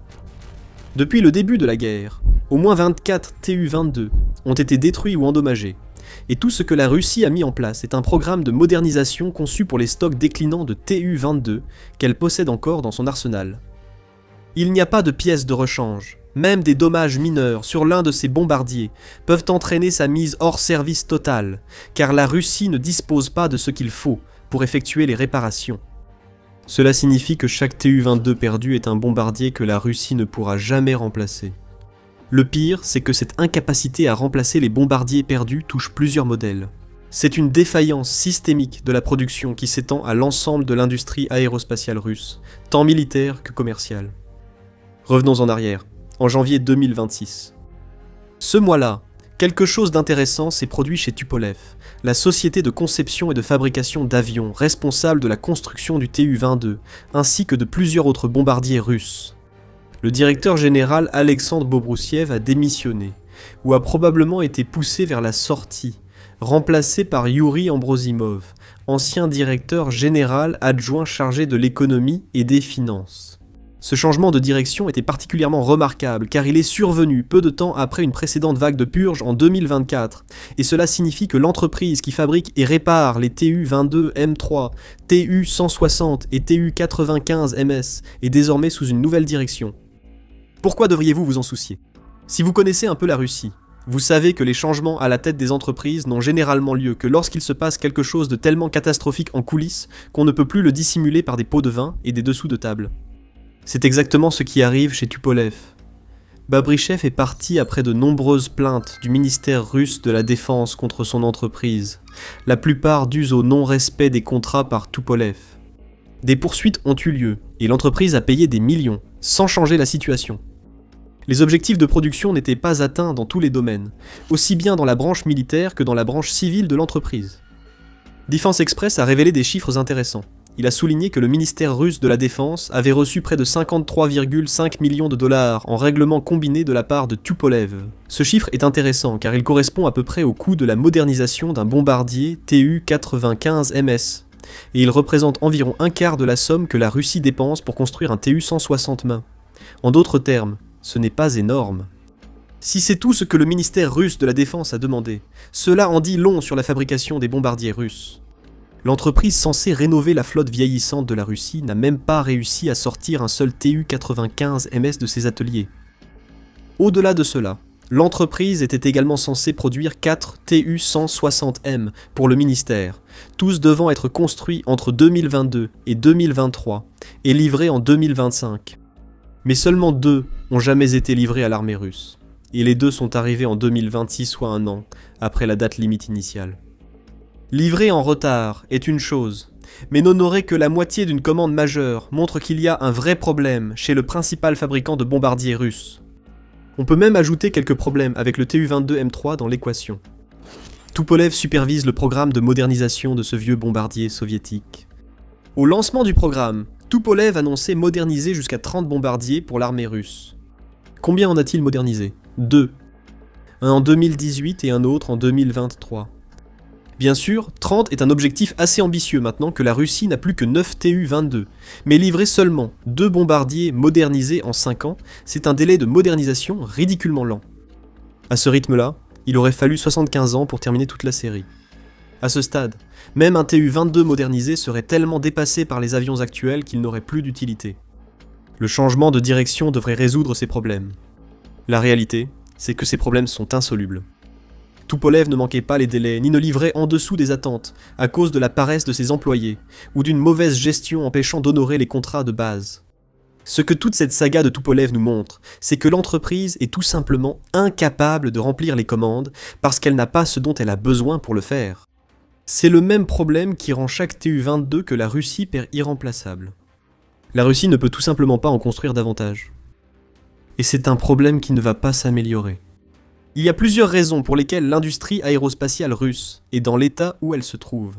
Depuis le début de la guerre, au moins 24 Tu-22 ont été détruits ou endommagés, et tout ce que la Russie a mis en place est un programme de modernisation conçu pour les stocks déclinants de Tu-22 qu'elle possède encore dans son arsenal. Il n'y a pas de pièces de rechange, même des dommages mineurs sur l'un de ces bombardiers peuvent entraîner sa mise hors service totale, car la Russie ne dispose pas de ce qu'il faut pour effectuer les réparations. Cela signifie que chaque Tu-22 perdu est un bombardier que la Russie ne pourra jamais remplacer. Le pire, c'est que cette incapacité à remplacer les bombardiers perdus touche plusieurs modèles. C'est une défaillance systémique de la production qui s'étend à l'ensemble de l'industrie aérospatiale russe, tant militaire que commerciale. Revenons en arrière, en janvier 2026. Ce mois-là, quelque chose d'intéressant s'est produit chez Tupolev, la société de conception et de fabrication d'avions responsable de la construction du Tu-22, ainsi que de plusieurs autres bombardiers russes. Le directeur général Alexandre Bobroussiev a démissionné, ou a probablement été poussé vers la sortie, remplacé par Yuri Ambrosimov, ancien directeur général adjoint chargé de l'économie et des finances. Ce changement de direction était particulièrement remarquable car il est survenu peu de temps après une précédente vague de purge en 2024, et cela signifie que l'entreprise qui fabrique et répare les Tu-22M3, Tu-160 et Tu-95MS est désormais sous une nouvelle direction. Pourquoi devriez-vous vous en soucier ? Si vous connaissez un peu la Russie, vous savez que les changements à la tête des entreprises n'ont généralement lieu que lorsqu'il se passe quelque chose de tellement catastrophique en coulisses qu'on ne peut plus le dissimuler par des pots de vin et des dessous de table. C'est exactement ce qui arrive chez Tupolev. Babrichev est parti après de nombreuses plaintes du ministère russe de la Défense contre son entreprise, la plupart dues au non-respect des contrats par Tupolev. Des poursuites ont eu lieu, et l'entreprise a payé des millions, sans changer la situation. Les objectifs de production n'étaient pas atteints dans tous les domaines, aussi bien dans la branche militaire que dans la branche civile de l'entreprise. Defense Express a révélé des chiffres intéressants. Il a souligné que le ministère russe de la Défense avait reçu près de 53,5 millions de dollars en règlements combinés de la part de Tupolev. Ce chiffre est intéressant car il correspond à peu près au coût de la modernisation d'un bombardier Tu-95MS, et il représente environ un quart de la somme que la Russie dépense pour construire un Tu-160 main. En d'autres termes, ce n'est pas énorme. Si c'est tout ce que le ministère russe de la Défense a demandé, cela en dit long sur la fabrication des bombardiers russes. L'entreprise censée rénover la flotte vieillissante de la Russie n'a même pas réussi à sortir un seul Tu-95MS de ses ateliers. Au-delà de cela, l'entreprise était également censée produire 4 Tu-160M pour le ministère, tous devant être construits entre 2022 et 2023 et livrés en 2025. Mais seulement 2 ont jamais été livrés à l'armée russe, et les 2 sont arrivés en 2026, soit un an, après la date limite initiale. Livrer en retard est une chose, mais n'honorer que la moitié d'une commande majeure montre qu'il y a un vrai problème chez le principal fabricant de bombardiers russes. On peut même ajouter quelques problèmes avec le Tu-22M3 dans l'équation. Tupolev supervise le programme de modernisation de ce vieux bombardier soviétique. Au lancement du programme, Tupolev annonçait moderniser jusqu'à 30 bombardiers pour l'armée russe. Combien en a-t-il modernisé ? 2. Un en 2018 et un autre en 2023. Bien sûr, 30 est un objectif assez ambitieux maintenant que la Russie n'a plus que 9 Tu-22, mais livrer seulement 2 bombardiers modernisés en 5 ans, c'est un délai de modernisation ridiculement lent. À ce rythme-là, il aurait fallu 75 ans pour terminer toute la série. À ce stade, même un Tu-22 modernisé serait tellement dépassé par les avions actuels qu'il n'aurait plus d'utilité. Le changement de direction devrait résoudre ces problèmes. La réalité, c'est que ces problèmes sont insolubles. Tupolev ne manquait pas les délais, ni ne livrait en dessous des attentes, à cause de la paresse de ses employés, ou d'une mauvaise gestion empêchant d'honorer les contrats de base. Ce que toute cette saga de Tupolev nous montre, c'est que l'entreprise est tout simplement incapable de remplir les commandes parce qu'elle n'a pas ce dont elle a besoin pour le faire. C'est le même problème qui rend chaque TU-22 que la Russie perd irremplaçable. La Russie ne peut tout simplement pas en construire davantage. Et c'est un problème qui ne va pas s'améliorer. Il y a plusieurs raisons pour lesquelles l'industrie aérospatiale russe est dans l'état où elle se trouve.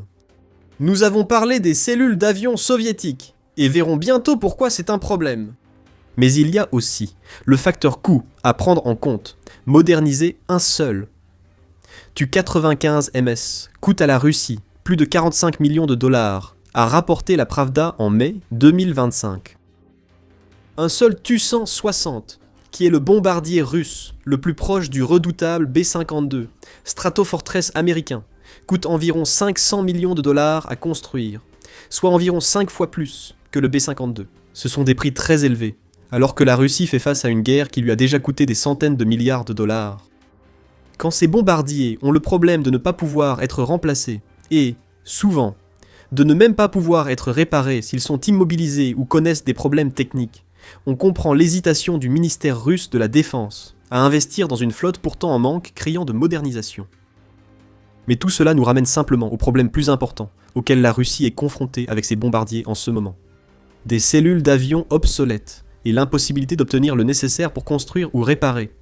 Nous avons parlé des cellules d'avions soviétiques, et verrons bientôt pourquoi c'est un problème. Mais il y a aussi le facteur coût à prendre en compte, moderniser un seul. Tu-95MS coûte à la Russie plus de 45 millions de dollars, a rapporté la Pravda en mai 2025. Un seul Tu-160, qui est le bombardier russe le plus proche du redoutable B-52, Stratofortress américain, coûte environ 500 millions de dollars à construire, soit environ 5 fois plus que le B-52. Ce sont des prix très élevés, alors que la Russie fait face à une guerre qui lui a déjà coûté des centaines de milliards de dollars. Quand ces bombardiers ont le problème de ne pas pouvoir être remplacés, et, souvent, de ne même pas pouvoir être réparés s'ils sont immobilisés ou connaissent des problèmes techniques, on comprend l'hésitation du ministère russe de la Défense à investir dans une flotte pourtant en manque, criant de modernisation. Mais tout cela nous ramène simplement au problème plus important auquel la Russie est confrontée avec ses bombardiers en ce moment. Des cellules d'avions obsolètes et l'impossibilité d'obtenir le nécessaire pour construire ou réparer.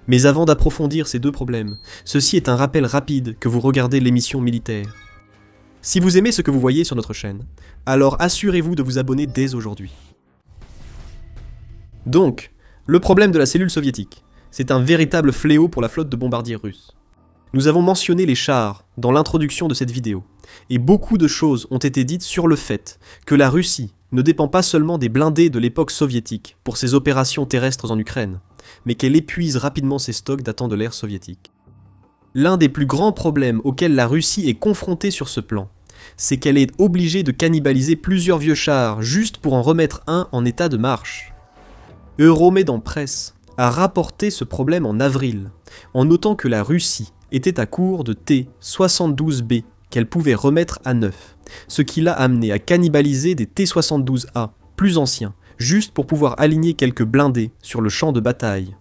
Mais avant d'approfondir ces deux problèmes, ceci est un rappel rapide que vous regardez l'émission militaire. Si vous aimez ce que vous voyez sur notre chaîne, alors assurez-vous de vous abonner dès aujourd'hui. Donc, le problème de la cellule soviétique, c'est un véritable fléau pour la flotte de bombardiers russes. Nous avons mentionné les chars dans l'introduction de cette vidéo, et beaucoup de choses ont été dites sur le fait que la Russie ne dépend pas seulement des blindés de l'époque soviétique pour ses opérations terrestres en Ukraine, mais qu'elle épuise rapidement ses stocks datant de l'ère soviétique. L'un des plus grands problèmes auxquels la Russie est confrontée sur ce plan, c'est qu'elle est obligée de cannibaliser plusieurs vieux chars juste pour en remettre un en état de marche. Euromed Press a rapporté ce problème en avril, en notant que la Russie était à court de T-72B qu'elle pouvait remettre à neuf, ce qui l'a amené à cannibaliser des T-72A plus anciens, juste pour pouvoir aligner quelques blindés sur le champ de bataille.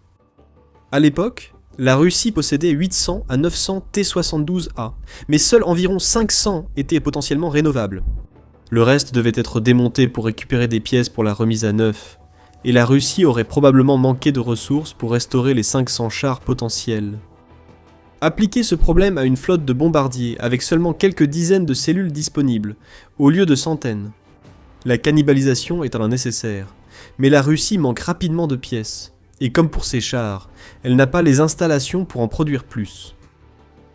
À l'époque, la Russie possédait 800 à 900 T-72A, mais seuls environ 500 étaient potentiellement rénovables. Le reste devait être démonté pour récupérer des pièces pour la remise à neuf, et la Russie aurait probablement manqué de ressources pour restaurer les 500 chars potentiels. Appliquer ce problème à une flotte de bombardiers avec seulement quelques dizaines de cellules disponibles, au lieu de centaines. La cannibalisation est alors nécessaire, mais la Russie manque rapidement de pièces, et comme pour ses chars, elle n'a pas les installations pour en produire plus.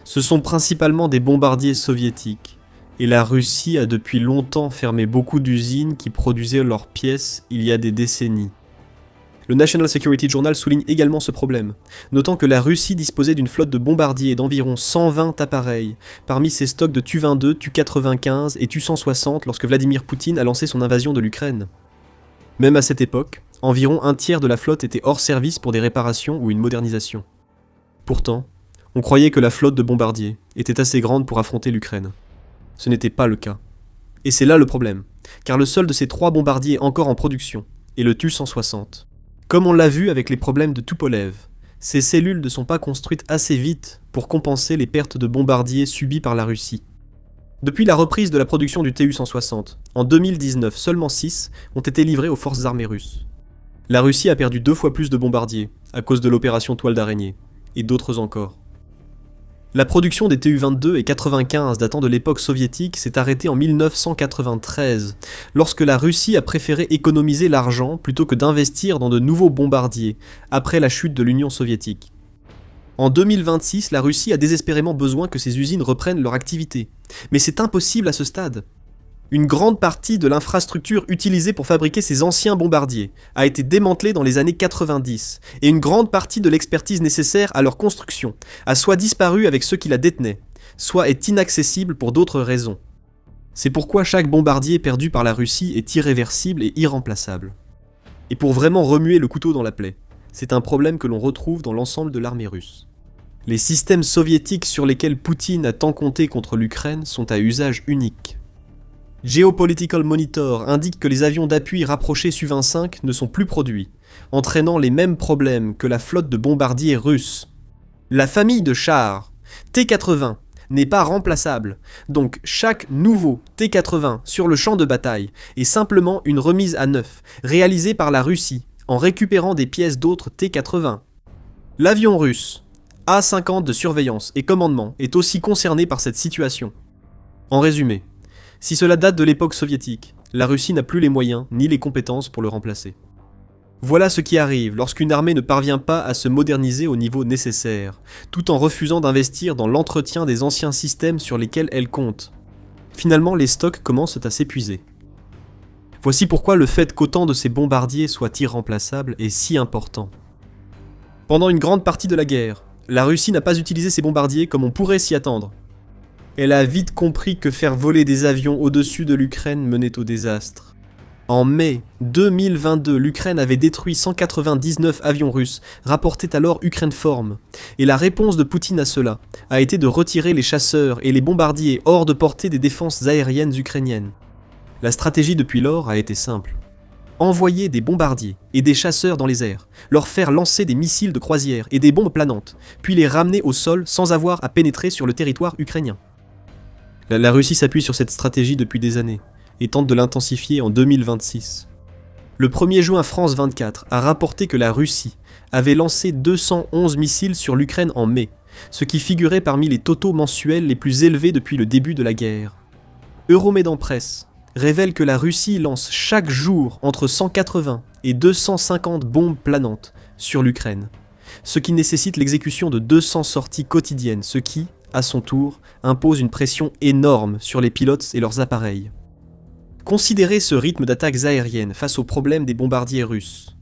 Ce sont principalement des bombardiers soviétiques, et la Russie a depuis longtemps fermé beaucoup d'usines qui produisaient leurs pièces il y a des décennies. Le National Security Journal souligne également ce problème, notant que la Russie disposait d'une flotte de bombardiers d'environ 120 appareils, parmi ses stocks de Tu-22, Tu-95 et Tu-160 lorsque Vladimir Poutine a lancé son invasion de l'Ukraine. Même à cette époque, environ un tiers de la flotte était hors service pour des réparations ou une modernisation. Pourtant, on croyait que la flotte de bombardiers était assez grande pour affronter l'Ukraine. Ce n'était pas le cas. Et c'est là le problème, car le seul de ces 3 bombardiers encore en production est le Tu-160. Comme on l'a vu avec les problèmes de Tupolev, ces cellules ne sont pas construites assez vite pour compenser les pertes de bombardiers subies par la Russie. Depuis la reprise de la production du Tu-160, en 2019, seulement 6 ont été livrés aux forces armées russes. La Russie a perdu 2 fois plus de bombardiers à cause de l'opération Toile d'araignée, et d'autres encore. La production des Tu-22 et 95 datant de l'époque soviétique s'est arrêtée en 1993, lorsque la Russie a préféré économiser l'argent plutôt que d'investir dans de nouveaux bombardiers, après la chute de l'Union soviétique. En 2026, la Russie a désespérément besoin que ses usines reprennent leur activité, mais c'est impossible à ce stade. Une grande partie de l'infrastructure utilisée pour fabriquer ces anciens bombardiers a été démantelée dans les années 90, et une grande partie de l'expertise nécessaire à leur construction a soit disparu avec ceux qui la détenaient, soit est inaccessible pour d'autres raisons. C'est pourquoi chaque bombardier perdu par la Russie est irréversible et irremplaçable. et pour vraiment remuer le couteau dans la plaie. C'est un problème que l'on retrouve dans l'ensemble de l'armée russe. Les systèmes soviétiques sur lesquels Poutine a tant compté contre l'Ukraine sont à usage unique. Geopolitical Monitor indique que les avions d'appui rapprochés Su-25 ne sont plus produits, entraînant les mêmes problèmes que la flotte de bombardiers russes. La famille de chars T-80 n'est pas remplaçable, donc chaque nouveau T-80 sur le champ de bataille est simplement une remise à neuf, réalisée par la Russie, en récupérant des pièces d'autres T-80. L'avion russe A-50 de surveillance et commandement est aussi concerné par cette situation. En résumé, si cela date de l'époque soviétique, la Russie n'a plus les moyens ni les compétences pour le remplacer. Voilà ce qui arrive lorsqu'une armée ne parvient pas à se moderniser au niveau nécessaire, tout en refusant d'investir dans l'entretien des anciens systèmes sur lesquels elle compte. Finalement, les stocks commencent à s'épuiser. Voici pourquoi le fait qu'autant de ces bombardiers soient irremplaçables est si important. Pendant une grande partie de la guerre, la Russie n'a pas utilisé ces bombardiers comme on pourrait s'y attendre. Elle a vite compris que faire voler des avions au-dessus de l'Ukraine menait au désastre. En mai 2022, l'Ukraine avait détruit 199 avions russes, rapportait alors Ukrenform. Et la réponse de Poutine à cela a été de retirer les chasseurs et les bombardiers hors de portée des défenses aériennes ukrainiennes. La stratégie depuis lors a été simple. Envoyer des bombardiers et des chasseurs dans les airs, leur faire lancer des missiles de croisière et des bombes planantes, puis les ramener au sol sans avoir à pénétrer sur le territoire ukrainien. La Russie s'appuie sur cette stratégie depuis des années et tente de l'intensifier en 2026. Le 1er juin, France 24 a rapporté que la Russie avait lancé 211 missiles sur l'Ukraine en mai, ce qui figurait parmi les totaux mensuels les plus élevés depuis le début de la guerre. Euromédan Press révèle que la Russie lance chaque jour entre 180 et 250 bombes planantes sur l'Ukraine, ce qui nécessite l'exécution de 200 sorties quotidiennes, ce qui, à son tour, impose une pression énorme sur les pilotes et leurs appareils. Considérez ce rythme d'attaques aériennes face au problème des bombardiers russes.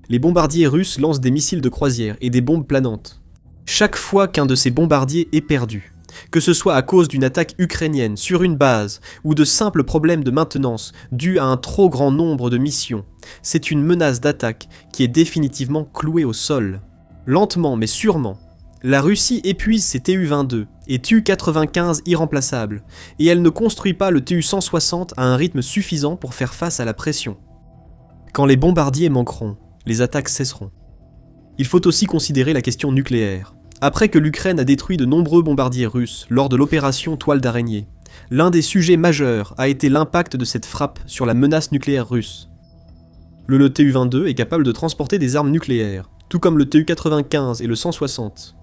Les bombardiers russes lancent des missiles de croisière et des bombes planantes. Chaque fois qu'un de ces bombardiers est perdu, que ce soit à cause d'une attaque ukrainienne sur une base ou de simples problèmes de maintenance dus à un trop grand nombre de missions, c'est une menace d'attaque qui est définitivement clouée au sol. Lentement mais sûrement, la Russie épuise ses Tu-22 et Tu-95 irremplaçables, et elle ne construit pas le Tu-160 à un rythme suffisant pour faire face à la pression. Quand les bombardiers manqueront, les attaques cesseront. Il faut aussi considérer la question nucléaire. Après que l'Ukraine a détruit de nombreux bombardiers russes lors de l'opération Toile d'araignée, l'un des sujets majeurs a été l'impact de cette frappe sur la menace nucléaire russe. Le Tu-22 est capable de transporter des armes nucléaires, tout comme le Tu-95 et le 160.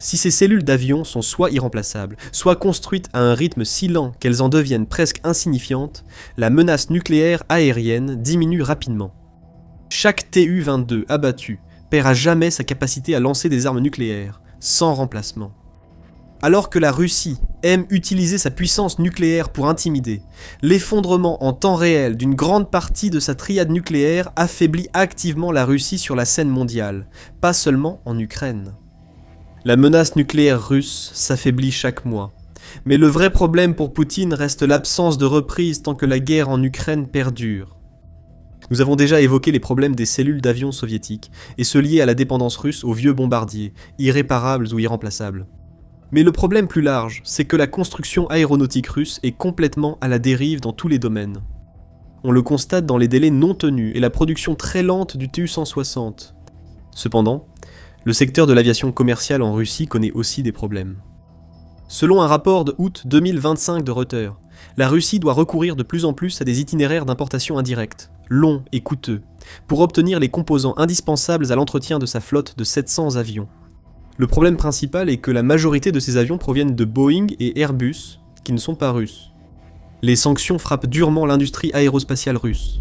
Si ces cellules d'avion sont soit irremplaçables, soit construites à un rythme si lent qu'elles en deviennent presque insignifiantes, la menace nucléaire aérienne diminue rapidement. Chaque Tu-22 abattu perd à jamais sa capacité à lancer des armes nucléaires, sans remplacement. Alors que la Russie aime utiliser sa puissance nucléaire pour intimider, l'effondrement en temps réel d'une grande partie de sa triade nucléaire affaiblit activement la Russie sur la scène mondiale, pas seulement en Ukraine. La menace nucléaire russe s'affaiblit chaque mois. Mais le vrai problème pour Poutine reste l'absence de reprise tant que la guerre en Ukraine perdure. Nous avons déjà évoqué les problèmes des cellules d'avions soviétiques et ceux liés à la dépendance russe aux vieux bombardiers, irréparables ou irremplaçables. Mais le problème plus large, c'est que la construction aéronautique russe est complètement à la dérive dans tous les domaines. On le constate dans les délais non tenus et la production très lente du Tu-160. Cependant, le secteur de l'aviation commerciale en Russie connaît aussi des problèmes. Selon un rapport de août 2025 de Reuters, la Russie doit recourir de plus en plus à des itinéraires d'importation indirects, longs et coûteux, pour obtenir les composants indispensables à l'entretien de sa flotte de 700 avions. Le problème principal est que la majorité de ces avions proviennent de Boeing et Airbus, qui ne sont pas russes. Les sanctions frappent durement l'industrie aérospatiale russe.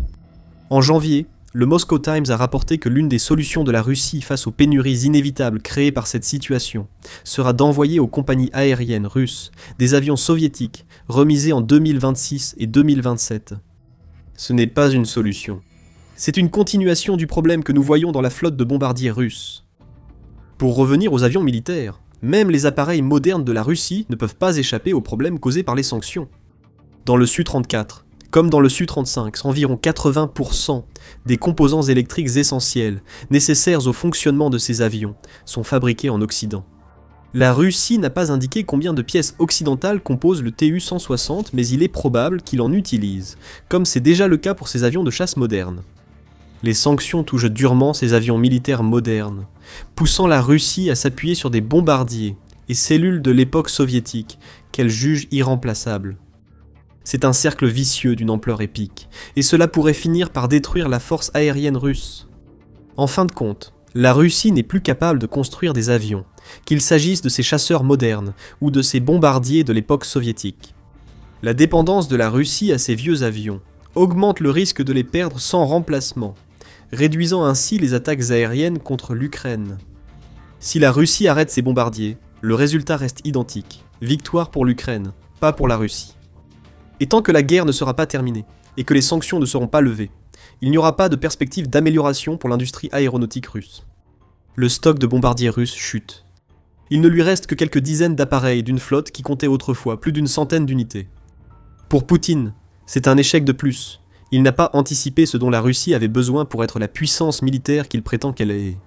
En janvier, le Moscow Times a rapporté que l'une des solutions de la Russie face aux pénuries inévitables créées par cette situation sera d'envoyer aux compagnies aériennes russes des avions soviétiques remisés en 2026 et 2027. Ce n'est pas une solution. C'est une continuation du problème que nous voyons dans la flotte de bombardiers russes. Pour revenir aux avions militaires, même les appareils modernes de la Russie ne peuvent pas échapper aux problèmes causés par les sanctions. Dans le Su-34, Comme dans le Su-35, environ 80% des composants électriques essentiels, nécessaires au fonctionnement de ces avions, sont fabriqués en Occident. La Russie n'a pas indiqué combien de pièces occidentales composent le Tu-160, mais il est probable qu'il en utilise, comme c'est déjà le cas pour ses avions de chasse modernes. Les sanctions touchent durement ces avions militaires modernes, poussant la Russie à s'appuyer sur des bombardiers et cellules de l'époque soviétique qu'elle juge irremplaçables. C'est un cercle vicieux d'une ampleur épique, et cela pourrait finir par détruire la force aérienne russe. En fin de compte, la Russie n'est plus capable de construire des avions, qu'il s'agisse de ses chasseurs modernes ou de ses bombardiers de l'époque soviétique. La dépendance de la Russie à ces vieux avions augmente le risque de les perdre sans remplacement, réduisant ainsi les attaques aériennes contre l'Ukraine. Si la Russie arrête ses bombardiers, le résultat reste identique, victoire pour l'Ukraine, pas pour la Russie. Et tant que la guerre ne sera pas terminée, et que les sanctions ne seront pas levées, il n'y aura pas de perspective d'amélioration pour l'industrie aéronautique russe. Le stock de bombardiers russes chute. Il ne lui reste que quelques dizaines d'appareils d'une flotte qui comptait autrefois plus d'une centaine d'unités. Pour Poutine, c'est un échec de plus. Il n'a pas anticipé ce dont la Russie avait besoin pour être la puissance militaire qu'il prétend qu'elle est.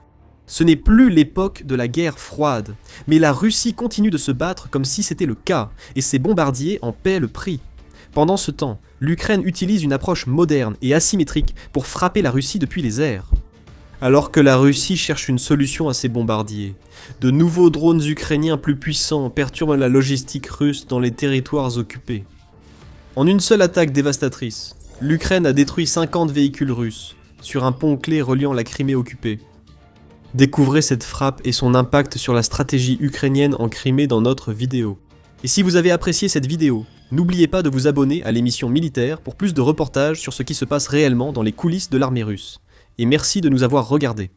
Ce n'est plus l'époque de la guerre froide, mais la Russie continue de se battre comme si c'était le cas, et ses bombardiers en paient le prix. Pendant ce temps, l'Ukraine utilise une approche moderne et asymétrique pour frapper la Russie depuis les airs. Alors que la Russie cherche une solution à ses bombardiers, de nouveaux drones ukrainiens plus puissants perturbent la logistique russe dans les territoires occupés. En une seule attaque dévastatrice, l'Ukraine a détruit 50 véhicules russes, sur un pont clé reliant la Crimée occupée. Découvrez cette frappe et son impact sur la stratégie ukrainienne en Crimée dans notre vidéo. Et si vous avez apprécié cette vidéo, n'oubliez pas de vous abonner à l'émission Militaire pour plus de reportages sur ce qui se passe réellement dans les coulisses de l'armée russe. Et merci de nous avoir regardés.